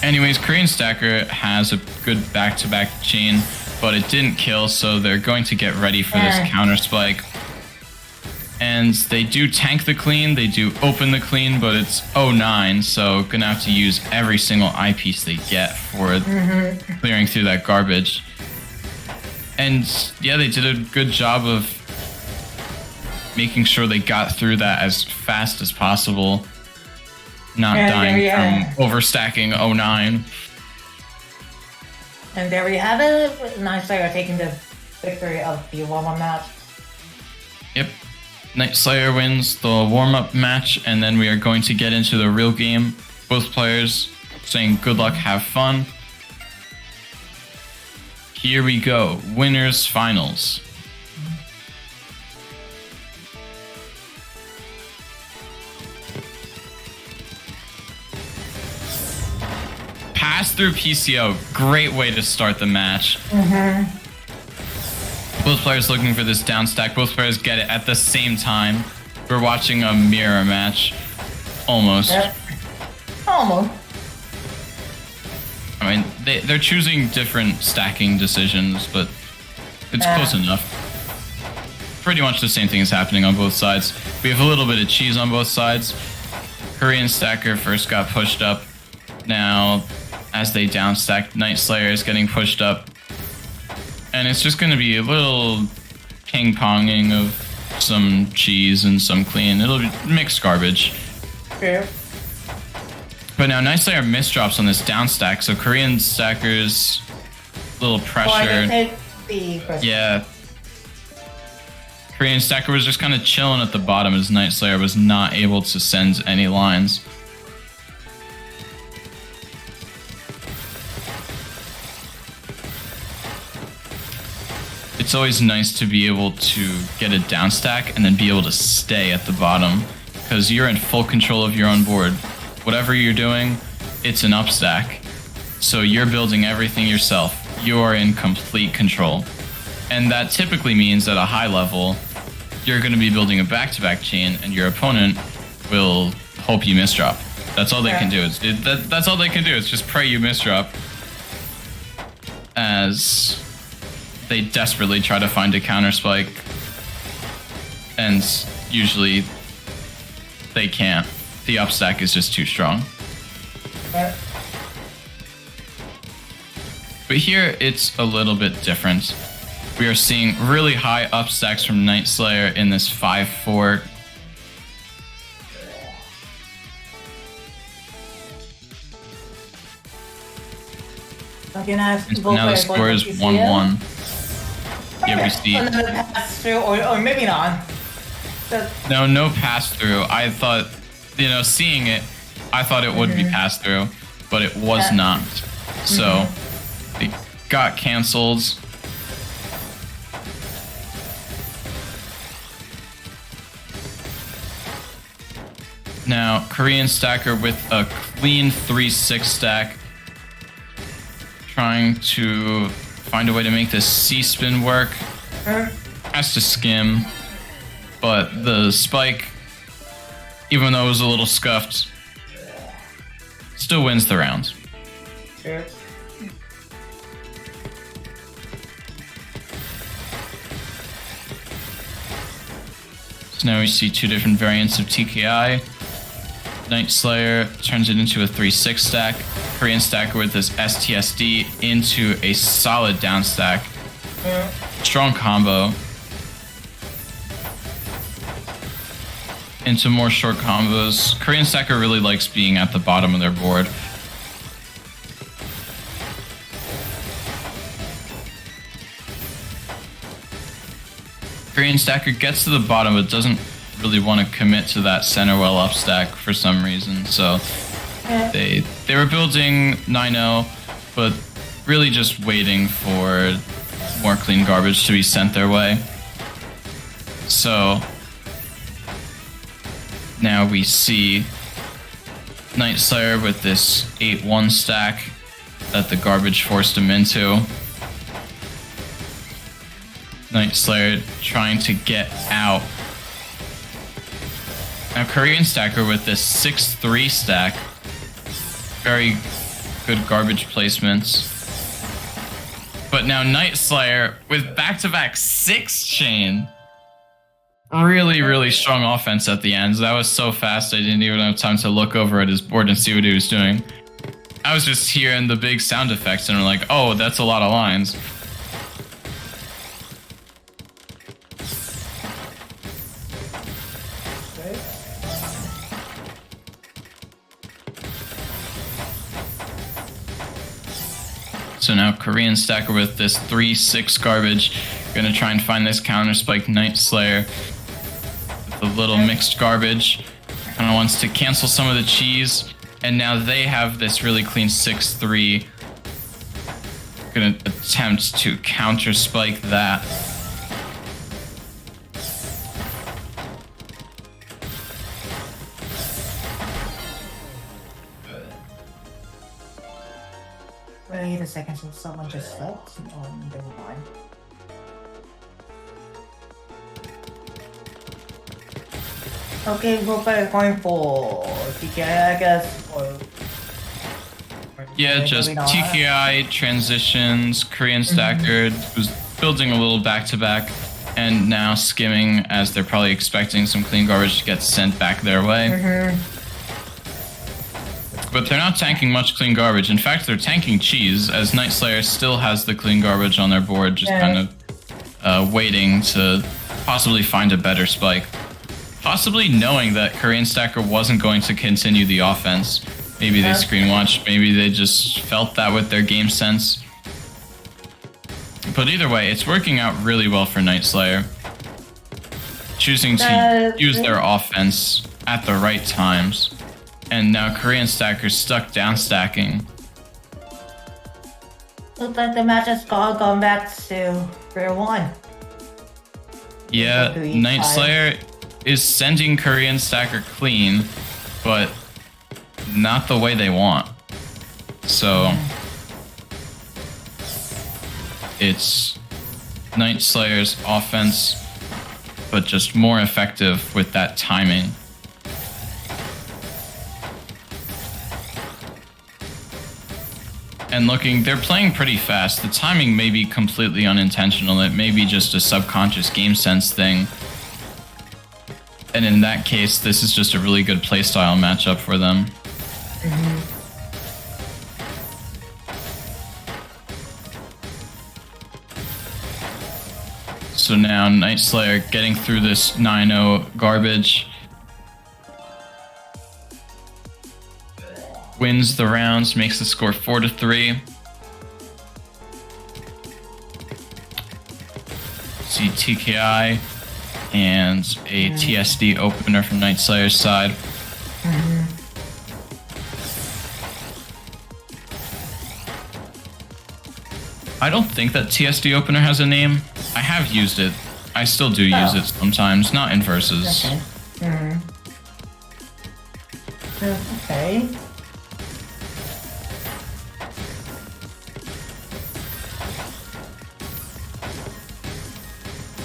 Anyways, Korean Stacker has a good back-to-back chain, but it didn't kill, so they're going to get ready for this counter spike. And they do tank the clean, they do open the clean, but it's 0-9, so gonna have to use every single eyepiece they get for clearing through that garbage. And yeah, they did a good job of making sure they got through that as fast as possible. Not dying from overstacking 0-9. And there we have it. Night Slayer taking the victory of the warm-up match. Yep. Night Slayer wins the warm-up match, and then we are going to get into the real game. Both players saying good luck, have fun. Here we go. Winners finals. Pass through PCO. Great way to start the match. Both players looking for this down stack. Both players get it at the same time. We're watching a mirror match. Almost. Yep. Almost. I mean, they're choosing different stacking decisions, but it's close enough. Pretty much the same thing is happening on both sides. We have a little bit of cheese on both sides. Korean Stacker first got pushed up. Now, as they downstack, Night Slayer is getting pushed up. And it's just going to be a little ping-ponging of some cheese and some clean. It'll be mixed garbage. True. But now Night Slayer misdrops on this downstack, so Korean Stacker's little pressure. Yeah. Korean Stacker was just kind of chilling at the bottom as Night Slayer was not able to send any lines. It's always nice to be able to get a downstack and then be able to stay at the bottom, because you're in full control of your own board. Whatever you're doing, it's an upstack. So you're building everything yourself. You're in complete control. And that typically means at a high level, you're going to be building a back-to-back chain, and your opponent will hope you misdrop. That's all they can do. That's all they can do. It's just pray you misdrop, as they desperately try to find a counter spike, and usually they can't. The upstack is just too strong. But here it's a little bit different. We are seeing really high upstacks from Night Slayer in this 5-4. And now the score is 1-1. Yeah, we see. Pass through, or maybe not. No pass through. I thought, seeing it, I thought it would be pass through, but it was not. So it got canceled. Now Korean Stacker with a clean 3-6 stack, trying to find a way to make this C-spin work. Has to skim, but the spike, even though it was a little scuffed, still wins the round. Sure. So now we see two different variants of TKI. Night Slayer turns it into a 3-6 stack. Korean Stacker with this STSD into a solid down stack. Strong combo. Into more short combos. Korean Stacker really likes being at the bottom of their board. Korean Stacker gets to the bottom but doesn't really want to commit to that center well up stack for some reason. So they were building 9-0, but really just waiting for more clean garbage to be sent their way. So now we see Night Slayer with this 8-1 stack that the garbage forced him into. Night Slayer trying to get out. Now Korean Stacker with this 6-3 stack. Very good garbage placements. But now Night Slayer with back-to-back 6 chain. Really, really strong offense at the end. That was so fast I didn't even have time to look over at his board and see what he was doing. I was just hearing the big sound effects and I'm like, oh, that's a lot of lines. So now Korean Stacker with this 3-6 garbage. Gonna try and find this counter spike Night Slayer with a little mixed garbage. Kinda wants to cancel some of the cheese. And now they have this really clean 6-3. Gonna attempt to counter spike that. Wait a second, so someone just slept? Oh, never mind. Okay, we're better going for TKI, I guess, or... Yeah, just TKI, transitions, Korean Stacker was building a little back-to-back, and now skimming as they're probably expecting some clean garbage to get sent back their way. But they're not tanking much clean garbage. In fact, they're tanking cheese, as Night Slayer still has the clean garbage on their board, just kind of waiting to possibly find a better spike. Possibly knowing that Korean Stacker wasn't going to continue the offense. Maybe they screen watched, maybe they just felt that with their game sense. But either way, it's working out really well for Night Slayer. Choosing to use their offense at the right times. And now Korean Stacker's stuck down stacking. Looks like the match has gone back to square one. Yeah, Night Slayer is sending Korean Stacker clean, but not the way they want. So it's Night Slayer's offense, but just more effective with that timing. And looking, they're playing pretty fast. The timing may be completely unintentional. It may be just a subconscious game sense thing. And in that case, this is just a really good playstyle matchup for them. So now Night Slayer getting through this 9-0 garbage. Wins the rounds, makes the score 4-3. See TKI and a TSD opener from Night Slayer's side. I don't think that TSD opener has a name. I have used it. I still do use it sometimes, not in versus. Okay.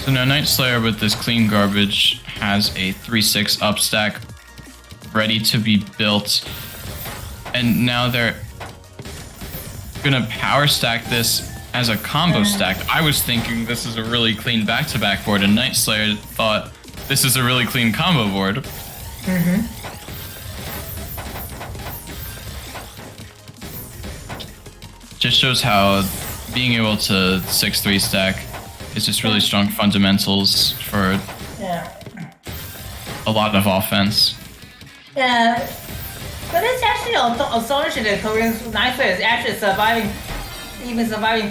So now Night Slayer with this clean garbage has a 3-6 upstack ready to be built. And now they're gonna power stack this as a combo stack. I was thinking this is a really clean back-to-back board, and Night Slayer thought this is a really clean combo board. Just shows how being able to 6-3 stack is just really strong fundamentals for a lot of offense. Yeah, but it's actually astonishing that Korean Night Slayer is actually surviving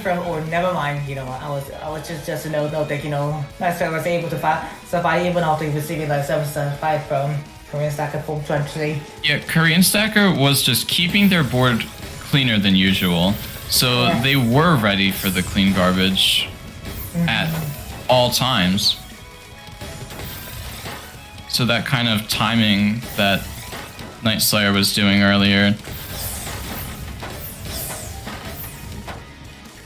from, or never mind, you know, I was just to note that, you know, Night Slayer was able to survive even after receiving like 7-5 from Korean Stacker 420. Yeah, Korean Stacker was just keeping their board cleaner than usual, so they were ready for the clean garbage at all times. So that kind of timing that Night Slayer was doing earlier,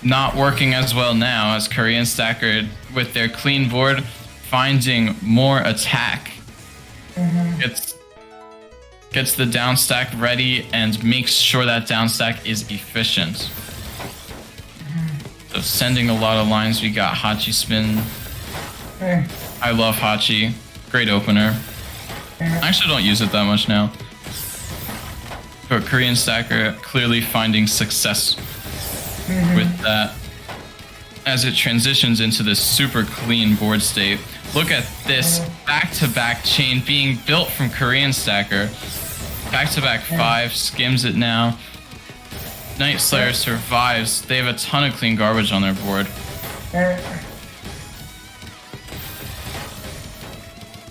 not working as well now, as Korean Stacker with their clean board finding more attack. Gets the down stack ready and makes sure that down stack is efficient. So sending a lot of lines. We got Hachi spin. I love Hachi. Great opener. I actually don't use it that much now. But Korean Stacker clearly finding success with that as it transitions into this super clean board state. Look at this back-to-back chain being built from Korean Stacker. Back-to-back 5, skims it now. Night Slayer survives. They have a ton of clean garbage on their board.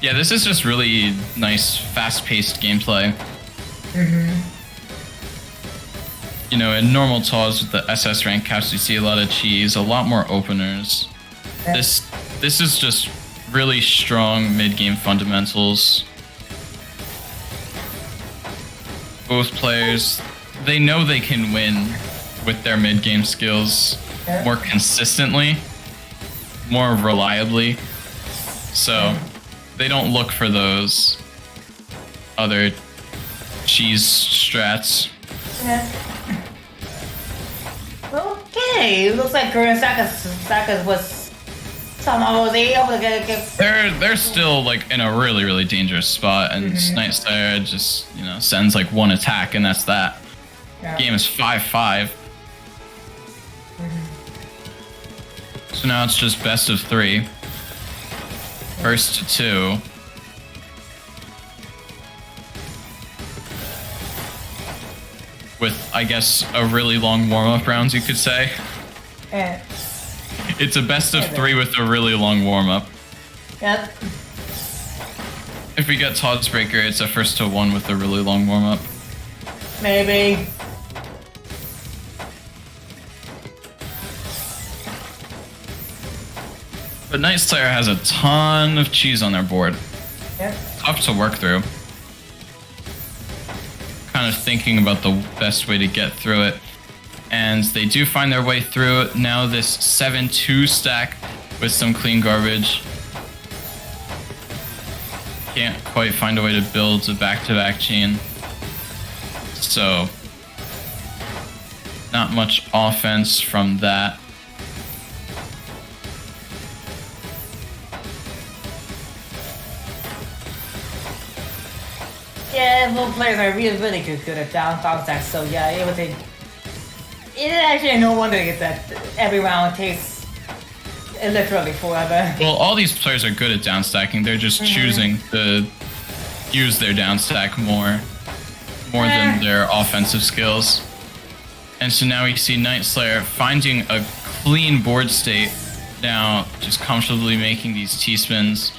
Yeah, this is just really nice, fast-paced gameplay. You know, in normal TAWS with the SS rank caps, you see a lot of cheese, a lot more openers. This is just really strong mid-game fundamentals. Both players, they know they can win with their mid-game skills more consistently, more reliably. So they don't look for those other cheese strats. Okay, it looks like Korean Stacker was somehow was able to get They're still like in a really dangerous spot, and Night Slayer just sends like one attack, and that's that. yeah. Game is 5-5. So now it's just best of 3. First to 2. With, I guess, a really long warm-up rounds, you could say. Yeah. It's a best of 3 with a really long warm-up. Yep. If we get TAWS Breaker, it's a first to 1 with a really long warm-up. Maybe. But Night Slayer has a ton of cheese on their board. Yep. Tough to work through. Kind of thinking about the best way to get through it. And they do find their way through. Now this 7-2 stack with some clean garbage. Can't quite find a way to build a back-to-back chain. So, not much offense from that. Yeah, little players are really good at down stacks, so yeah, it was a... It actually no wonder that every round takes literally forever. Well, all these players are good at down stacking. They're just choosing to use their down stack more than their offensive skills. And so now we see Night Slayer finding a clean board state. Now just comfortably making these T-spins.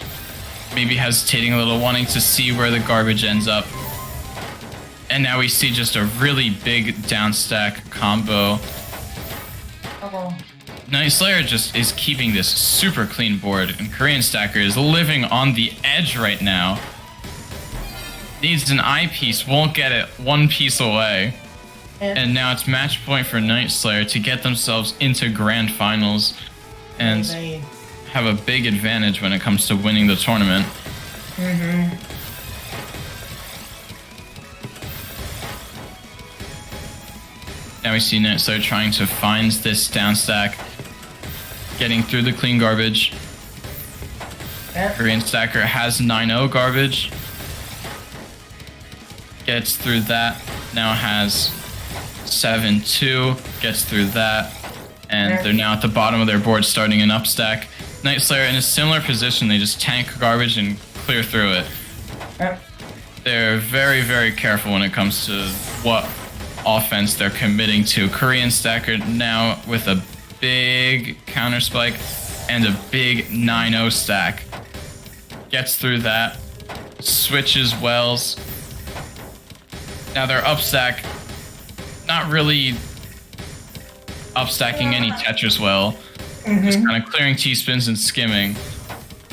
Maybe hesitating a little, wanting to see where the garbage ends up. And now we see just a really big down stack combo. Night Slayer just is keeping this super clean board, and Korean Stacker is living on the edge right now. Needs an eyepiece, won't get it one piece away. And now it's match point for Night Slayer to get themselves into grand finals and have a big advantage when it comes to winning the tournament. Now we see Night Slayer trying to find this down stack, getting through the clean garbage. Korean Stacker has 9-0 garbage. Gets through that. Now has 7-2. Gets through that. And they're now at the bottom of their board starting an up stack. Night Slayer in a similar position. They just tank garbage and clear through it. They're very careful when it comes to what offense they're committing to. Korean Stacker now with a big counter spike and a big 9-0 stack. Gets through that. Switches wells. Now they're up stack. Not really up stacking any Tetris well. Just kind of clearing T-spins and skimming.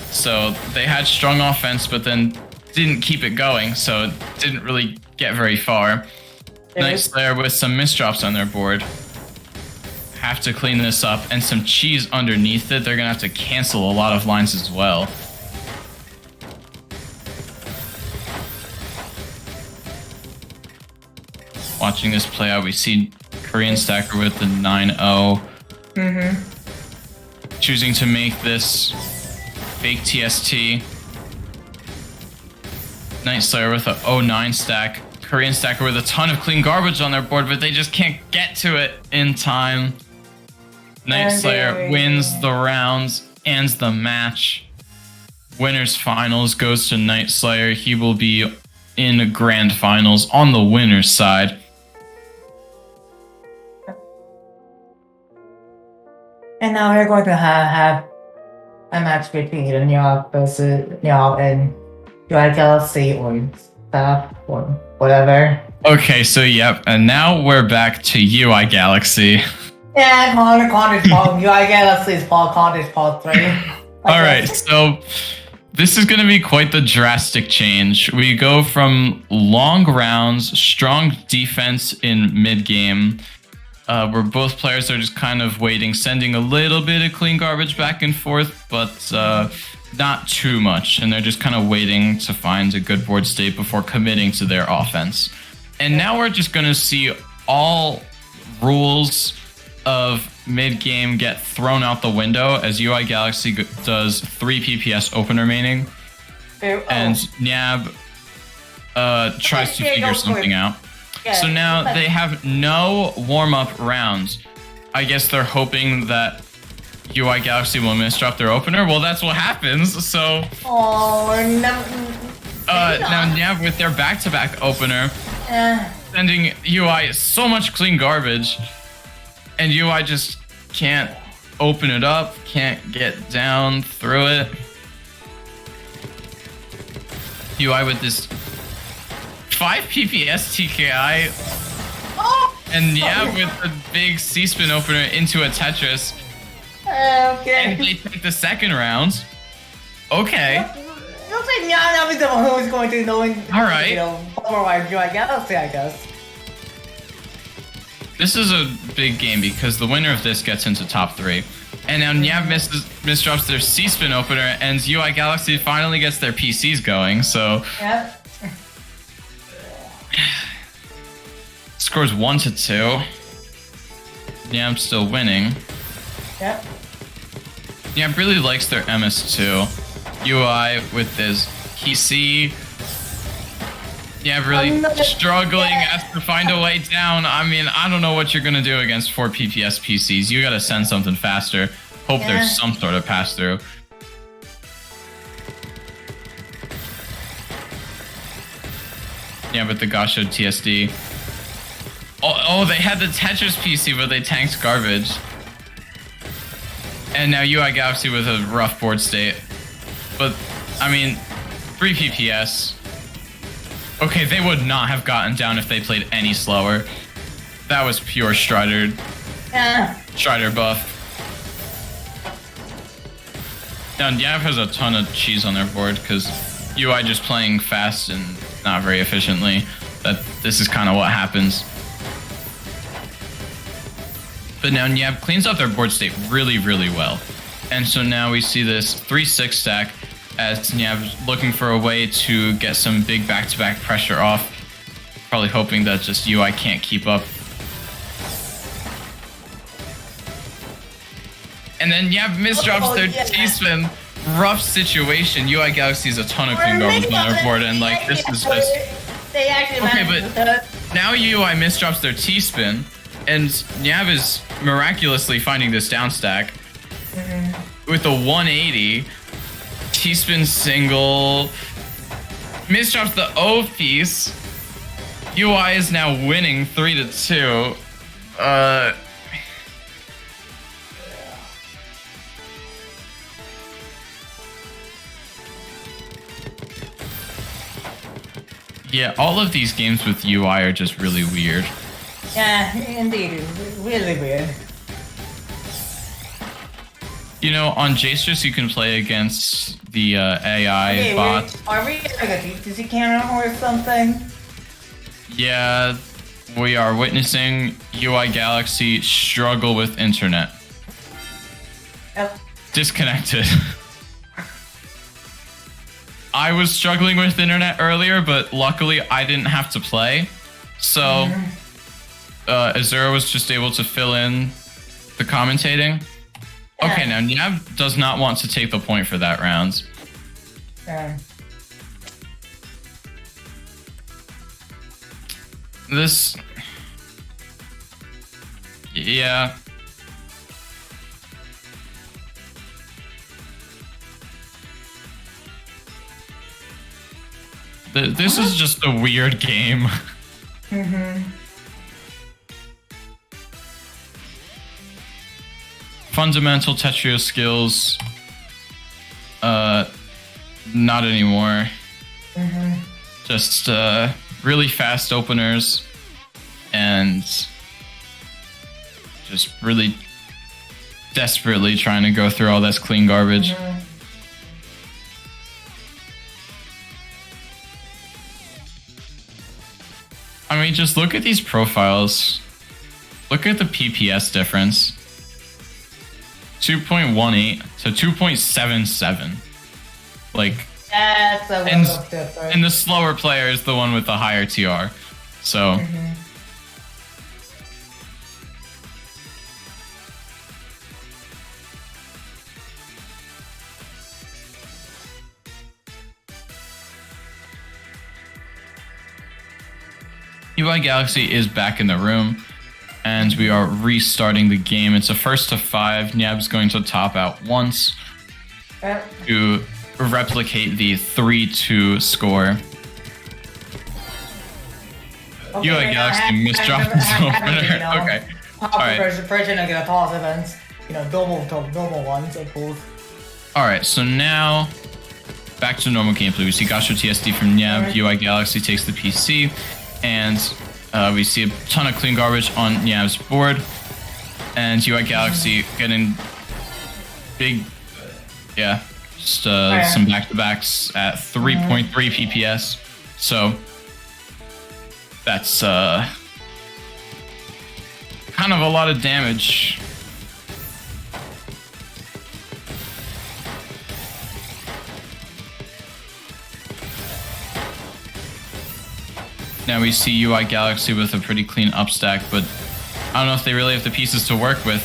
So they had strong offense, but then didn't keep it going, so it didn't really get very far. Night Slayer with some misdrops on their board. Have to clean this up, and some cheese underneath it. They're gonna have to cancel a lot of lines as well. Watching this play out, we see Korean Stacker with the 9-0. Choosing to make this fake TST. Night Slayer with a 0-9 stack. Korean Stacker with a ton of clean garbage on their board, but they just can't get to it in time. Night Slayer wins the rounds, ends the match. Winners finals goes to Night Slayer. He will be in grand finals on the winner's side. And now we're going to have a match between either Nyok versus Nyok and UI Galaxy or stuff or whatever. Okay, so yep, and now we're back to UI Galaxy. Yeah, Connor's part. UI Galaxy's part, Connor's part 3. Alright, so this is going to be quite the drastic change. We go from long rounds, strong defense in mid-game, where both players are just kind of waiting, sending a little bit of clean garbage back and forth, but not too much. And they're just kind of waiting to find a good board state before committing to their offense. And now we're just going to see all rules of mid-game get thrown out the window as UI Galaxy does 3 PPS opener maining, and Nyab tries to figure something out. Yeah, So now they have no warm-up rounds. I guess they're hoping that UI Galaxy will misdrop their opener. Well, that's what happens. So now Nyab with their back-to-back opener, sending UI so much clean garbage, and UI just can't open it up, can't get down through it. UI with this 5 PPS TKI, and Nyab with the big C-spin opener into a Tetris. Okay. And they take the second round. Okay. Looks like Nyab is the one who's going to know. All right. You know, override UI Galaxy, I guess. This is a big game because the winner of this gets into top 3. And now Nyab misdrops their C-spin opener, and UI Galaxy finally gets their PCs going, so... Yeah. Scores 1-2. Nyab still winning. Yep. Nyab really likes their MS2. UI with his PC. Yeah, really struggling, has to find a way down. I mean, I don't know what you're gonna do against 4 PPS PCs. You gotta send something faster. Hope there's some sort of pass through. Yeah, but the Gasho TSD. Oh, they had the Tetris PC, but they tanked garbage. And now UI Galaxy with a rough board state. But, I mean, 3 PPS. Okay, they would not have gotten down if they played any slower. That was pure Strider. Strider buff. Now, Nyab has a ton of cheese on their board because UI just playing fast and not very efficiently. This is kind of what happens. But now Nyab cleans up their board state really, really well. And so now we see this 3-6 stack as Nyab's looking for a way to get some big back-to-back pressure off. Probably hoping that just UI can't keep up. And then Nyab misdrops their T-spin. Rough situation. UI Galaxy has a ton of clean garbage on their board, and like this is just... They actually okay, but now UI misdrops their T-spin, and Nyab is miraculously finding this down stack with a 180. T-spin single. Misdrops the O piece. UI is now winning 3-2. Yeah, all of these games with UI are just really weird. Yeah, indeed. Really weird. You know, on Jastrus you can play against the AI bots. Are we like a UTC camera or something? Yeah, we are witnessing UI Galaxy struggle with internet. Yep. Disconnected. I was struggling with internet earlier, but luckily I didn't have to play. So, Azura was just able to fill in the commentating. Okay, now Nyab does not want to take the point for that round. This... Yeah. This is just a weird game. Fundamental Tetrio skills. Not anymore. Just really fast openers. And just really desperately trying to go through all this clean garbage. I mean, just look at these profiles. Look at the PPS difference. 2.18 to 2.77. Like, that's a little different. And the slower player is the one with the higher TR. So, UI Galaxy is back in the room, and we are restarting the game. It's a first to 5. Nyab's going to top out once to replicate the 3-2 score. Okay, UI Galaxy misdropped his opener. Okay. Alright. Version of the TAWS events. Normal ones, of course. Alright, so now back to normal gameplay. We see Gastro TSD from Nyab. UI Galaxy takes the PC, and we see a ton of clean garbage on Nyab's board. And UI Galaxy getting big, just some back-to-backs at 3.3 PPS. So that's kind of a lot of damage. Now we see UI Galaxy with a pretty clean upstack, but I don't know if they really have the pieces to work with.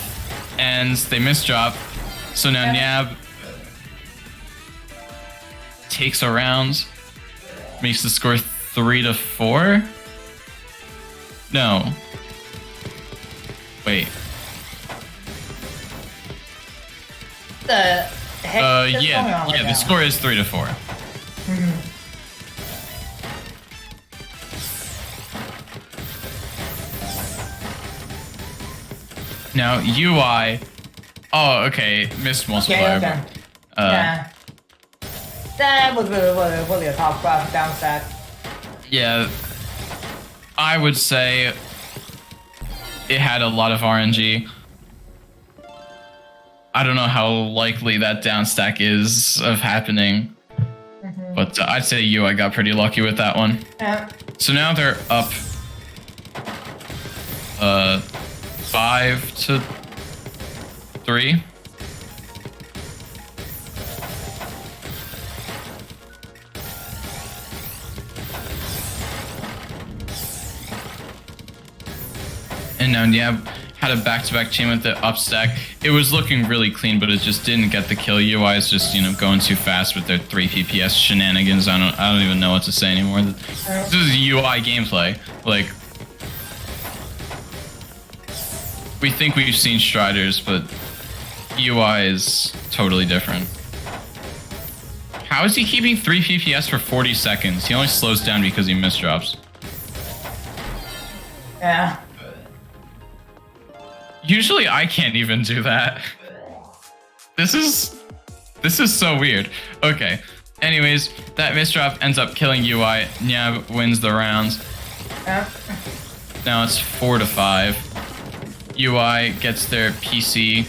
And they misdrop. So now Nyab takes a round, makes the score 3-4. No. Wait. The heck? The score is 3-4. Now UI. Oh, okay. Missed multiplier. Okay. Yeah. That was really a top graphic down stack. Yeah. I would say it had a lot of RNG. I don't know how likely that down stack is of happening. But I'd say UI got pretty lucky with that one. Yeah. So now they're up 5-3. And now Nyab had a back-to-back chain with the upstack. It was looking really clean, but it just didn't get the kill. UI is just, going too fast with their 3 PPS shenanigans. I don't even know what to say anymore. This is UI gameplay. Like, we think we've seen Striders, but UI is totally different. How is he keeping 3 PPS for 40 seconds? He only slows down because he misdrops. Yeah. Usually I can't even do that. This is so weird. Okay. Anyways, that misdrop ends up killing UI. Nyab wins the round. Now it's 4-5. UI gets their PC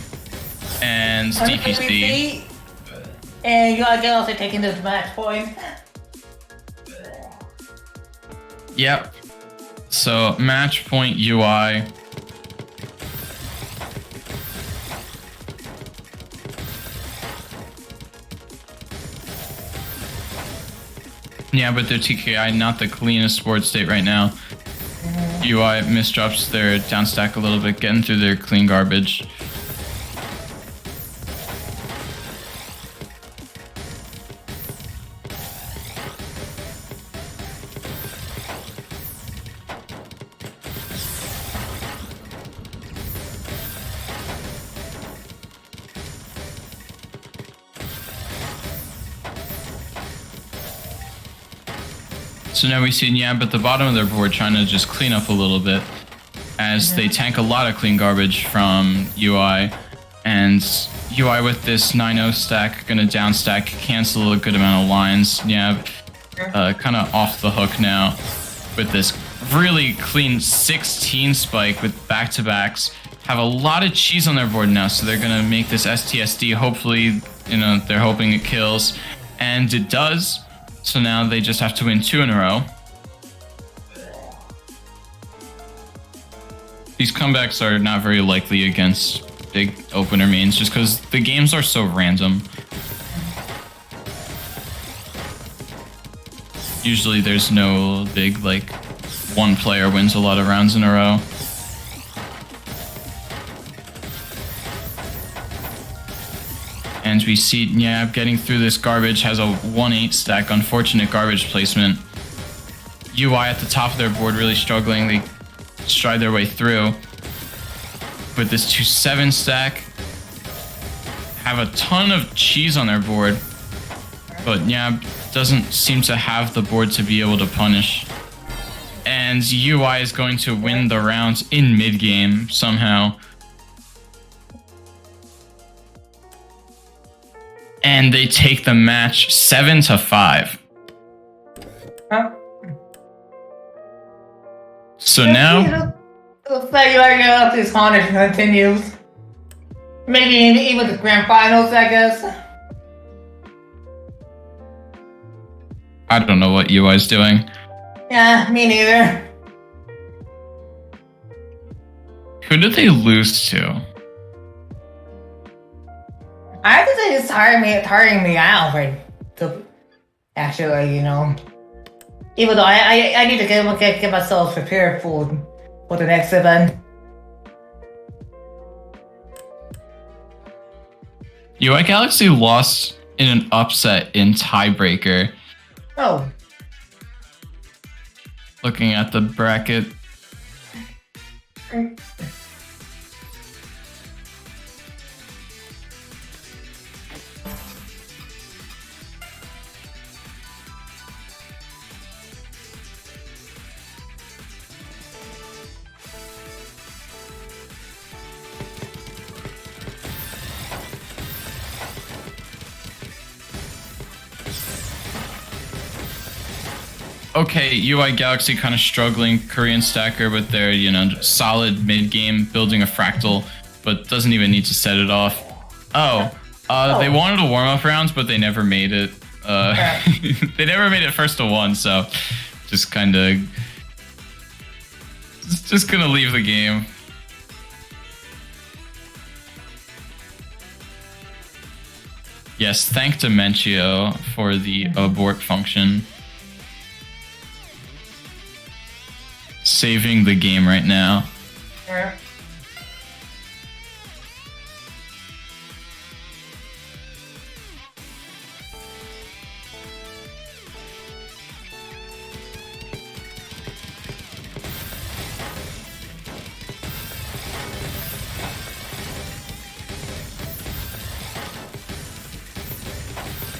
and DPC. And UI Galaxy taking this match point. Yep. So match point UI. Yeah, but their TKI not the cleanest board state right now. UI misdrops their down stack a little bit, getting through their clean garbage. So now we see Nyab at the bottom of their board trying to just clean up a little bit as they tank a lot of clean garbage from UI. And UI with this 9-0 stack, gonna down stack, cancel a good amount of lines. Nyab kind of off the hook now with this really clean 16 spike with back-to-backs. Have a lot of cheese on their board now, so they're gonna make this STSD. Hopefully, they're hoping it kills. And it does. So now they just have to win 2 in a row. These comebacks are not very likely against big opener mains just because the games are so random. Usually there's no big, one player wins a lot of rounds in a row. And we see Nyab getting through this garbage, has a 1-8 stack, unfortunate garbage placement. UI at the top of their board really struggling. They stride their way through. With this 2-7 stack, have a ton of cheese on their board. But yeah, doesn't seem to have the board to be able to punish. And UI is going to win the round in mid-game somehow. And they take the match 7-5. Huh? So now, Looks like you already know if this Haunted continues. Maybe even the grand finals, I guess. I don't know what UI is doing. Yeah, me neither. Who did they lose to? I think they just tiring me out to actually, you know. Even though I need to get myself prepared for the next event. UI Galaxy lost in an upset in tiebreaker. Oh. Looking at the bracket. Okay, UI Galaxy kind of struggling. Korean Stacker with their, you know, solid mid-game, building a fractal, but doesn't even need to set it off. They wanted a warm-up round, but they never made it. They never made it first to one, so just kind of... Just gonna leave the game. Yes, thank Dementio for the abort function. Saving the game right now. Yeah.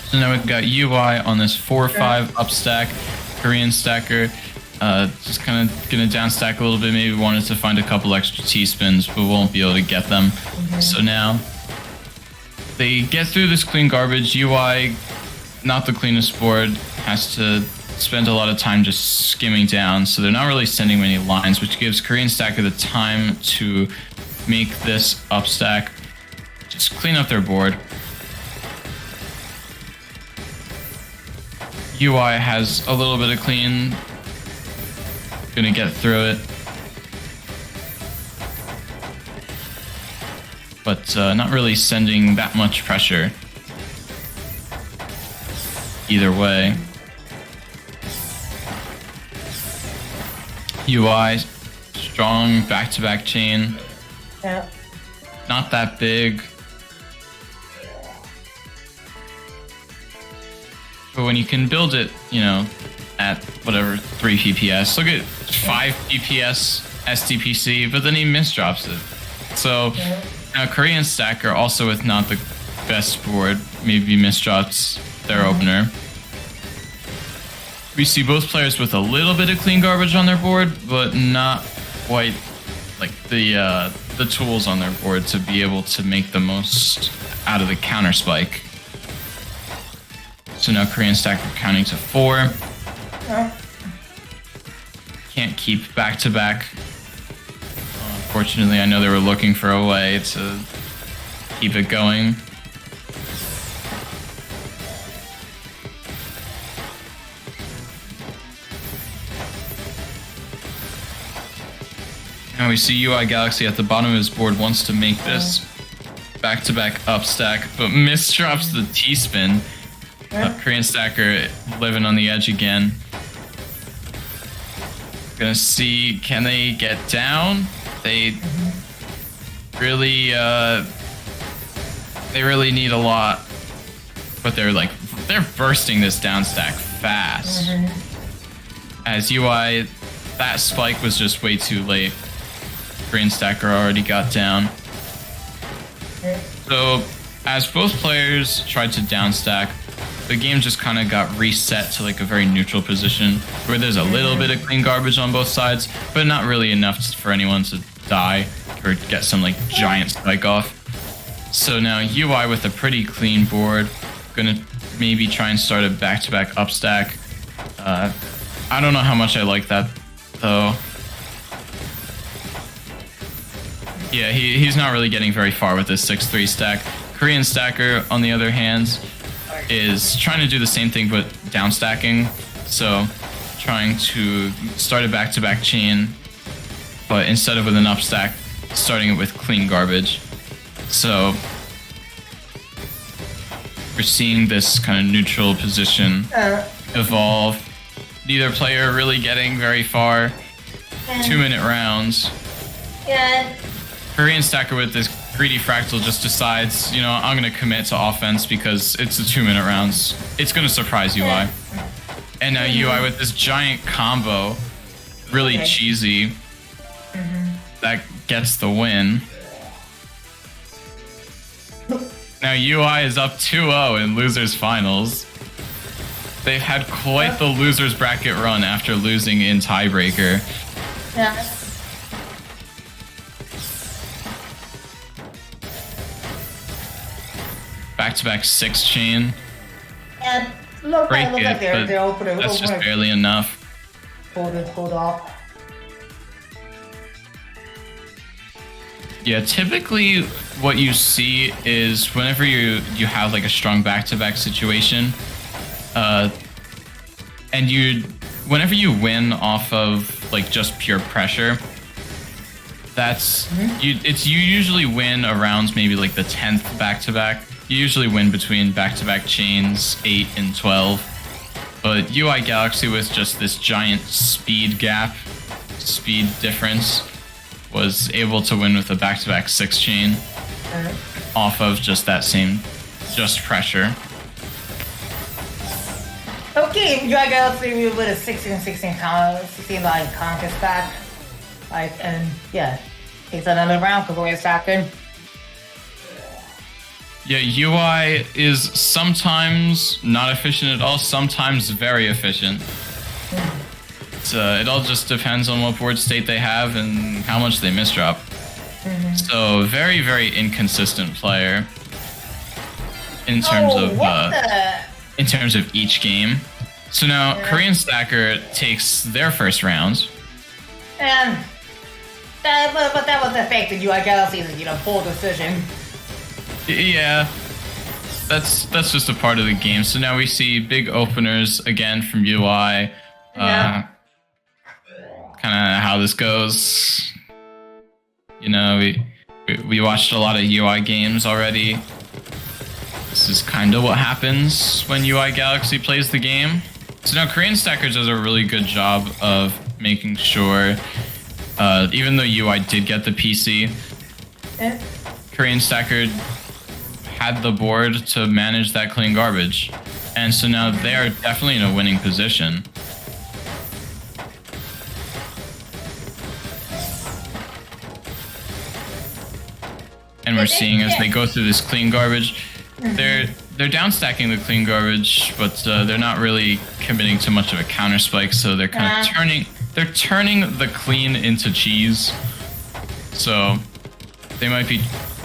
So now we've got UI on this 4-5 up stack. Korean Stacker just kind of gonna down stack a little bit. Maybe wanted to find a couple extra T-spins, but won't be able to get them. So now they get through this clean garbage. UI, not the cleanest board, has to spend a lot of time just skimming down. So they're not really sending many lines, which gives Korean Stacker the time to make this up stack, just clean up their board. UI has a little bit of clean. Gonna get through it. But not really sending that much pressure. Either way. UI, strong back-to-back chain. Yeah. Not that big. But when you can build it, you know, at whatever 3 PPS, look at 5 PPS SDPC, but then he misdrops it. So now Korean Stacker also with not the best board, maybe misdrops their opener. We see both players with a little bit of clean garbage on their board, but not quite like the tools on their board to be able to make the most out of the counter spike. So now Korean Stacker counting to 4. Can't keep back-to-back. Unfortunately, I know they were looking for a way to keep it going. And we see UI Galaxy at the bottom of his board wants to make this back-to-back up stack, but misdrops the T-spin. Korean Stacker living on the edge again. Gonna see, can they get down? They really need a lot, but they're bursting this down stack fast. As UI, that spike was just way too late. Korean Stacker already got down. So, as both players tried to downstack, the game just kind of got reset to like a very neutral position where there's a little bit of clean garbage on both sides, but not really enough for anyone to die or get some like giant spike off. So now UI with a pretty clean board, gonna maybe try and start a back-to-back upstack. I don't know how much I like that though. Yeah, he's not really getting very far with this 6-3 stack. Korean Stacker, on the other hand, is trying to do the same thing but downstacking. So trying to start a back-to-back chain, but instead of with an upstack, starting it with clean garbage. So we're seeing this kind of neutral position evolve. Neither player really getting very far. 2-minute rounds. Yeah. Korean Stacker with this greedy fractal just decides, you know, I'm going to commit to offense because it's a 2-minute rounds. It's going to surprise UI. And now UI with this giant combo, really cheesy, that gets the win. Now UI is up 2-0 in losers finals. They've had quite the losers bracket run after losing in tiebreaker. Yeah. Back-to-back 6 chain. And look Break like it, they're but open. that's just barely enough. Hold off. Yeah, typically what you see is whenever you have like a strong back-to-back situation, and whenever you win off of like just pure pressure, that's you usually win around maybe like the 10th back-to-back. You usually win between back-to-back chains 8 and 12. But UI Galaxy with just this giant speed difference, was able to win with a back-to-back 6 chain off of just that same pressure. Okay, you got to with a 16 line contest back. And yeah, takes another round for Korean Stacker. Yeah, UI is sometimes not efficient at all, sometimes very efficient. It all just depends on what board state they have and how much they misdrop. So very, very inconsistent player in terms of each game. So now Korean Stacker takes their first round. And but that was the fact that UI Galaxy's poor decision. Yeah, that's just a part of the game. So now we see big openers again from UI. Kind of how this goes. You know, we watched a lot of UI games already. This is kind of what happens when UI Galaxy plays the game. So now Korean Stacker does a really good job of making sure, even though UI did get the PC, Korean Stacker had the board to manage that clean garbage. And so now they are definitely in a winning position. And we're seeing as they go through this clean garbage, they're downstacking the clean garbage, but they're not really committing to much of a counter spike, so they're kind of turning the clean into cheese. So they might be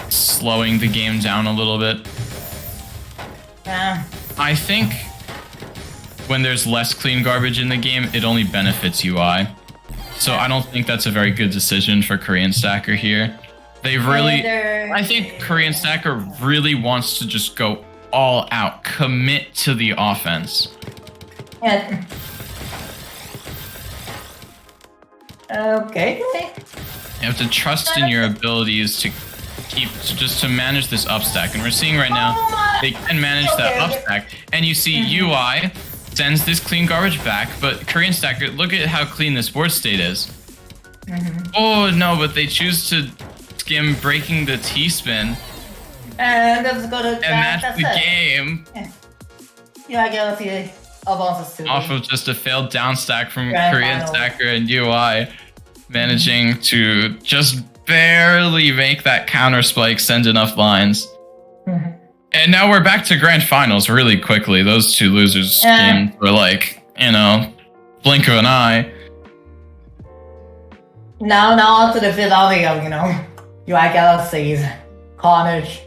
slowing the game down a little bit. I think when there's less clean garbage in the game, it only benefits UI. So I don't think that's a very good decision for Korean Stacker here. I think Korean Stacker really wants to just go all out, commit to the offense. Yeah. Okay. You have to trust in your abilities to manage this upstack, and we're seeing right now they can manage that upstack. And you see UI sends this clean garbage back, but Korean Stacker, look at how clean this board state is. Oh no, but they choose to skim breaking the T-spin. And that's the game. Yeah, Galaxy off of just a failed down stack from Grand Korean final. Stacker and UI, managing to just barely make that counter spike send enough lines. And now we're back to grand finals really quickly. Those two losers games were like, blink of an eye. Now on to the finale of, UI Galaxy's Carnage.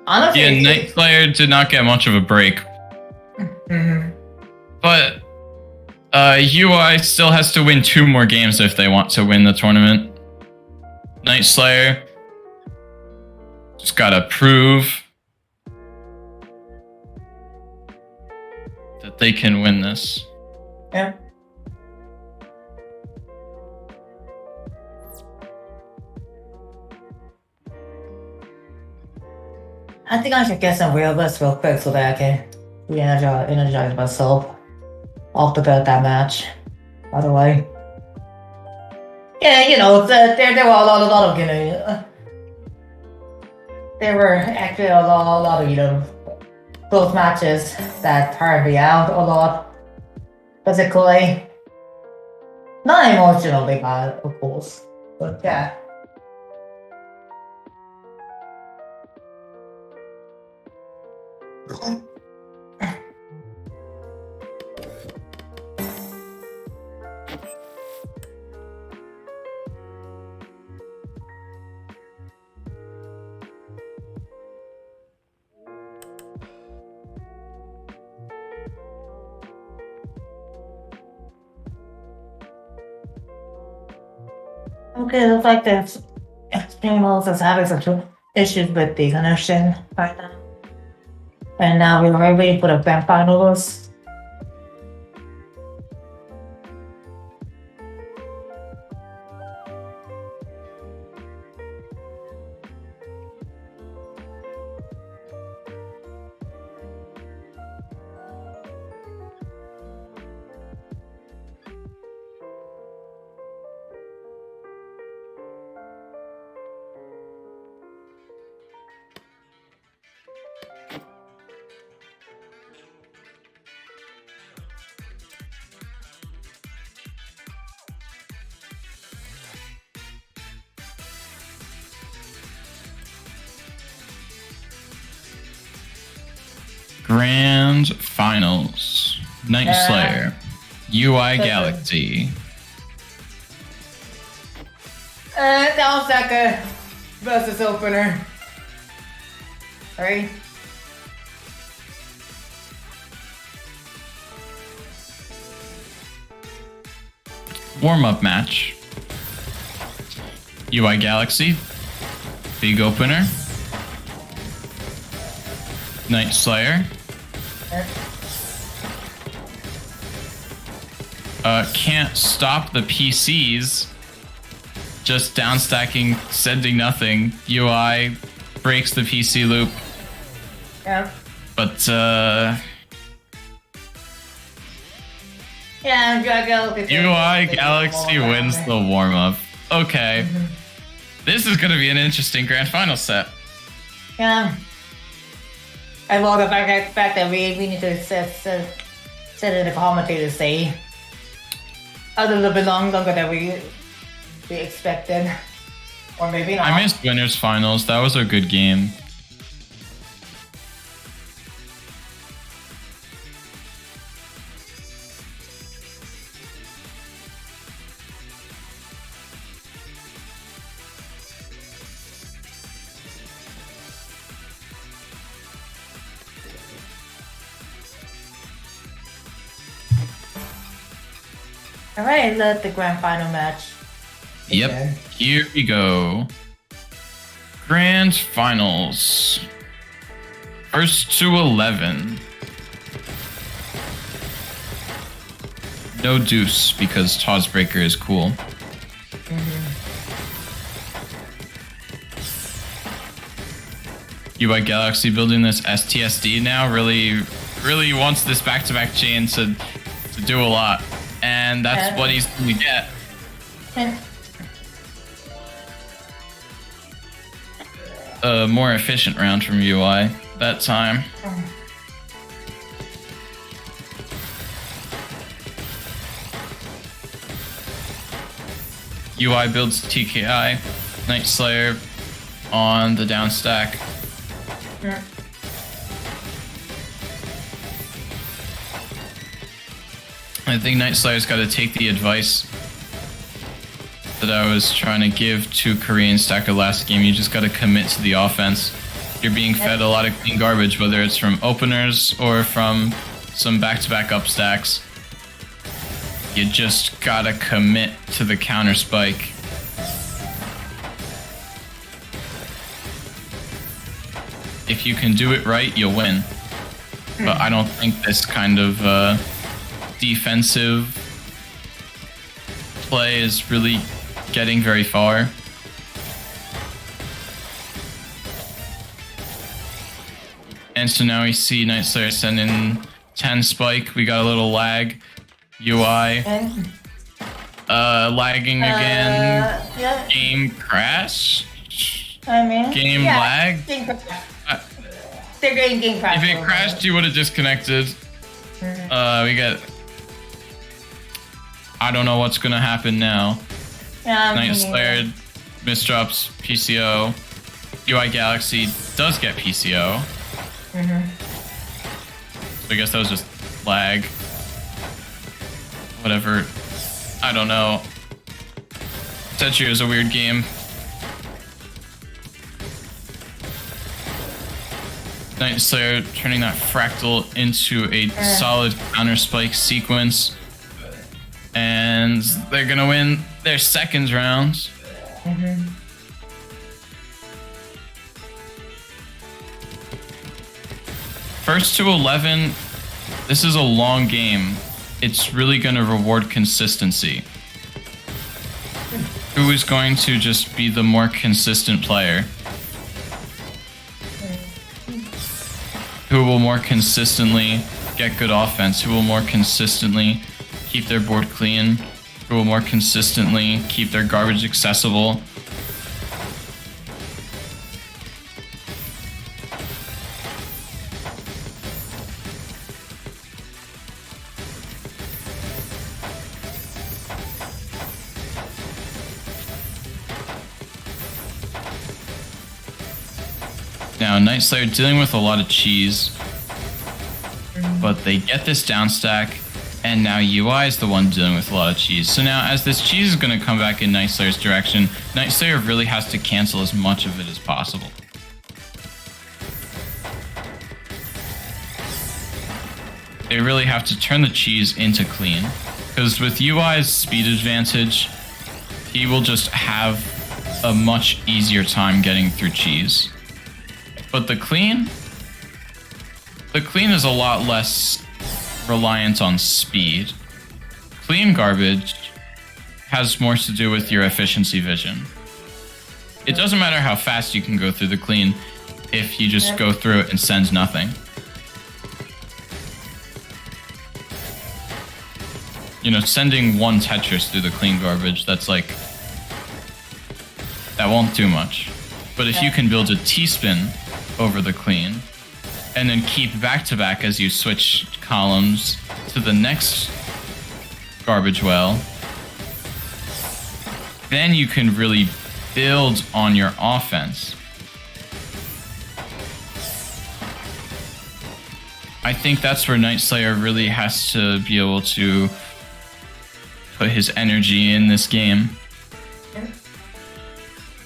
Honestly, Yeah, Night Slayer did not get much of a break. But UI still has to win 2 more games if they want to win the tournament. Night Slayer just gotta prove that they can win this. Yeah. I think I should get some real rest real quick so that I can re-energize myself after that match. By the way. Yeah, there were a lot of, there were actually a lot of, close matches that tired me out a lot. Physically. Not emotionally bad, of course. But yeah. Okay, looks like the Extremos is having some issues with the connection right now. And now we're ready for the grand finals. Grand finals. Night Slayer. UI Galaxy. Down Stacker versus opener. Right? Warm-up match. UI Galaxy. Big opener. Night Slayer. Can't stop the PCs. Just downstacking, sending nothing. UI breaks the PC loop. Yeah. But UI Galaxy wins the warm-up. Okay. This is gonna be an interesting grand final set. Yeah. I love the fact that we need to set in the commentator to say a little bit longer than we expected. Or maybe not. I missed winners finals. That was a good game. Alright, let the grand final match. Yep. begin. Here we go. Grand finals. First to 11. No deuce because TAWS Breaker is cool. UI Galaxy building this STSD now really wants this back-to-back chain to do a lot. And that's what he's going to get. A more efficient round from UI that time. UI builds TKI. Night Slayer on the down stack. Yeah. I think Night Slayer's got to take the advice that I was trying to give to Korean Stacker last game. You just got to commit to the offense. You're being fed a lot of clean garbage, whether it's from openers or from some back-to-back up stacks. You just gotta commit to the counter spike. If you can do it right, you'll win. But I don't think this kind of defensive play is really getting very far. And so now we see Night Slayer send in 10 spike. We got a little lag. UI. Lagging again. Yeah. Game crash. I mean, Game lag. Game crash. They're getting game crash. If it crashed, you would have disconnected. We get. I don't know what's gonna happen now. Yeah, Night Slayer misdrops PCO. UI Galaxy does get PCO. So I guess that was just lag. Whatever. I don't know. Tetrio is a weird game. Night Slayer turning that fractal into a solid counter spike sequence. And they're gonna win their second round. First to 11, this is a long game. It's really gonna reward consistency. Who is going to just be the more consistent player? Who will more consistently get good offense? Who will more consistently keep their board clean? Who will more consistently keep their garbage accessible? Now, Night Slayer dealing with a lot of cheese, but they get this down stack, and now UI is the one dealing with a lot of cheese. So now, as this cheese is going to come back in Night Slayer's direction, Night Slayer really has to cancel as much of it as possible. They really have to turn the cheese into clean, because with UI's speed advantage, he will just have a much easier time getting through cheese. But the clean is a lot less reliant on speed. Clean garbage has more to do with your efficiency vision. It doesn't matter how fast you can go through the clean if you just go through it and send nothing. You know, sending one Tetris through the clean garbage, that's like, that won't do much. But if you can build a T-spin over the clean, and then keep back-to-back as you switch columns to the next garbage well, then you can really build on your offense. I think that's where Night Slayer really has to be able to put his energy in this game.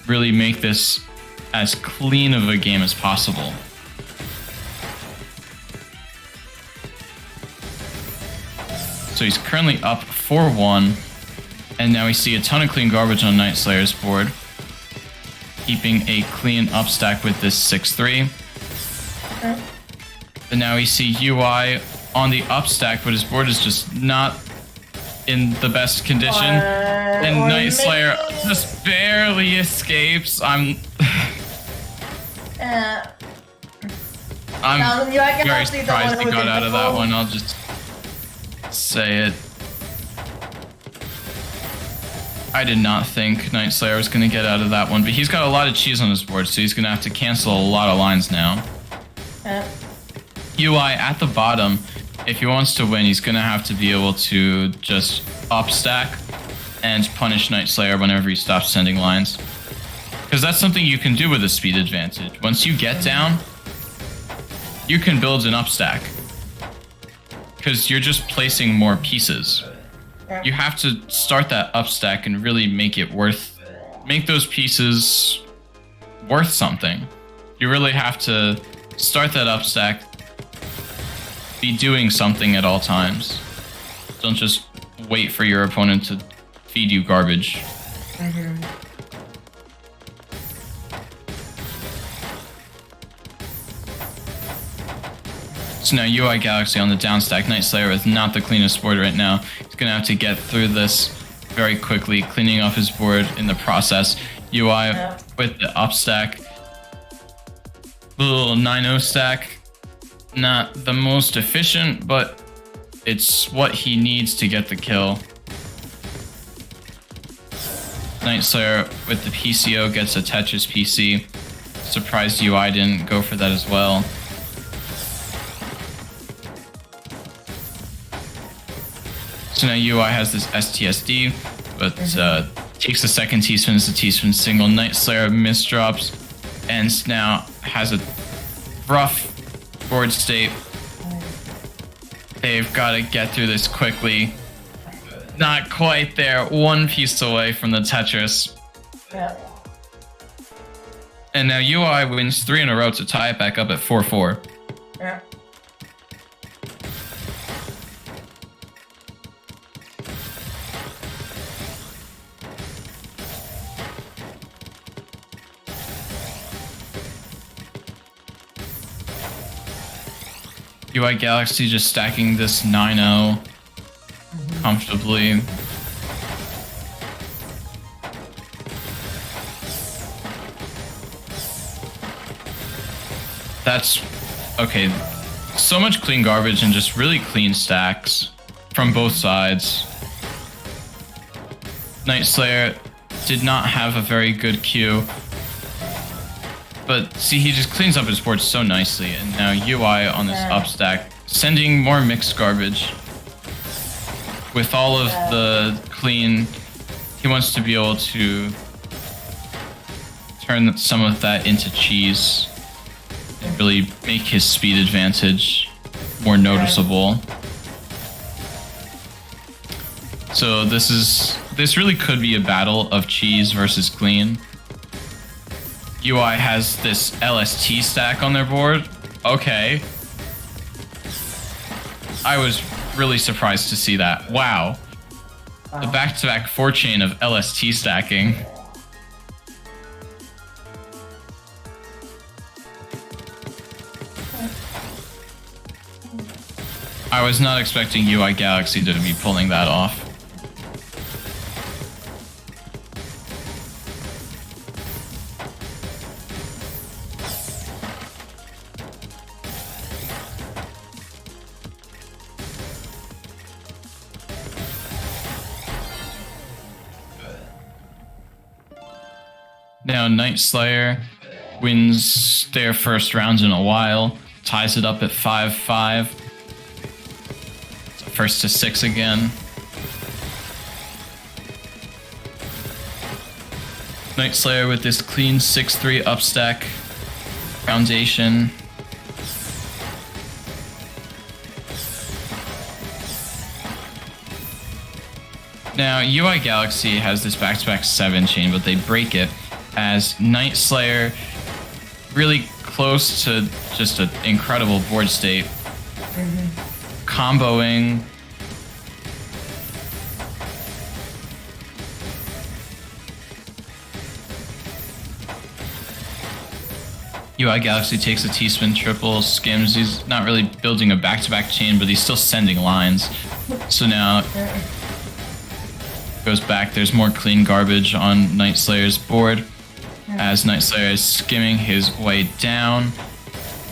Really make this as clean of a game as possible. So he's currently up 4-1, and now we see a ton of clean garbage on Night Slayer's board, keeping a clean up stack with this 6-3. And now we see UI on the up stack, but his board is just not in the best condition. And Night Slayer just barely escapes. I'm very surprised he got out of that one. I'll just say it. I did not think Night Slayer was going to get out of that one, but he's got a lot of cheese on his board, so he's going to have to cancel a lot of lines now. UI at the bottom, if he wants to win, he's going to have to be able to just up stack and punish Night Slayer whenever he stops sending lines. Because that's something you can do with a speed advantage. Once you get down, you can build an upstack. Because you're just placing more pieces. You have to start that upstack and really make those pieces worth something. You really have to start that upstack, be doing something at all times. Don't just wait for your opponent to feed you garbage. So now UI Galaxy on the downstack. Night Slayer is not the cleanest board right now. He's going to have to get through this very quickly, cleaning up his board in the process. UI with the upstack. The little 9-0 stack. Not the most efficient, but it's what he needs to get the kill. Night Slayer with the PCO gets a Tetris PC. Surprised UI didn't go for that as well. So now UI has this STSD, but takes a second T-spin as a T-spin single. Night Slayer misdrops, and now has a rough board state. They've got to get through this quickly. Not quite there. One piece away from the Tetris. And now UI wins 3 in a row to tie it back up at 4-4. UI Galaxy just stacking this 9-0 comfortably. That's okay. So much clean garbage and just really clean stacks from both sides. Night Slayer did not have a very good queue. But see, he just cleans up his board so nicely, and now UI on this upstack, sending more mixed garbage. With all of the clean, he wants to be able to turn some of that into cheese and really make his speed advantage more noticeable. So this really could be a battle of cheese versus clean. UI has this LST stack on their board. Okay. I was really surprised to see that. Wow. The back-to-back 4-chain of LST stacking. I was not expecting UI Galaxy to be pulling that off. Now Night Slayer wins their first round in a while, ties it up at 5-5. First to 6 again. Night Slayer with this clean 6-3 upstack foundation. Now UI Galaxy has this back-to-back 7-chain, but they break it as Night Slayer really close to just an incredible board state. Comboing. UI Galaxy takes a T-spin triple, skims. He's not really building a back-to-back chain, but he's still sending lines. So now goes back. There's more clean garbage on Night Slayer's board as Night Slayer is skimming his way down,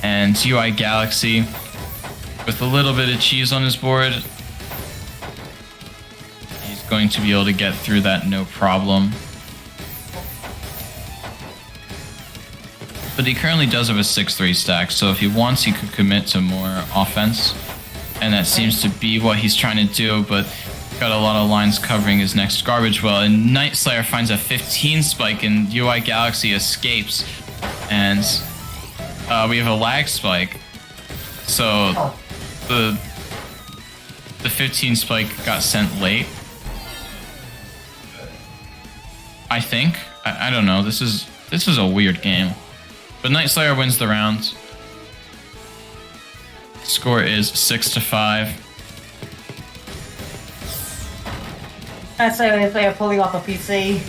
and UI Galaxy with a little bit of cheese on his board, he's going to be able to get through that no problem. But he currently does have a 6-3 stack, so if he wants, he could commit to more offense, and that seems to be what he's trying to do, but got a lot of lines covering his next garbage well, and Night Slayer finds a 15 spike, and UI Galaxy escapes, and we have a lag spike. So the 15 spike got sent late. I think. I don't know. This is a weird game. But Night Slayer wins the round. Score is 6-5. Night Slayer pulling off a PC.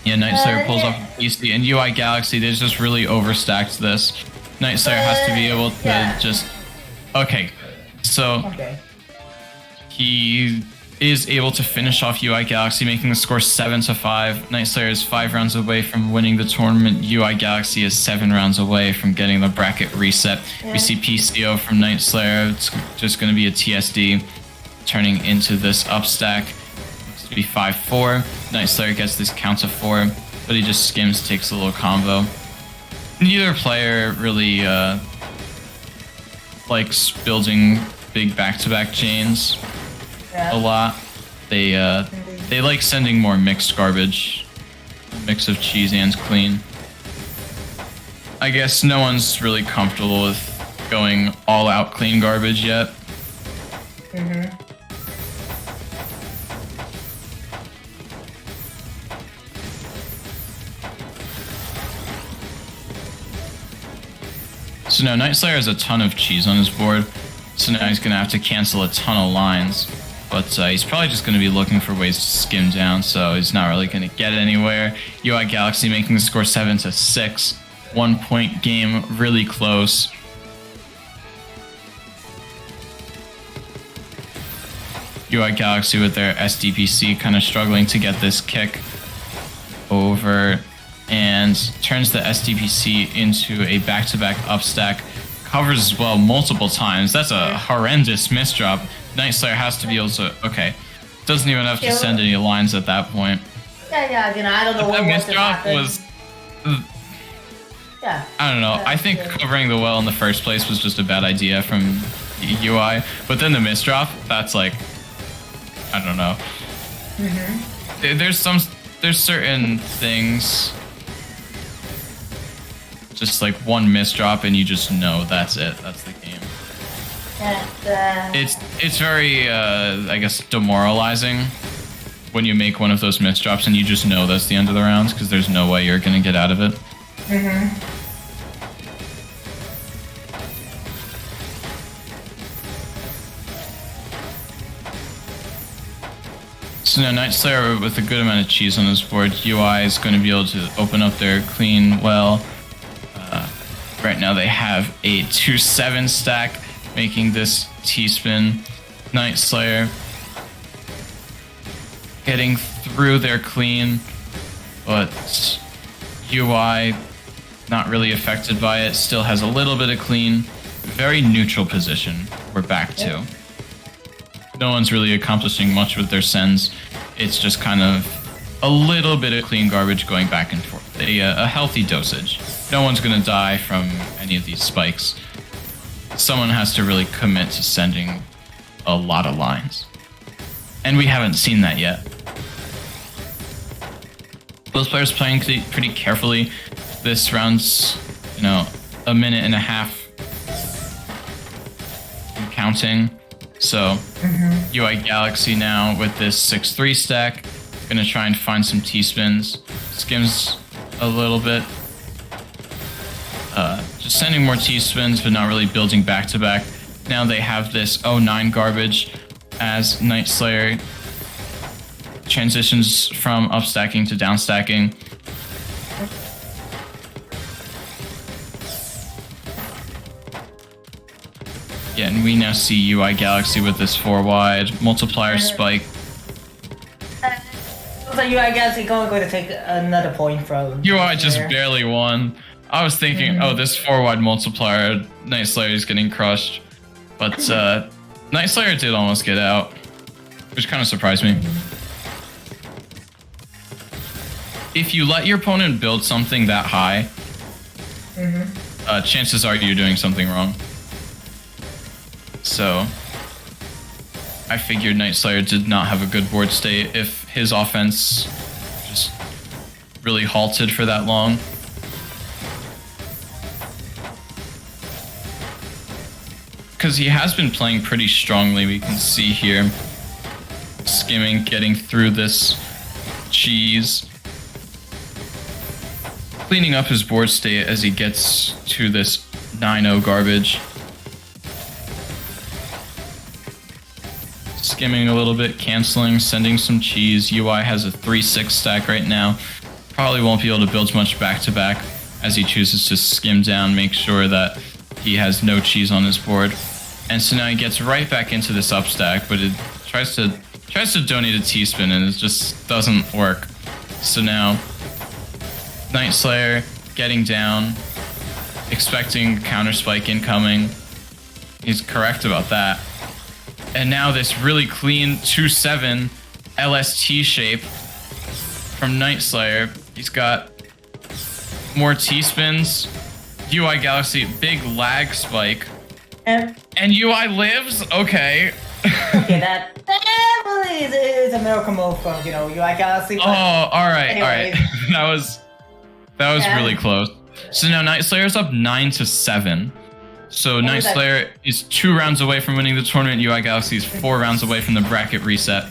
Yeah, Night Slayer pulls off a PC, and UI Galaxy, they just really overstacked this. Night Slayer has to be able to just... Okay, so he is able to finish off UI Galaxy, making the score 7-5. Night Slayer is 5 rounds away from winning the tournament. UI Galaxy is 7 rounds away from getting the bracket reset. We see PCO from Night Slayer. It's just going to be a TSD, turning into this upstack. Looks to be 5-4. Night Slayer gets this count to 4, but he just skims, takes a little combo. Neither player really likes building big back-to-back chains a lot. They like sending more mixed garbage, a mix of cheese and clean. I guess no one's really comfortable with going all out clean garbage yet. So now Night Slayer has a ton of cheese on his board, so now he's gonna have to cancel a ton of lines. But he's probably just going to be looking for ways to skim down, so he's not really going to get anywhere. UI Galaxy making the score 7-6. 1 point game, really close. UI Galaxy with their SDPC kind of struggling to get this kick over, and turns the SDPC into a back-to-back upstack. Covers as well multiple times. That's a horrendous misdrop. Night Slayer has to be able to... Okay. Doesn't even have to send any lines at that point. Yeah, I don't know what misdrop was... I don't know. I think covering the well in the first place was just a bad idea from UI. But then the misdrop, that's like... I don't know. There's certain things... Just like one misdrop and you just know that's it. That's the game. It's very, I guess, demoralizing when you make one of those misdrops and you just know that's the end of the round because there's no way you're going to get out of it. So now Night Slayer with a good amount of cheese on his board. UI is going to be able to open up their clean well. Right now they have a 2-7 stack, making this T-spin. Night Slayer getting through their clean, but UI not really affected by it. Still has a little bit of clean. Very neutral position we're back to. No one's really accomplishing much with their sends. It's just kind of a little bit of clean garbage going back and forth. A healthy dosage. No one's going to die from any of these spikes. Someone has to really commit to sending a lot of lines. And we haven't seen that yet. Those players playing pretty carefully. This round's, a minute and a half and counting. So, UI Galaxy now with this 6-3 stack. Gonna try and find some T-spins. Skims a little bit. Just sending more T-spins, but not really building back-to-back. Now they have this 0-9 garbage as Night Slayer transitions from upstacking to downstacking. Yeah, and we now see UI Galaxy with this 4-wide multiplier spike. So UI Galaxy going to take another point from... UI just barely won. I was thinking, oh, this 4-wide multiplier, Night Slayer is getting crushed. But Night Slayer did almost get out, which kind of surprised me. If you let your opponent build something that high, chances are you're doing something wrong. So, I figured Night Slayer did not have a good board state if his offense just really halted for that long. Because he has been playing pretty strongly, we can see here. Skimming, getting through this cheese. Cleaning up his board state as he gets to this 9-0 garbage. Skimming a little bit, canceling, sending some cheese. UI has a 3-6 stack right now. Probably won't be able to build much back-to-back as he chooses to skim down, make sure that he has no cheese on his board. And so now he gets right back into this up stack, but it tries to donate a T-spin and it just doesn't work. So now Night Slayer getting down, expecting counter spike incoming. He's correct about that. And now this really clean 2-7 LST shape from Night Slayer. He's got more T-spins. UI Galaxy, big lag spike. And UI lives? Okay. Okay, that really is a miracle move from, UI Galaxy. Oh, alright, anyways. alright. That was really close. So now Night Slayer's up 9-7. So Night Slayer is 2 rounds away from winning the tournament. UI Galaxy is 4 rounds away from the bracket reset.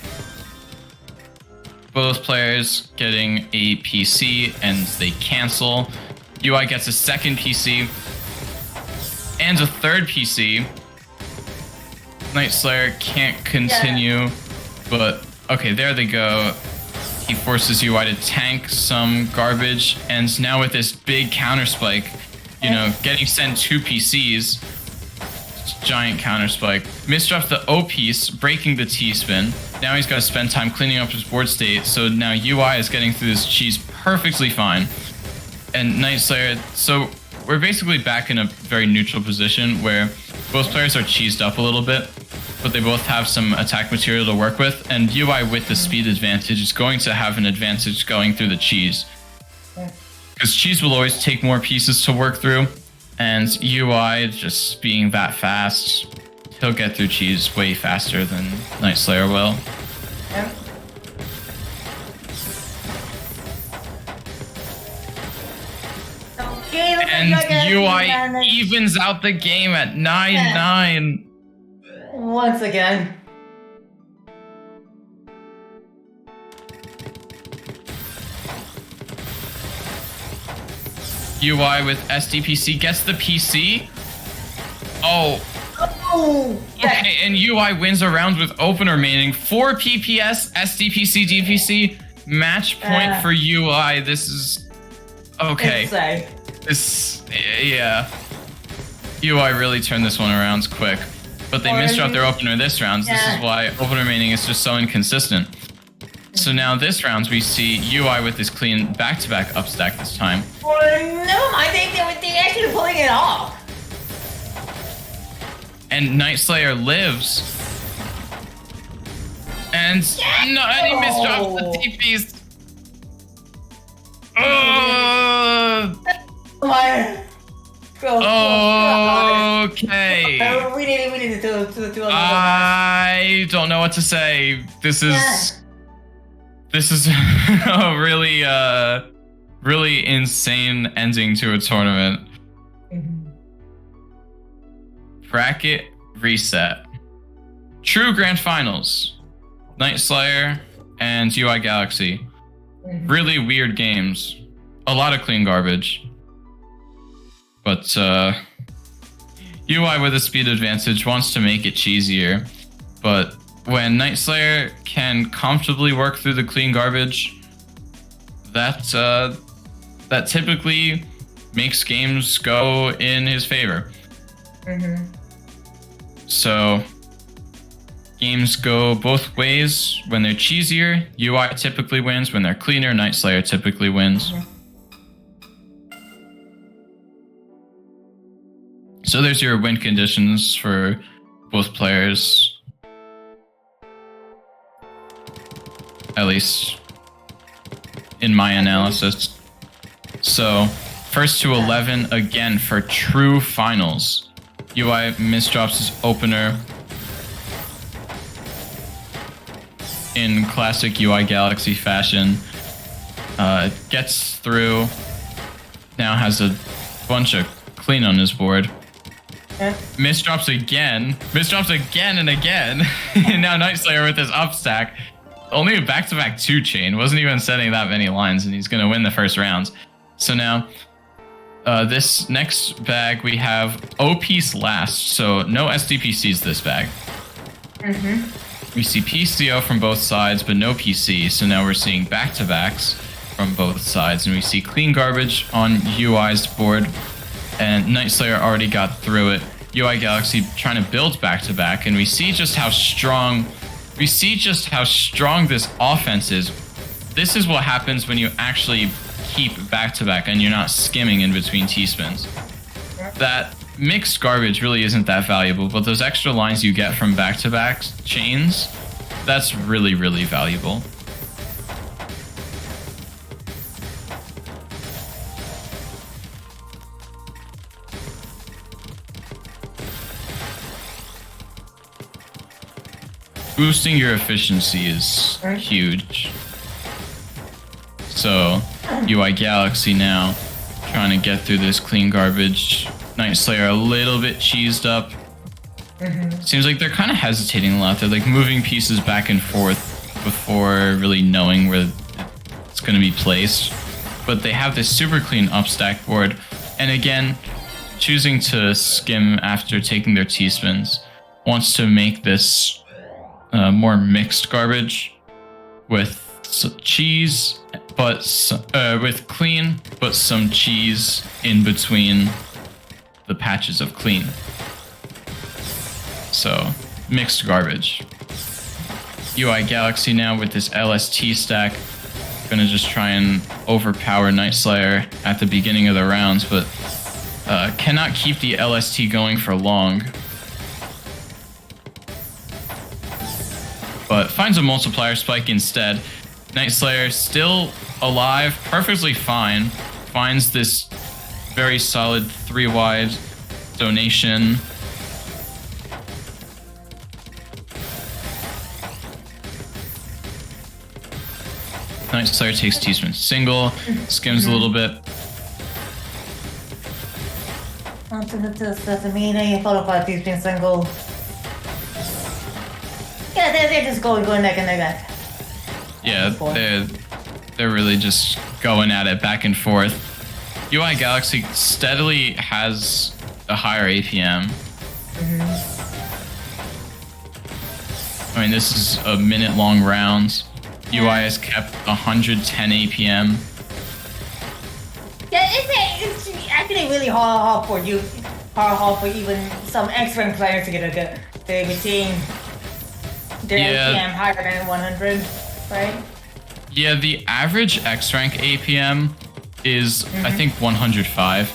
Both players getting a PC and they cancel. UI gets a second PC and a third PC. Night Slayer can't continue, but okay, there they go. He forces UI to tank some garbage, and now with this big counter spike, getting sent 2 PCs, giant counter spike. Misdrops the O piece, breaking the T-spin. Now he's got to spend time cleaning up his board state, so now UI is getting through this cheese perfectly fine. And Night Slayer, so we're basically back in a very neutral position where both players are cheesed up a little bit, but they both have some attack material to work with, and UI with the speed advantage is going to have an advantage going through the cheese. Because cheese will always take more pieces to work through, and UI just being that fast, he'll get through cheese way faster than Night Slayer will. Yeah. Okay, And UI evens out the game at 9-9. Once again. UI with SDPC gets the PC. Oh. Okay, and UI wins a round with opener remaining. 4 PPS, SDPC, DPC. Match point for UI. This is... Okay. Yeah. UI really turned this one around quick. But they misdropped their opener this round. This is why opener remaining is just so inconsistent. So now this round we see UI with this clean back-to-back up stack this time. No, I think they're actually pulling it off. And Night Slayer lives. And he misdrops the TPs. Okay. We need to do I don't know what to say. This is a really insane ending to a tournament. Bracket reset. True Grand Finals. Night Slayer and UI Galaxy. Really weird games. A lot of clean garbage. But UI with a speed advantage wants to make it cheesier. But when Night Slayer can comfortably work through the clean garbage, that typically makes games go in his favor. So games go both ways. When they're cheesier, UI typically wins. When they're cleaner, Night Slayer typically wins. So there's your win conditions for both players. At least in my analysis. So first to 11 again for true finals. UI misdrops his opener. in classic UI Galaxy fashion. Gets through. Now has a bunch of clean on his board. Misdrops again. Misdrops again and again. And now Night Slayer with his up stack. Only a back-to-back 2-chain. Wasn't even setting that many lines, and he's going to win the first rounds. So now, this next bag, we have OP's last. So no SDPCs this bag. We see PCO from both sides, but no PC. So now we're seeing back-to-backs from both sides. And we see clean garbage on UI's board. And Night Slayer already got through it. UI Galaxy trying to build back-to-back. And we see just how strong... We see just how strong this offense is. This is what happens when you actually keep back-to-back and you're not skimming in between T-spins. That mixed garbage really isn't that valuable, but those extra lines you get from back-to-back chains, that's really, really valuable. Boosting your efficiency is huge. So, UI Galaxy now trying to get through this clean garbage. Night Slayer a little bit cheesed up. Seems like they're kind of hesitating a lot. They're like moving pieces back and forth before really knowing where it's going to be placed. But they have this super clean upstack board. And again, choosing to skim after taking their T-spins wants to make this more mixed garbage with cheese, but with clean, but some cheese in between the patches of clean. So mixed garbage. UI Galaxy now with this LST stack, gonna just try and overpower Night Slayer at the beginning of the rounds, but cannot keep the LST going for long. But finds a multiplier spike instead. Night Slayer still alive, perfectly fine. Finds this very solid 3-wide donation. Night Slayer takes T-spin single, skims a little bit. Doesn't mean any thought about T-spin single. Yeah, they're just going neck and neck. Yeah, they're really just going at it back and forth. UI Galaxy steadily has a higher APM. I mean, this is a minute-long rounds. UI has kept 110 APM. Yeah, it's actually really hard for you, hard for even some X-rank players to get a good. They retain their APM higher than 100, right? Yeah, the average X-rank APM is, I think, 105.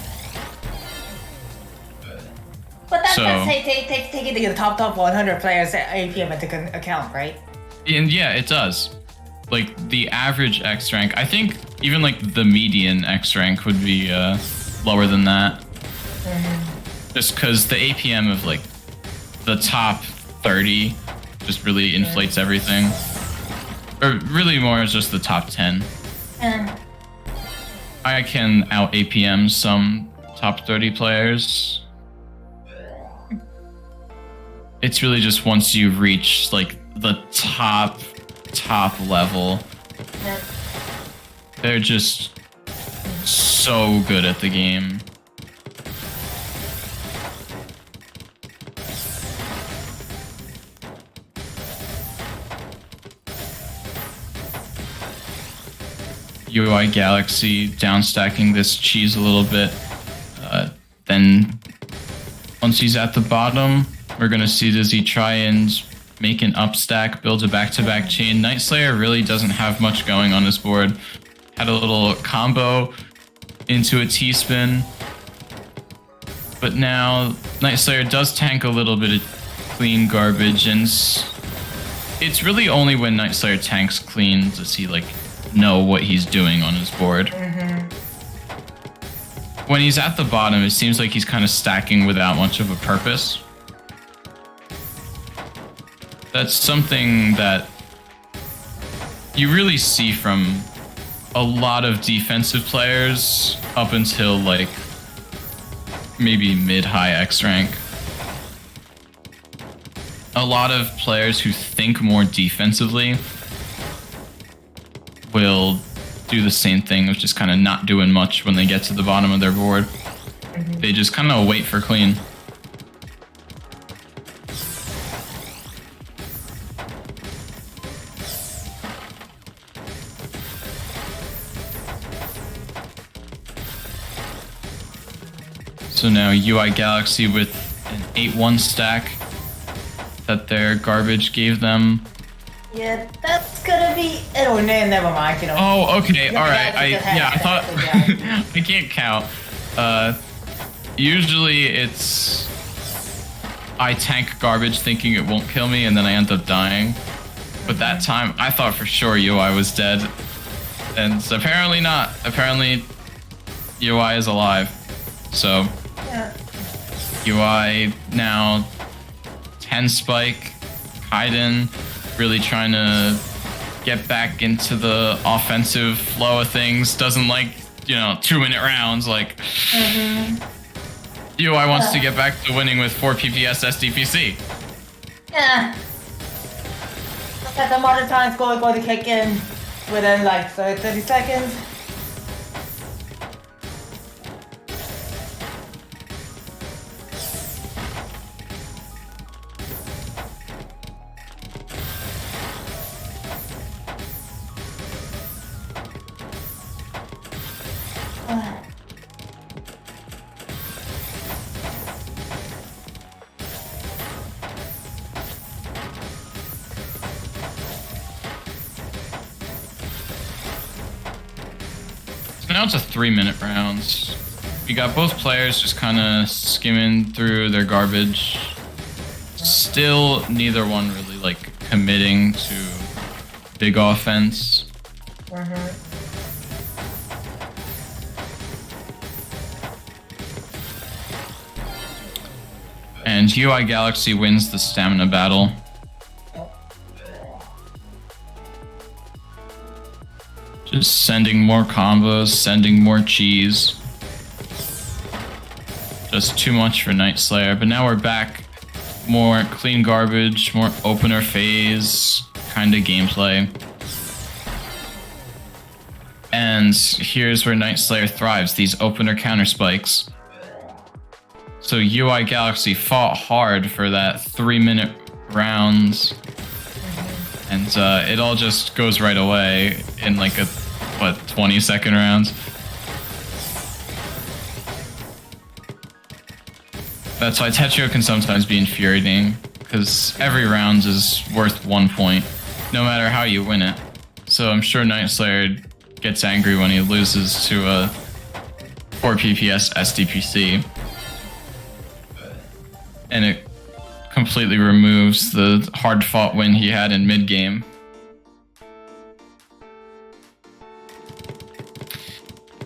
But that's taking the top 100 players APM into account, right? And yeah, it does. Like, the average X-rank, I think even, like, the median X-rank would be lower than that. Just because the APM of, like, the top 30 just really inflates everything. Or really more is just the top 10. I can out APM some top 30 players. It's really just once you reach, like, the top level, they're just so good at the game. UI Galaxy downstacking this cheese a little bit. Then once he's at the bottom, we're gonna see does he try and make an upstack, build a back-to-back chain. Night Slayer really doesn't have much going on his board. Had a little combo into a T-spin. But now Night Slayer does tank a little bit of clean garbage, and it's really only when Night Slayer tanks clean does he like know what he's doing on his board. When he's at the bottom, it seems like he's kind of stacking without much of a purpose. That's something that you really see from a lot of defensive players up until like maybe mid-high X rank. A lot of players who think more defensively will do the same thing of just kind of not doing much when they get to the bottom of their board. They just kind of wait for clean. So now UI Galaxy with an 8-1 stack that their garbage gave them. Yeah, that's gonna be. Oh, never mind. You know. Oh, okay, all right. I thought I can't count. Usually it's I tank garbage thinking it won't kill me, and then I end up dying. But that time, I thought for sure UI was dead, and apparently not. Apparently, UI is alive. So. Yeah. UI now 10 spike, Kaiden really trying to get back into the offensive flow of things. Doesn't like, 2-minute rounds. Like UI wants to get back to winning with 4 PPS SDPC. Yeah. Look at the modern time score going to kick in within like 30 seconds. Now it's a 3-minute round. You got both players just kind of skimming through their garbage. Still, neither one really like committing to big offense. And UI Galaxy wins the stamina battle. Just sending more combos, sending more cheese. Just too much for Night Slayer, but now we're back. More clean garbage, more opener phase kind of gameplay. And here's where Night Slayer thrives, these opener counter spikes. So UI Galaxy fought hard for that 3-minute round. And it all just goes right away in like a, 20-second round. That's why Tetrio can sometimes be infuriating, because every round is worth 1 point, no matter how you win it. So I'm sure Night Slayer gets angry when he loses to a 4 PPS SDPC. And it completely removes the hard-fought win he had in mid-game.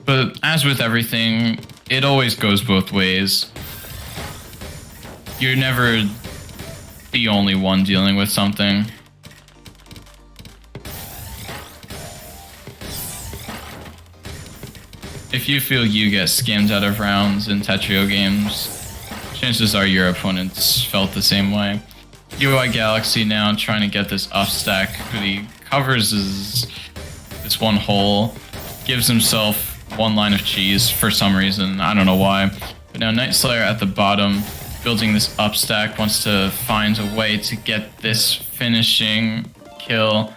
But as with everything, it always goes both ways. You're never the only one dealing with something. If you feel you get scammed out of rounds in Tetrio games, chances are your opponents felt the same way. UI Galaxy now trying to get this up stack, but he covers this one hole, gives himself one line of cheese for some reason, I don't know why. But now Night Slayer at the bottom, building this up stack, wants to find a way to get this finishing kill.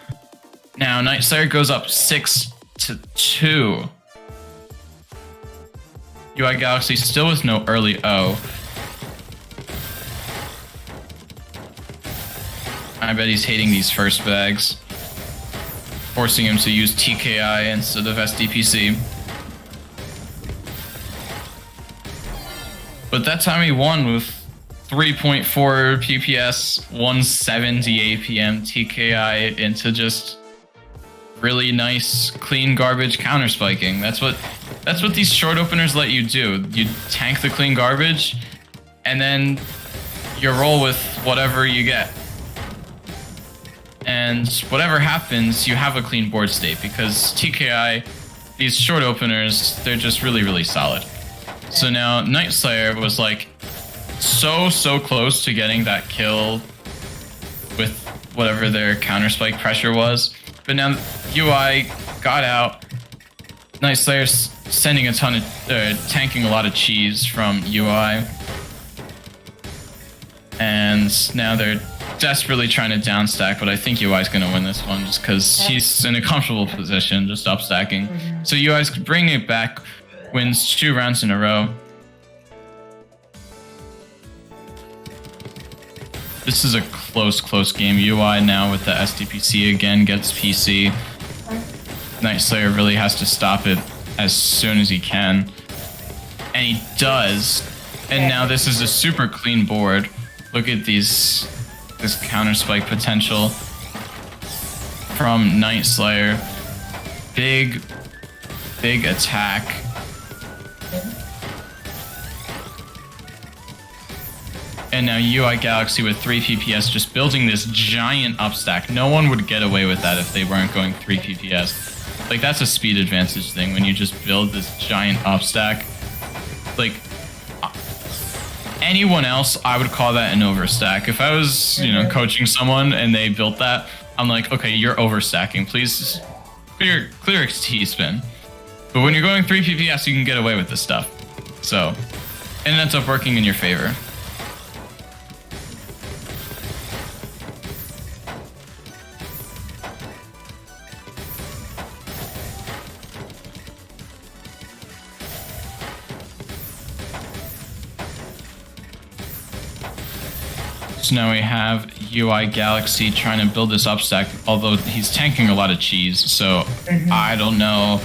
Now Night Slayer goes up 6-2. UI Galaxy still with no early O. I bet he's hating these first bags, forcing him to use TKI instead of SDPC. But that time he won with 3.4 PPS, 170 APM TKI into just really nice, clean garbage counter spiking. That's what these short openers let you do. You tank the clean garbage, and then you roll with whatever you get. And whatever happens, you have a clean board state because TKI, these short openers, they're just really, really solid. So now Night Slayer was like so close to getting that kill with whatever their counter spike pressure was. But now UI got out. Night Slayer's sending a ton of, tanking a lot of cheese from UI. And now they're desperately trying to downstack, but I think UI's going to win this one just because he's in a comfortable position, just upstacking. So UI's bringing it back, wins 2 rounds in a row. This is a close game. UI now with the SDPC again gets PC. Night Slayer really has to stop it as soon as he can. And he does. And now this is a super clean board. Look at this counter spike potential from Night Slayer. Big attack. And now UI Galaxy with 3 PPS just building this giant upstack. No one would get away with that if they weren't going 3 PPS. Like, that's a speed advantage thing when you just build this giant upstack. Like, anyone else, I would call that an overstack. If I was, coaching someone and they built that, I'm like, okay, you're overstacking. Please clear T-spin. But when you're going 3 PPS, you can get away with this stuff. So, and it ends up working in your favor. So now we have UI Galaxy trying to build this upstack, although he's tanking a lot of cheese, so I don't know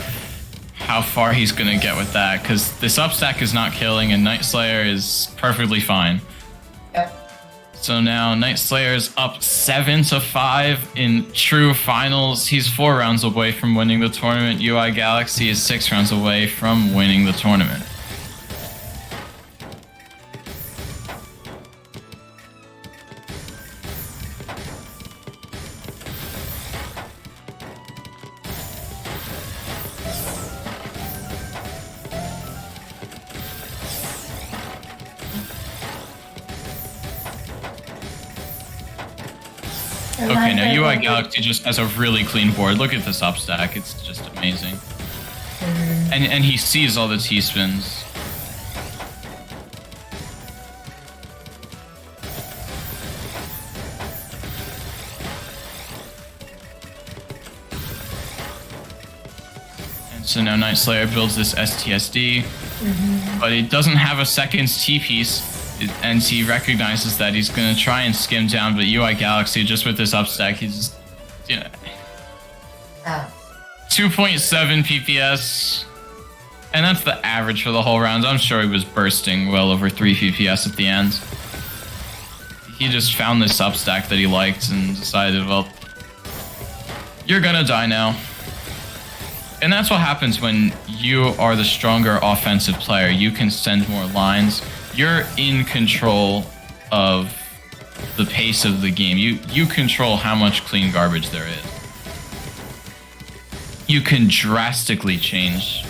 how far he's going to get with that, because this upstack is not killing and Night Slayer is perfectly fine. Yep. So now Night Slayer is up 7-5 in true finals. He's 4 rounds away from winning the tournament. UI Galaxy is 6 rounds away from winning the tournament. Okay, now UI Galaxy just has a really clean board. Look at this upstack. It's just amazing. And he sees all the T-spins. And so now Night Slayer builds this STSD, but he doesn't have a seconds T-piece. And he recognizes that he's going to try and skim down, but UI Galaxy, just with this upstack, he's just, 2.7 PPS. And that's the average for the whole round. I'm sure he was bursting well over 3 PPS at the end. He just found this upstack that he liked and decided, well, you're going to die now. And that's what happens when you are the stronger offensive player. You can send more lines. You're in control of the pace of the game. You control how much clean garbage there is. You can drastically change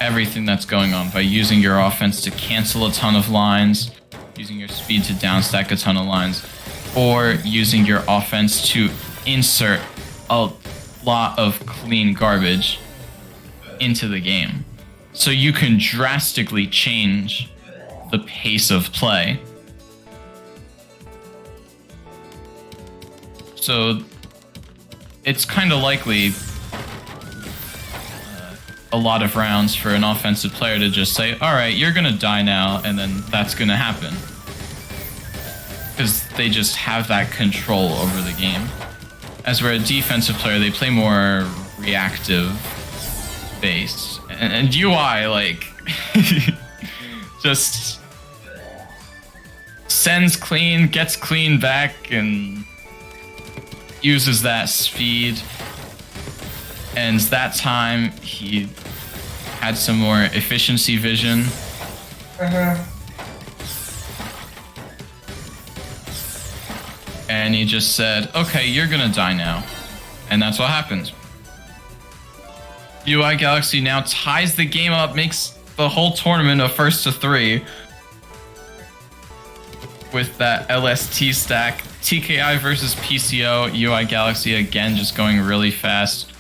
everything that's going on by using your offense to cancel a ton of lines, using your speed to downstack a ton of lines, or using your offense to insert a lot of clean garbage into the game. So you can drastically change the pace of play. So it's kind of likely a lot of rounds for an offensive player to just say, all right, you're gonna die now, and then that's gonna happen. Because they just have that control over the game. As we're a defensive player, they play more reactive based. And UI, like, just sends clean, gets clean back, and uses that speed. And that time, he had some more efficiency vision. And and he just said, okay, you're gonna die now. And that's what happened. UI Galaxy now ties the game up, makes the whole tournament a 1st to 3 with that LST stack. TKI versus PCO, UI Galaxy again just going really fast,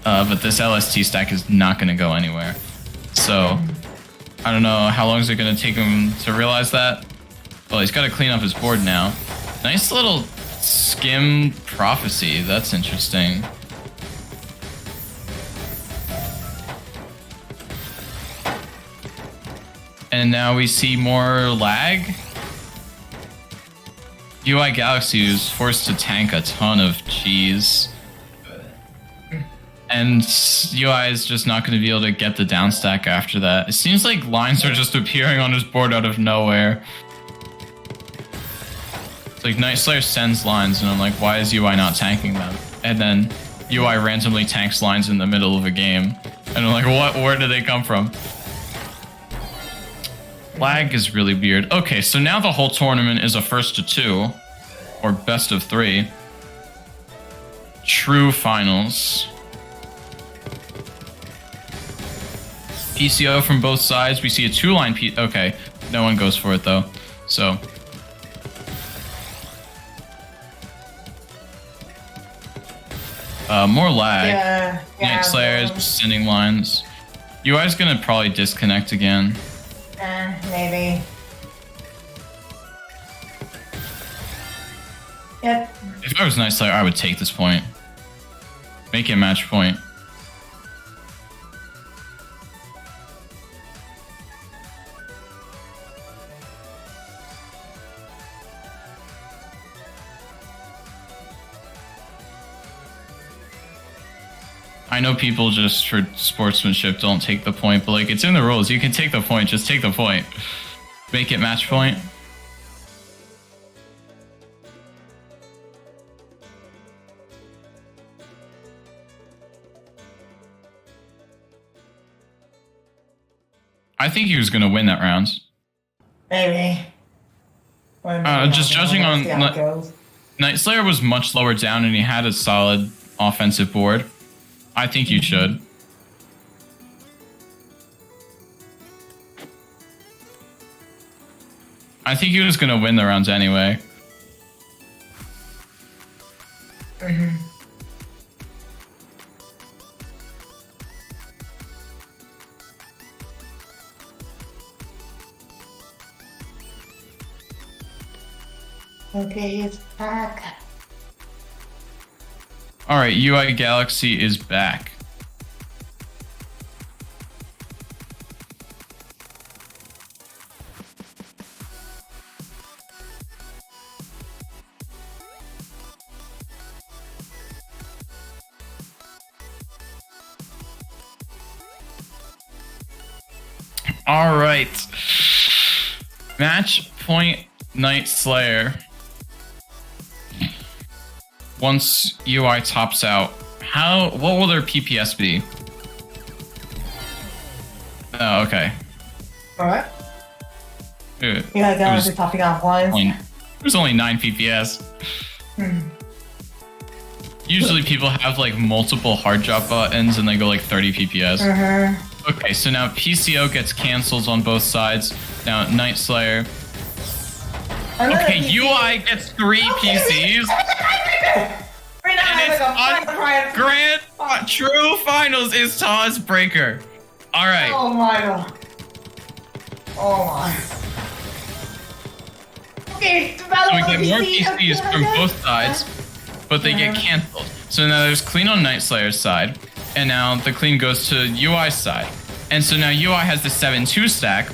but this LST stack is not going to go anywhere. So I don't know how long is it going to take him to realize that. Well, he's got to clean up his board now. Nice little skim prophecy. That's interesting. And now we see more lag. UI Galaxy was forced to tank a ton of cheese. And UI is just not going to be able to get the down stack after that. It seems like lines are just appearing on his board out of nowhere. It's like Night Slayer sends lines and I'm like, why is UI not tanking them? And then UI randomly tanks lines in the middle of a game. And I'm like, what? Where did they come from? Lag is really weird. Okay, so now the whole tournament is a 1st to 2, or best of 3. True finals. PCO from both sides. We see a 2-line P. Okay, no one goes for it though. So. More lag. Yeah. Night Slayer is just sending lines. UI's gonna probably disconnect again. Maybe. Yep. If I was Night Slayer, I would take this point. Make it match point. I know people just for sportsmanship don't take the point, but like it's in the rules. You can take the point, just take the point. Make it match point. I think he was gonna win that round. Maybe. Just judging on Night Slayer was much lower down and he had a solid offensive board. I think you should. I think he was gonna win the rounds anyway. Okay, it's back. Alright, UI Galaxy is back. Alright. Match point Night Slayer. Once UI tops out, what will their PPS be? Oh, okay. Alright. It Galaxy topping off lines. It was only 9 PPS. Usually people have like multiple hard drop buttons and they go like 30 PPS. Okay, so now PCO gets cancels on both sides. Now Night Slayer. Okay, UI gets 3 PCs. And it's on True Finals is TAWS Breaker. Alright. Oh my god. Oh my. Okay, so we get more PCs from both sides, but they get cancelled. So now there's clean on Night Slayer's side, and now the clean goes to UI's side. And so now UI has the 7-2 stack.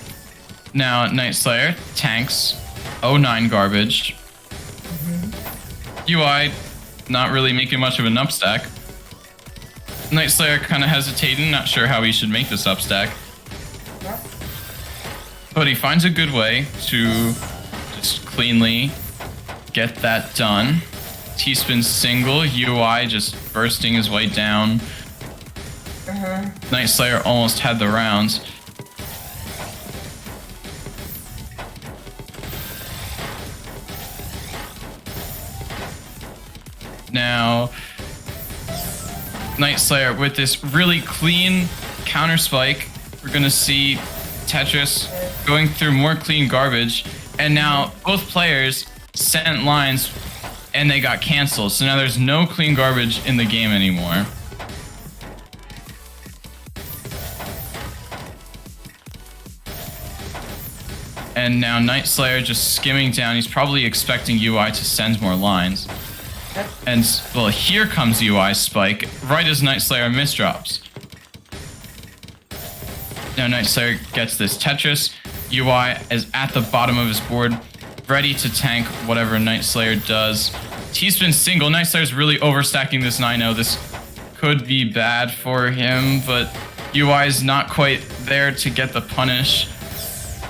Now Night Slayer tanks 09 garbage. UI not really making much of an up stack. Night Slayer kind of hesitating, not sure how he should make this up stack. But he finds a good way to just cleanly get that done. T-spin single, UI just bursting his way down. Night Slayer almost had the rounds. now Night Slayer with this really clean counter spike. We're gonna see Tetris going through more clean garbage, and now both players sent lines and they got canceled. So now there's no clean garbage in the game anymore. And now Night Slayer just skimming down. He's probably expecting UI to send more lines. And, well, here comes UI spike, right as Night Slayer misdrops. Now Night Slayer gets this Tetris. UI is at the bottom of his board, ready to tank whatever Night Slayer does. T-spin single. Night Slayer's really overstacking this 9-0. This could be bad for him, but UI is not quite there to get the punish.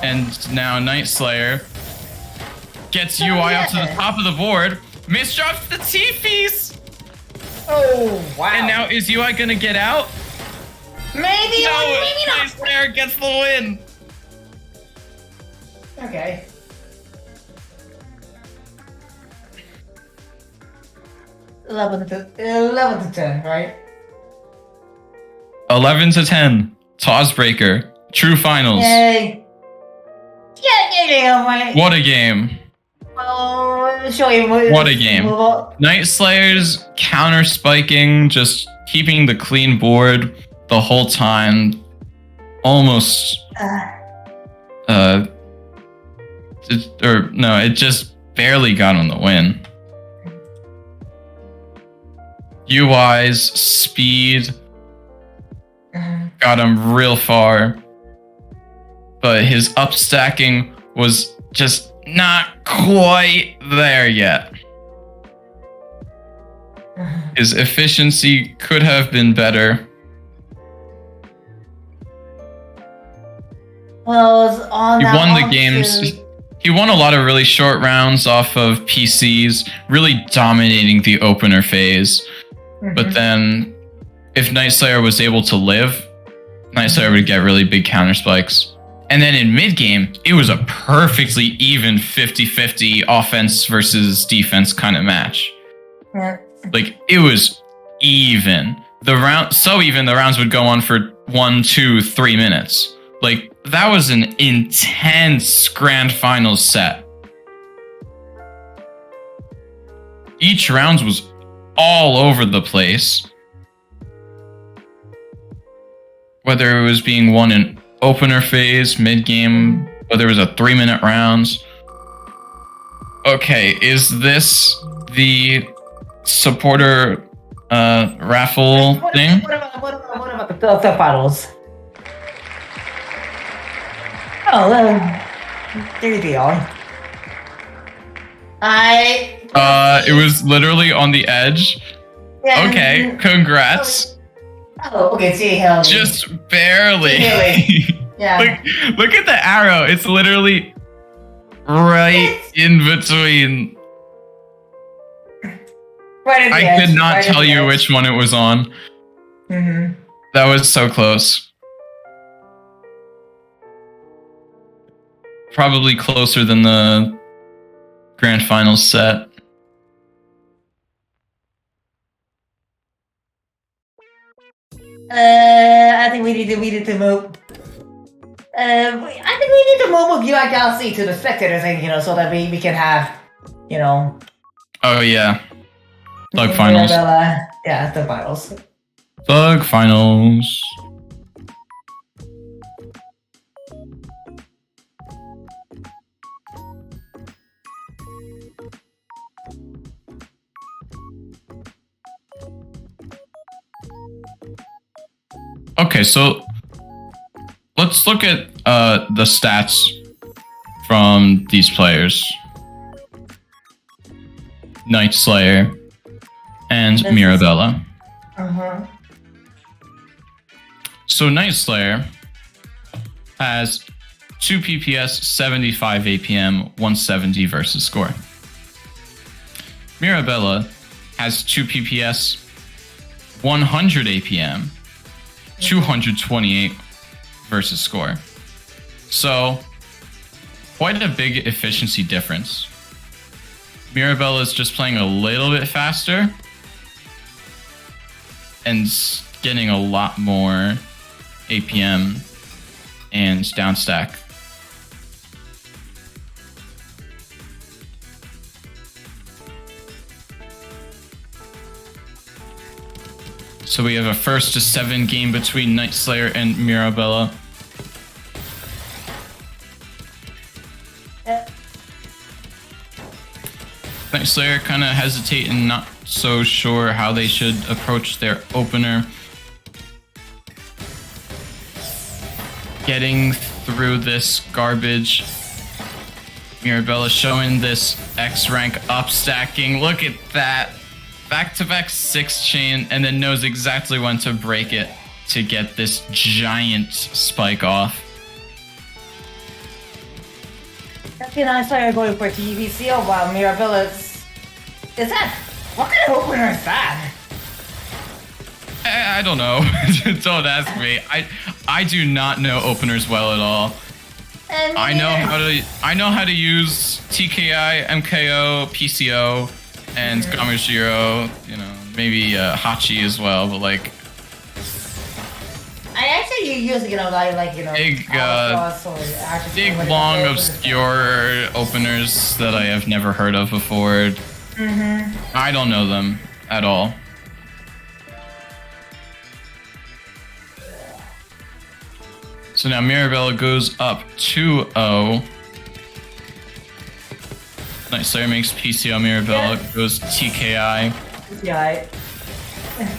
And now Night Slayer gets UI up to the top of the board. Misdrops the T-piece! Oh, wow. And now is UI gonna get out? Maybe, No, maybe Night not. Slayer gets the win! Okay. Eleven to 10, right? 11 to 10. TAWS breaker. True finals. Yay. Yeah, right. What a game. Well, show you What a game. Night Slayer's counter spiking, just keeping the clean board the whole time. Almost it just barely got on the win. UI's speed got him real far, but his upstacking was just not quite there yet. His efficiency could have been better. Well, on He that won the one games. too. He won a lot of really short rounds off of PCs, really dominating the opener phase. But then, if Night Slayer was able to live, Night Slayer would get really big counter spikes. And then in mid-game, it was a perfectly even 50-50 offense versus defense kind of match. Yeah. Like, it was even. The rounds would go on for 1, 2, 3 minutes. Like, that was an intense grand finals set. Each round was all over the place. Whether it was being won in opener phase, mid-game, whether it was a 3-minute rounds. Okay, is this the supporter raffle thing? What about the finals? Oh, there you go. It was literally on the edge. Yeah. Okay, congrats. Oh, okay, see how. Just barely. Yeah. Look at the arrow. It's literally right in between. Right at the I edge, could not right at tell the you edge. which one it was on. Mm-hmm. That was so close. Probably closer than the grand finals set. I think we need to move. I think we need to move UI Galaxy to the spectator thing, so that we can have, Oh yeah. Thug finals. Yeah, the finals. Thug finals. Okay, so let's look at the stats from these players. Night Slayer and Mirabella. Uh-huh. So Night Slayer has 2 PPS, 75 APM, 170 versus score. Mirabella has 2 PPS, 100 APM, 228 versus score. So, quite a big efficiency difference. Mirabella is just playing a little bit faster, and getting a lot more APM and downstack. So we have a 1st to 7 game between Night Slayer and Mirabella. Night Slayer kind of hesitate and not so sure how they should approach their opener. Getting through this garbage. Mirabella showing this X rank up stacking. Look at that. Back-to-back 6 chain, and then knows exactly when to break it to get this giant spike off. Okay, Night Slayer going for TVCO while Mirabella's... Is that... What kind of opener is that? I don't know. Don't ask me. I do not know openers well at all. I know how to use TKI, MKO, PCO, and Gamashiro, you know, maybe Hachi as well, but like... I actually use, you know, like you know... Big, long, obscure openers that I have never heard of before. I don't know them at all. So now Mirabella goes up 2-0. Night Slayer makes PCO, Mirabella goes TKI. Yeah.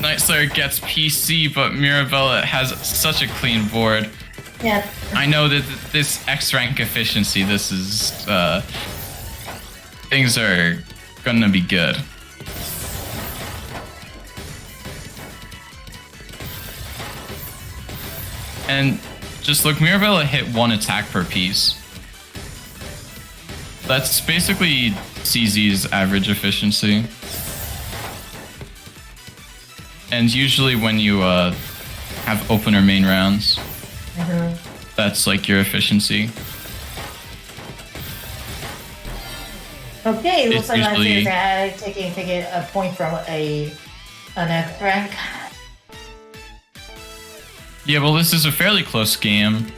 Night Slayer gets PC, but Mirabella has such a clean board. Yeah. I know that this X rank efficiency, this is things are gonna be good. And just look, Mirabella hit 1 attack per piece. That's basically CZ's average efficiency. And usually when you have opener main rounds, that's like your efficiency. Okay, it looks It's like Night usually- Slayer's taking a point from an X rank. Yeah, well, this is a fairly close game.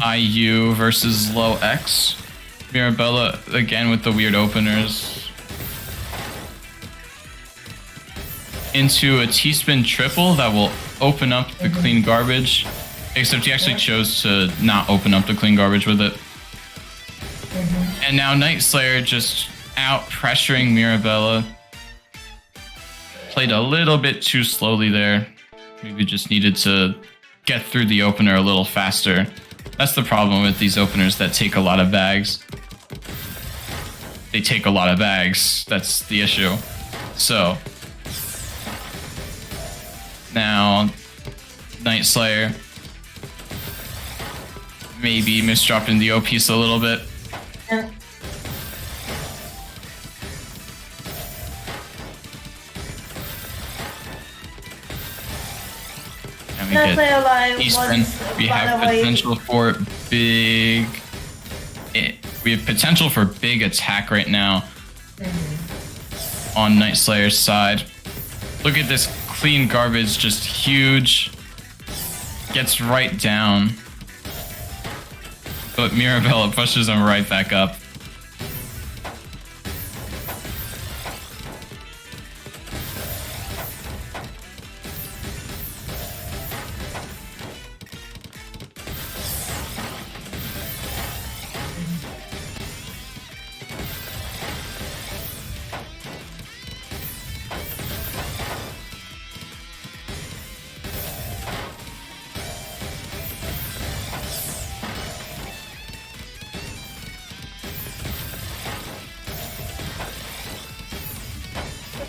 IU versus low X. Mirabella again with the weird openers. Into a T-spin triple that will open up the clean garbage. Except he actually chose to not open up the clean garbage with it. And now Night Slayer just out pressuring Mirabella. Played a little bit too slowly there. Maybe just needed to get through the opener a little faster. That's the problem with these openers that take a lot of bags. They take a lot of bags. That's the issue. So now Night Slayer maybe misdropping the O piece a little bit. And we get Eastern. We have potential for big. We have potential for big attack right now on Night Slayer's side. Look at this clean garbage, just huge. Gets right down. But Mirabella pushes him right back up.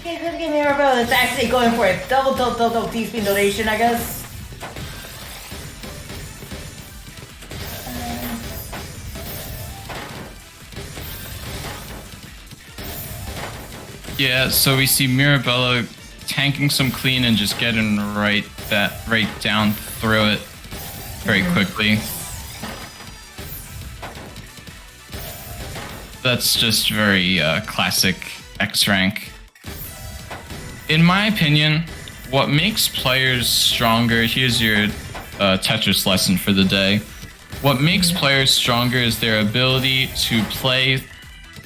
Okay, good game, Mirabella. It's actually going for a double T-spin donation, I guess. Yeah, so we see Mirabella tanking some clean and just getting right down through it very quickly. That's just very classic X rank. In my opinion, what makes players stronger, here's your Tetris lesson for the day. What makes players stronger is their ability to play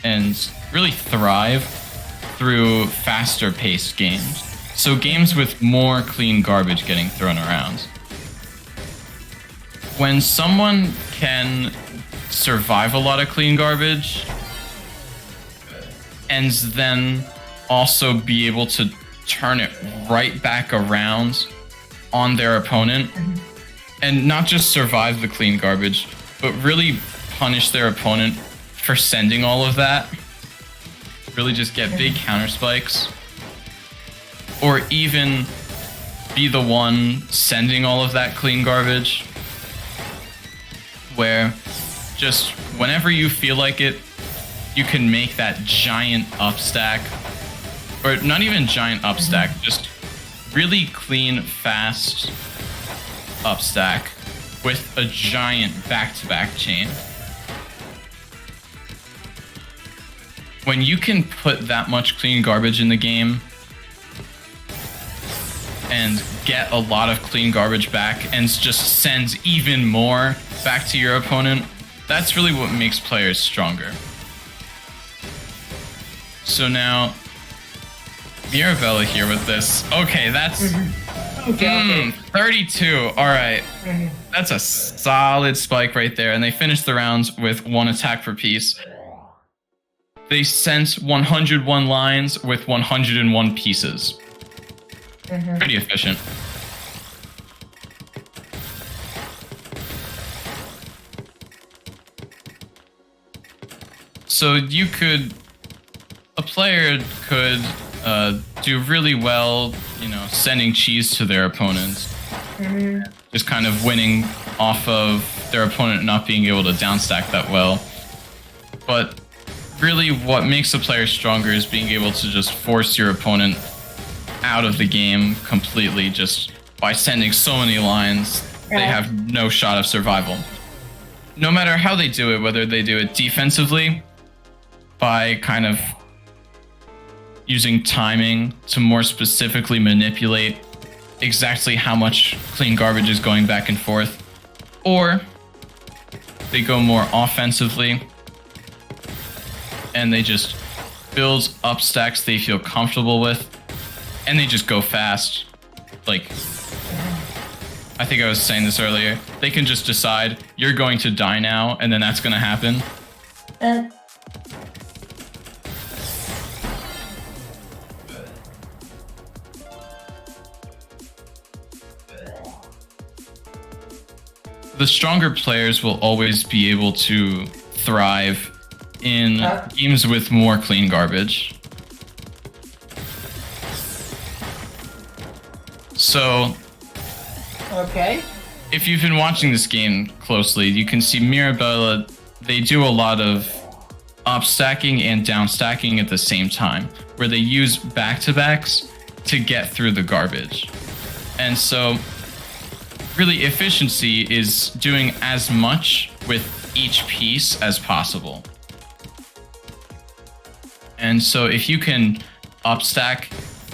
and really thrive through faster paced games. So games with more clean garbage getting thrown around. When someone can survive a lot of clean garbage and then also be able to turn it right back around on their opponent, and not just survive the clean garbage, but really punish their opponent for sending all of that, really just get big counter spikes, or even be the one sending all of that clean garbage, where just whenever you feel like it, you can make that giant upstack, or not even giant upstack, just really clean, fast upstack with a giant back-to-back chain. When you can put that much clean garbage in the game and get a lot of clean garbage back and just send even more back to your opponent, that's really what makes players stronger. So now, Mirabella here with this. Okay, that's 32. All right, that's a solid spike right there. And they finished the rounds with 1 attack per piece. They sent 101 lines with 101 pieces. Pretty efficient. So a player could do really well, sending cheese to their opponents. Just kind of winning off of their opponent not being able to downstack that well. But really what makes a player stronger is being able to just force your opponent out of the game completely just by sending so many lines. They have no shot of survival. No matter how they do it, whether they do it defensively by kind of using timing to more specifically manipulate exactly how much clean garbage is going back and forth, or they go more offensively and they just build up stacks they feel comfortable with, and they just go fast. Like, I think I was saying this earlier, they can just decide you're going to die now, and then that's going to happen. The stronger players will always be able to thrive in games with more clean garbage. So, if you've been watching this game closely, you can see Mirabella, they do a lot of up stacking and down stacking at the same time, where they use back-to-backs to get through the garbage. And so, really, efficiency is doing as much with each piece as possible. And so if you can up stack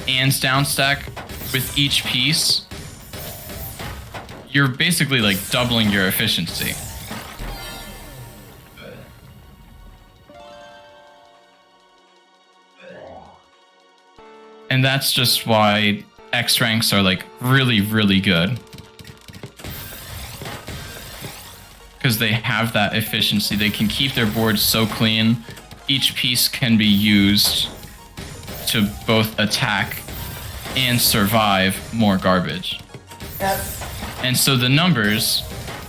and down stack with each piece, you're basically like doubling your efficiency. And that's just why X ranks are like really, really good. Because they have that efficiency. They can keep their boards so clean. Each piece can be used to both attack and survive more garbage. And so the numbers,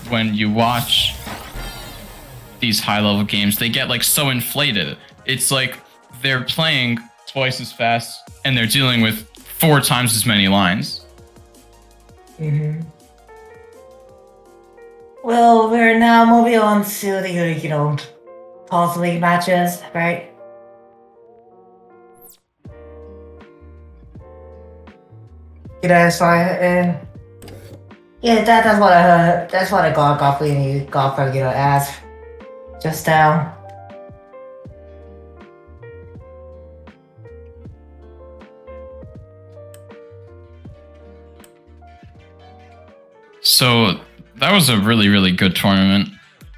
when you watch these high-level games, they get like so inflated. It's like they're playing twice as fast and they're dealing with 4 times as many lines. Well, we're now moving on to the, TAWS League matches, right? So, yeah, that's what I heard. That's what I got from ask just now. So that was a really, really good tournament.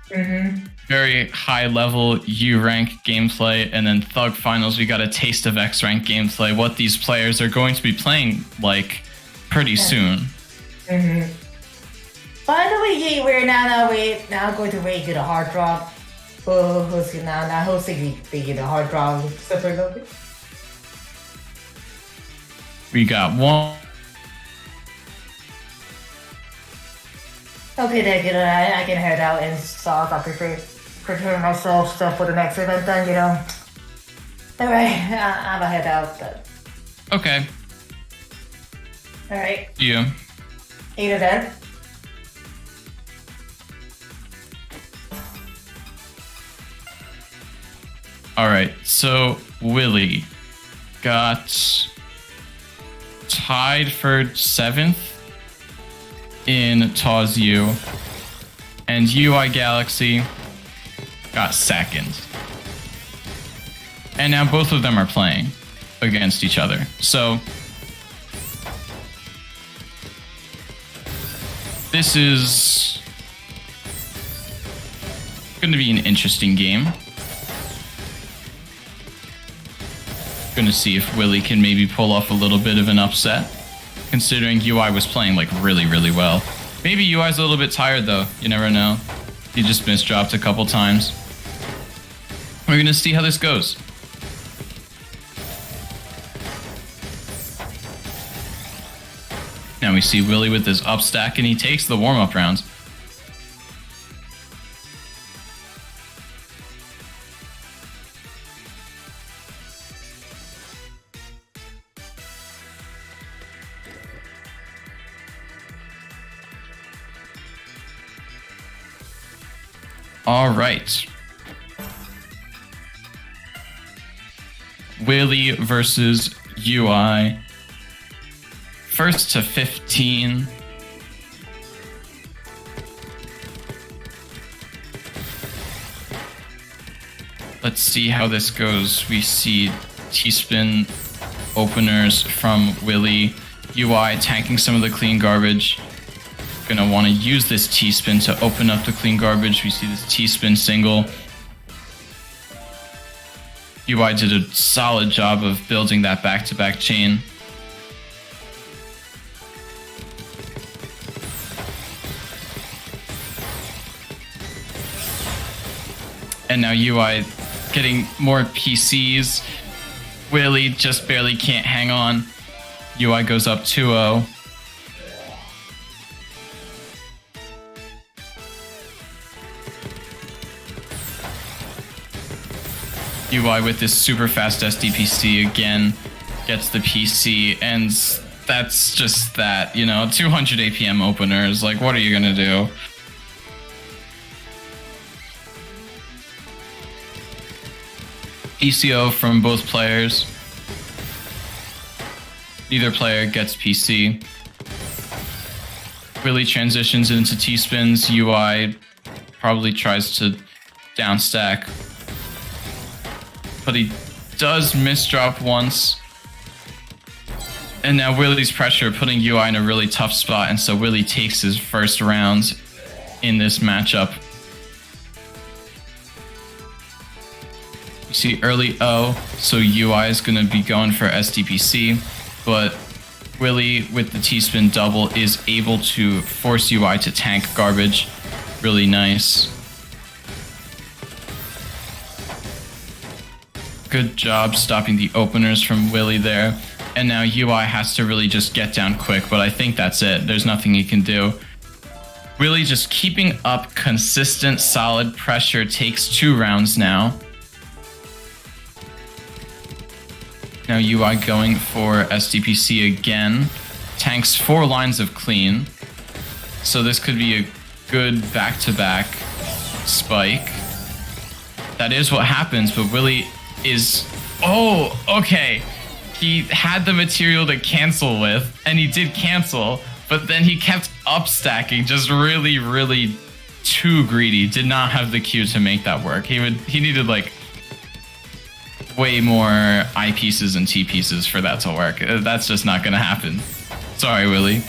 Mm-hmm. Very high level U rank gameplay, and then Thug Finals, we got a taste of X rank gameplay, what these players are going to be playing like pretty soon. Mm-hmm. By the way, we're now going to rate the hard drop. Who's now hosting the hard drop super lobby? We got one. Okay, then I can head out and start prepare myself stuff for the next event. Then alright, I'm gonna head out. Then. Okay. Alright, Yeah. either then. Alright, so Willie got tied for 7th in TAWS U, and UI Galaxy got 2nd. And now both of them are playing against each other. So this is going to be an interesting game. Gonna see if Willie can maybe pull off a little bit of an upset, considering UI was playing like really, really well. Maybe UI's a little bit tired though, you never know. He just misdropped a couple times. We're gonna see how this goes. Now we see Willie with his up stack, and he takes the warm-up rounds. All right. Willie versus UI. First to 15. Let's see how this goes. We see T-spin openers from Willie. UI tanking some of the clean garbage. Gonna want to use this T-spin to open up the clean garbage. We see this T-spin single. UI did a solid job of building that back-to-back chain. And now UI getting more PCs. Willie just barely can't hang on. UI goes up 2-0. UI with this super fast SDPC again gets the PC, and that's just that, 200 APM openers, like what are you gonna do? ECO from both players. Neither player gets PC. Willie transitions into T-spins. UI probably tries to downstack, but he does misdrop once. And now Willie's pressure putting UI in a really tough spot, and so Willie takes his first round in this matchup. You see early O, so UI is going to be going for SDPC, but Willie with the T-spin double is able to force UI to tank garbage. Really nice. Good job stopping the openers from Willie there. And now UI has to really just get down quick, but I think that's it. There's nothing he can do. Willie just keeping up consistent, solid pressure, takes 2 rounds now. Now UI going for SDPC again. Tanks 4 lines of clean. So this could be a good back-to-back spike. That is what happens, but Willie is... Oh, okay. He had the material to cancel with, and he did cancel, but then he kept up-stacking, just really, really too greedy. Did not have the Q to make that work. He needed, like, way more I pieces and T pieces for that to work. That's just not gonna happen. Sorry, Willie.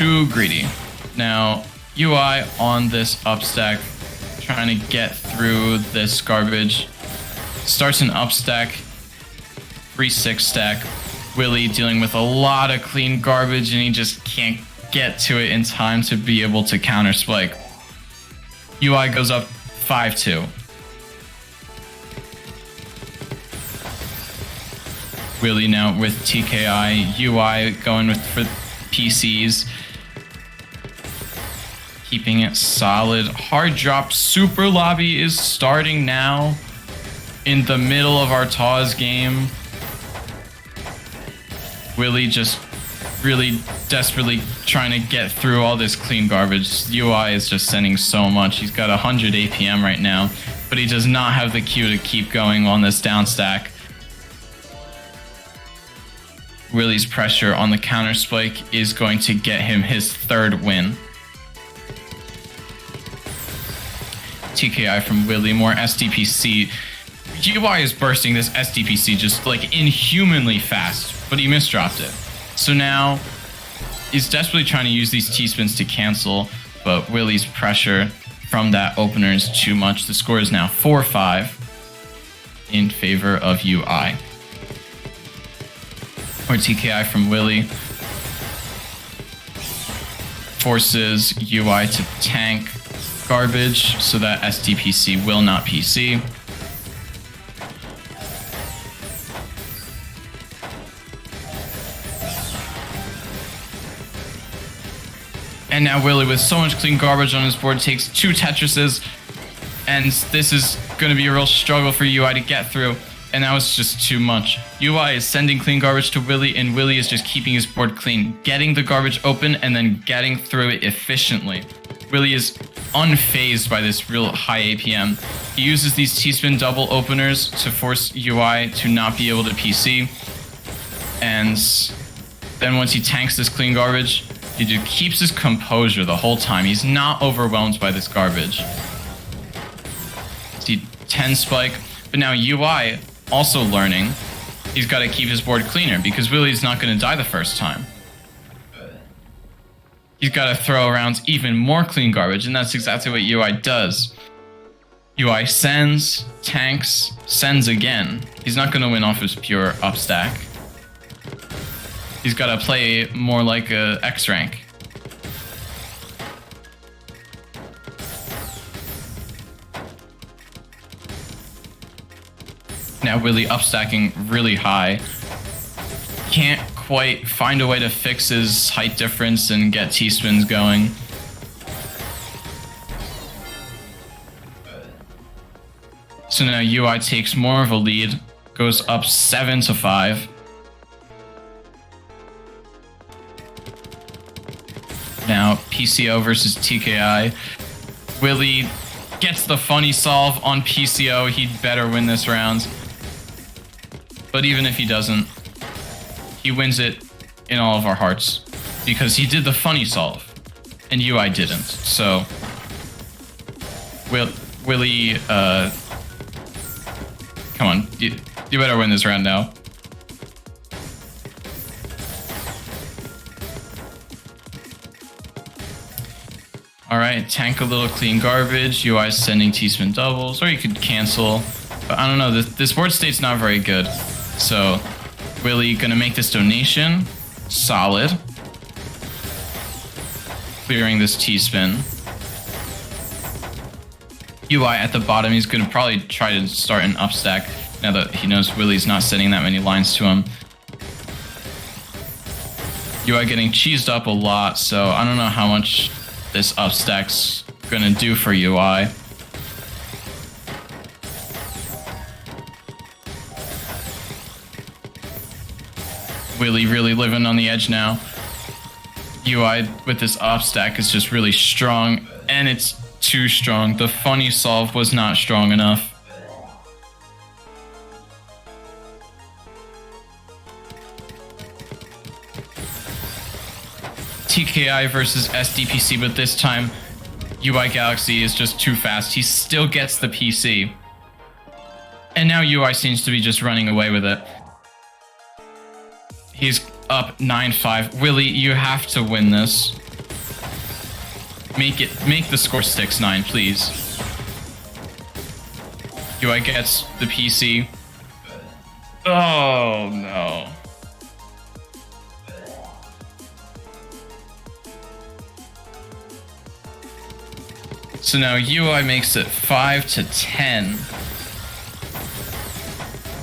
too greedy. Now, UI on this upstack, trying to get through this garbage. Starts an upstack, 3-6 stack. Willie dealing with a lot of clean garbage, and he just can't get to it in time to be able to counter spike. UI goes up 5-2. Willie now with TKI. UI going with for PCs. Keeping it solid. Hard drop super lobby is starting now in the middle of our TAWS game. Willie just really desperately trying to get through all this clean garbage. UI is just sending so much. He's got 100 APM right now, but he does not have the Q to keep going on this down stack. Willie's pressure on the counter spike is going to get him his 3rd win. TKI from Willie, more SDPC. UI is bursting this SDPC just like inhumanly fast, but he misdropped it. So now he's desperately trying to use these T-spins to cancel, but Willie's pressure from that opener is too much. The score is now 4-5 in favor of UI. Or TKI from Willie forces UI to tank garbage so that SDPC will not PC. And now Willie, with so much clean garbage on his board, takes 2 Tetrises, and this is going to be a real struggle for UI to get through. And that was just too much. UI is sending clean garbage to Willie, and Willie is just keeping his board clean, getting the garbage open and then getting through it efficiently. Willie is unfazed by this real high APM. He uses these T-spin double openers to force UI to not be able to PC. And then once he tanks this clean garbage, he just keeps his composure the whole time. He's not overwhelmed by this garbage. See, 10 spike, but now UI also learning he's got to keep his board cleaner because Willie's not going to die the first time. He's got to throw around even more clean garbage, and that's exactly what UI does. UI sends, tanks, sends again. He's not going to win off his pure upstack. He's got to play more like a X rank. Now Willie upstacking really high. Can't quite find a way to fix his height difference and get T-spins going. So now UI takes more of a lead, goes up 7-5. Now PCO versus TKI. Willie gets the funny solve on PCO. He'd better win this round. But even if he doesn't, he wins it in all of our hearts because he did the funny solve and UI didn't. So Willie, come on, you better win this round now. All right, tank a little clean garbage. UI is sending T-spin doubles, or you could cancel. But I don't know, this board state's not very good. So Willie gonna make this donation. Solid. Clearing this T-spin. UI at the bottom, he's gonna probably try to start an upstack now that he knows Willie's not sending that many lines to him. UI getting cheesed up a lot, so I don't know how much this upstack's gonna do for UI. Willie really living on the edge now. UI with this upstack is just really strong, and it's too strong. The funny solve was not strong enough. TKI versus SDPC, but this time UI Galaxy is just too fast. He still gets the PC. And now UI seems to be just running away with it. He's up 9-5. Willie, you have to win this. Make the score 6-9, please. UI gets the PC. Oh no. So now UI makes it 5-10.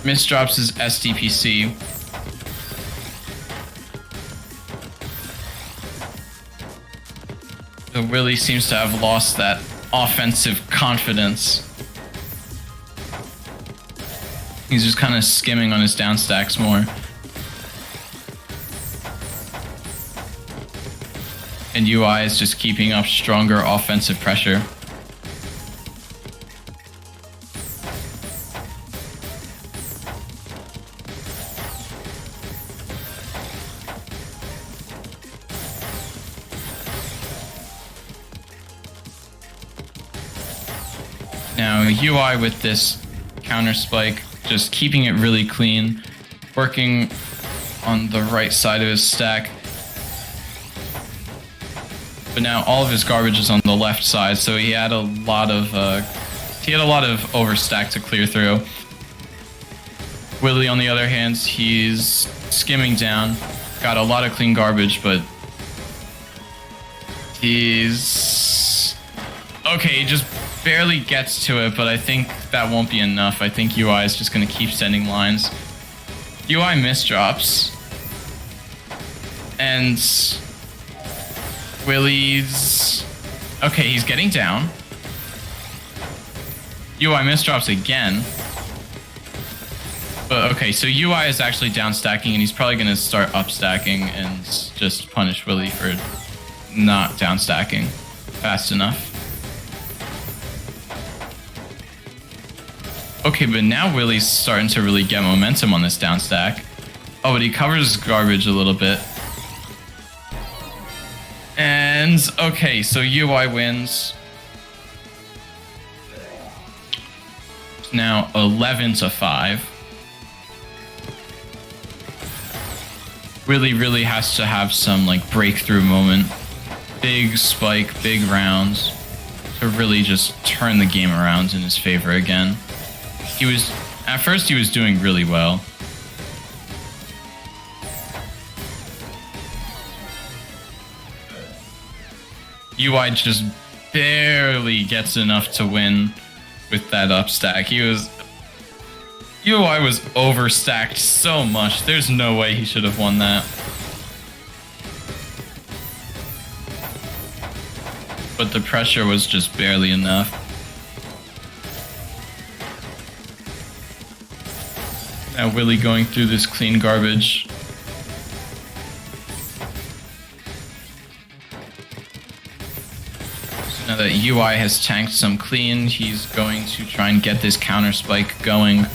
Misdrops his SDPC. So Willie seems to have lost that offensive confidence. He's just kind of skimming on his down stacks more. And UI is just keeping up stronger offensive pressure. Now UI with this counter spike, just keeping it really clean, working on the right side of his stack. But now all of his garbage is on the left side, so he had a lot of overstack to clear through. Willie, on the other hand, he's skimming down, got a lot of clean garbage, but he's okay. He just barely gets to it, but I think that won't be enough. I think UI is just going to keep sending lines. UI misdrops. And Willie's... okay, he's getting down. UI misdrops again. But okay, so UI is actually down stacking, and he's probably going to start up stacking and just punish Willie for not down stacking fast enough. Okay, but now Willie's starting to really get momentum on this down stack. Oh, but he covers garbage a little bit. And, okay, so UI wins. Now 11-5. Willie really has to have some, like, breakthrough moment. Big spike, big rounds. To really just turn the game around in his favor again. At first he was doing really well. UI just barely gets enough to win with that up stack. UI was overstacked so much. There's no way he should have won that. But the pressure was just barely enough. Now Willie going through this clean garbage. So now that UI has tanked some clean, he's going to try and get this counter spike going.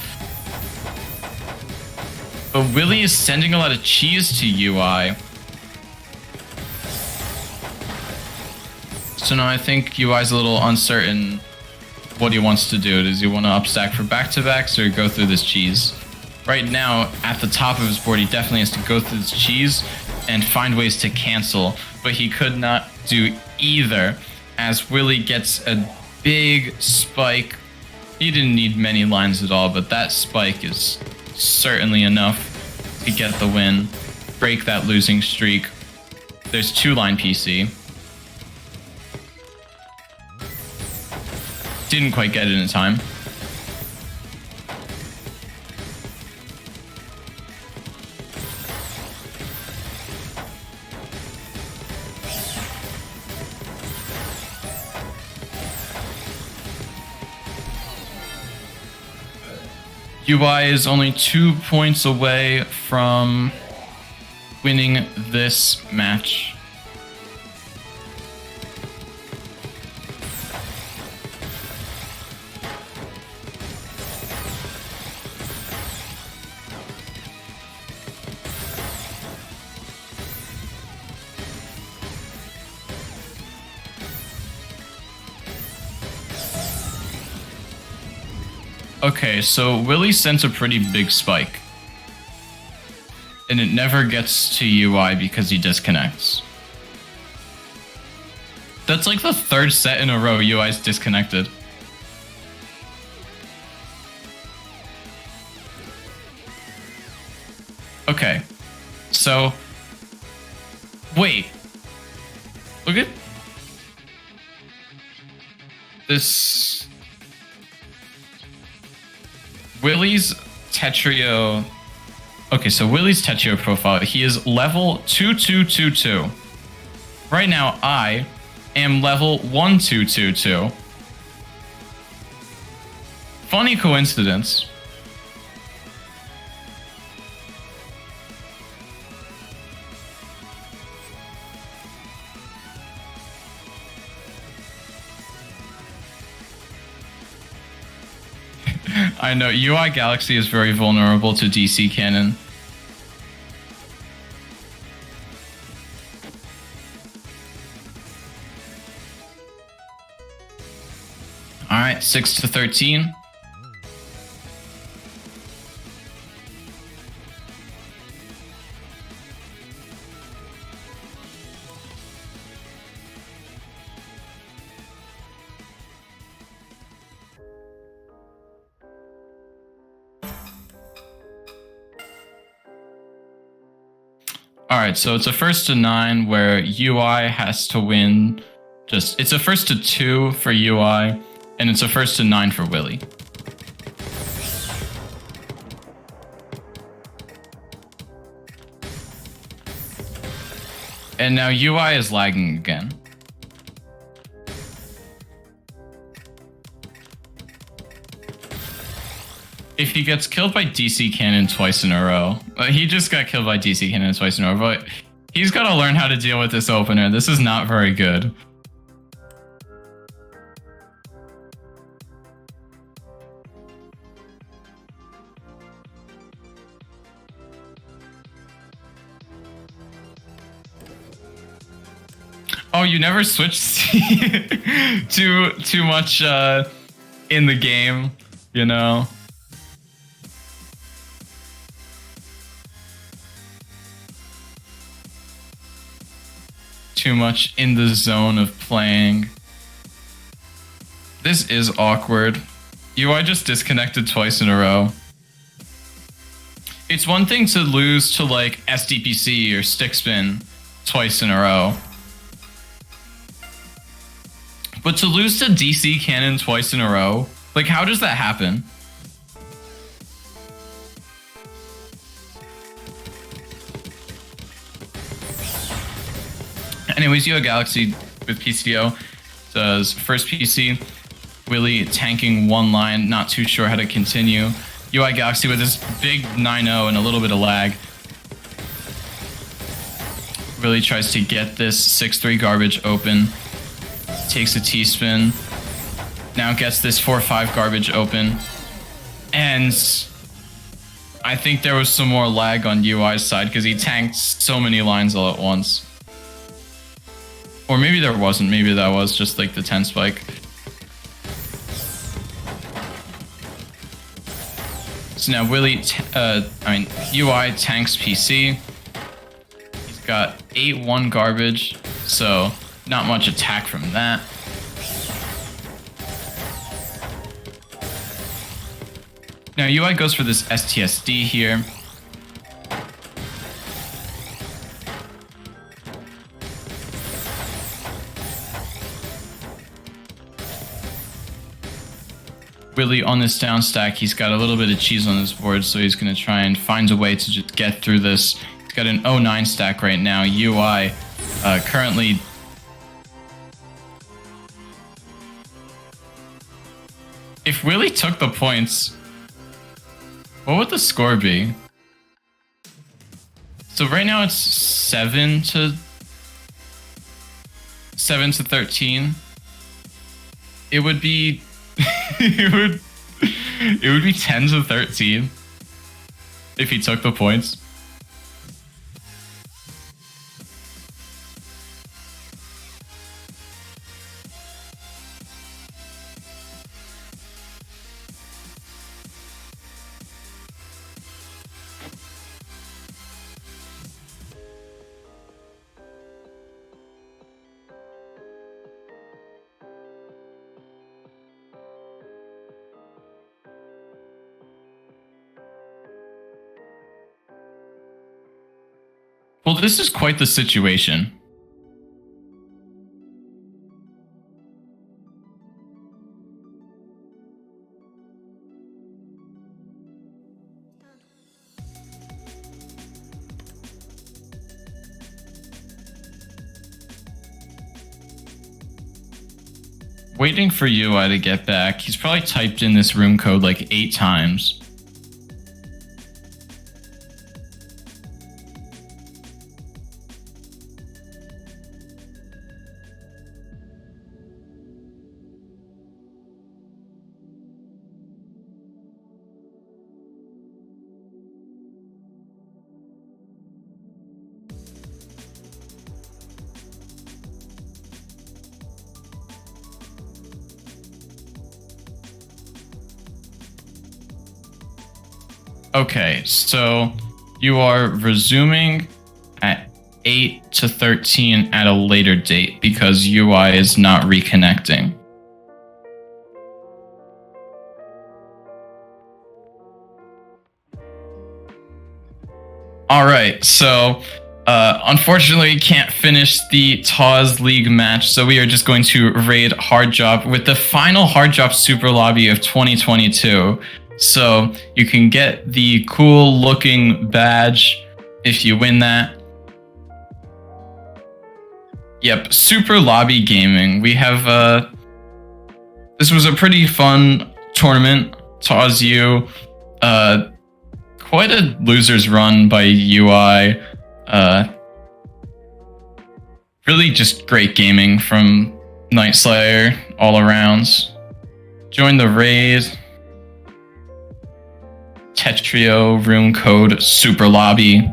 But Willie is sending a lot of cheese to UI. So now I think UI's a little uncertain what he wants to do. Does he want to upstack for back-to-backs or go through this cheese? Right now, at the top of his board, he definitely has to go through this cheese and find ways to cancel. But he could not do either, as Willie gets a big spike. He didn't need many lines at all, but that spike is certainly enough to get the win, break that losing streak. There's 2-line PC. Didn't quite get it in time. UI is only 2 points away from winning this match. Okay, so Willie sent a pretty big spike. And it never gets to UI because he disconnects. That's like the third set in a row UI's disconnected. Okay. So wait. Look at this. Willie's Tetrio. Okay, so Willie's Tetrio profile, he is level 2222. Right now, I am level 1222. Funny coincidence. I know, UI Galaxy is very vulnerable to DC cannon. Alright, 6 to 13. Alright, so it's a first to 9 where UI has to win. It's a first to 2 for UI, and it's a first to 9 for Willie. And now UI is lagging again. If he gets killed by DC Cannon twice in a row, he just got killed by DC Cannon twice in a row, but he's got to learn how to deal with this opener. This is not very good. Oh, you never switched too much in the game, you know? Too much in the zone of playing. This is awkward. UI just disconnected twice in a row. It's one thing to lose to like SDPC or Stickspin twice in a row. But to lose to DC Cannon twice in a row, like how does that happen? Anyways, UI Galaxy with PCO does first PC. Willie tanking one line, not too sure how to continue. UI Galaxy with this big 9-0 and a little bit of lag. Willie tries to get this 6-3 garbage open. Takes a T-spin. Now gets this 4-5 garbage open. And I think there was some more lag on UI's side because he tanked so many lines all at once. Or maybe there wasn't. Maybe that was just like the 10 spike. So now Willie, UI tanks PC. He's got 8-1 garbage, so not much attack from that. Now UI goes for this STSD here. Willie on this down stack, he's got a little bit of cheese on his board, so he's going to try and find a way to just get through this. He's got an 09 stack right now. UI currently... If Willie took the points, what would the score be? So right now it's 7 to 13. It would be it would be 10 to 13 if he took the points. Well, this is quite the situation. Waiting for UI to get back. He's probably typed in this room code like 8 times. Okay, so you are resuming at 8 to 13 at a later date because UI is not reconnecting. All right, so unfortunately, we can't finish the TAWS League match, so we are just going to raid Hard Drop with the final Hard Drop Super Lobby of 2022. So you can get the cool looking badge if you win that. Yep, Super Lobby Gaming. We have this was a pretty fun tournament. TAWS U. Quite a loser's run by UI. Really just great gaming from Night Slayer all arounds. Join the raid. Tetrio room code Super Lobby.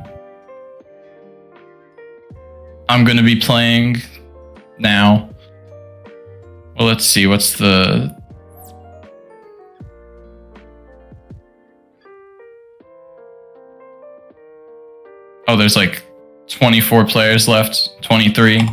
I'm gonna be playing now. Well, let's see, what's the... Oh, there's like 24 players left, 23.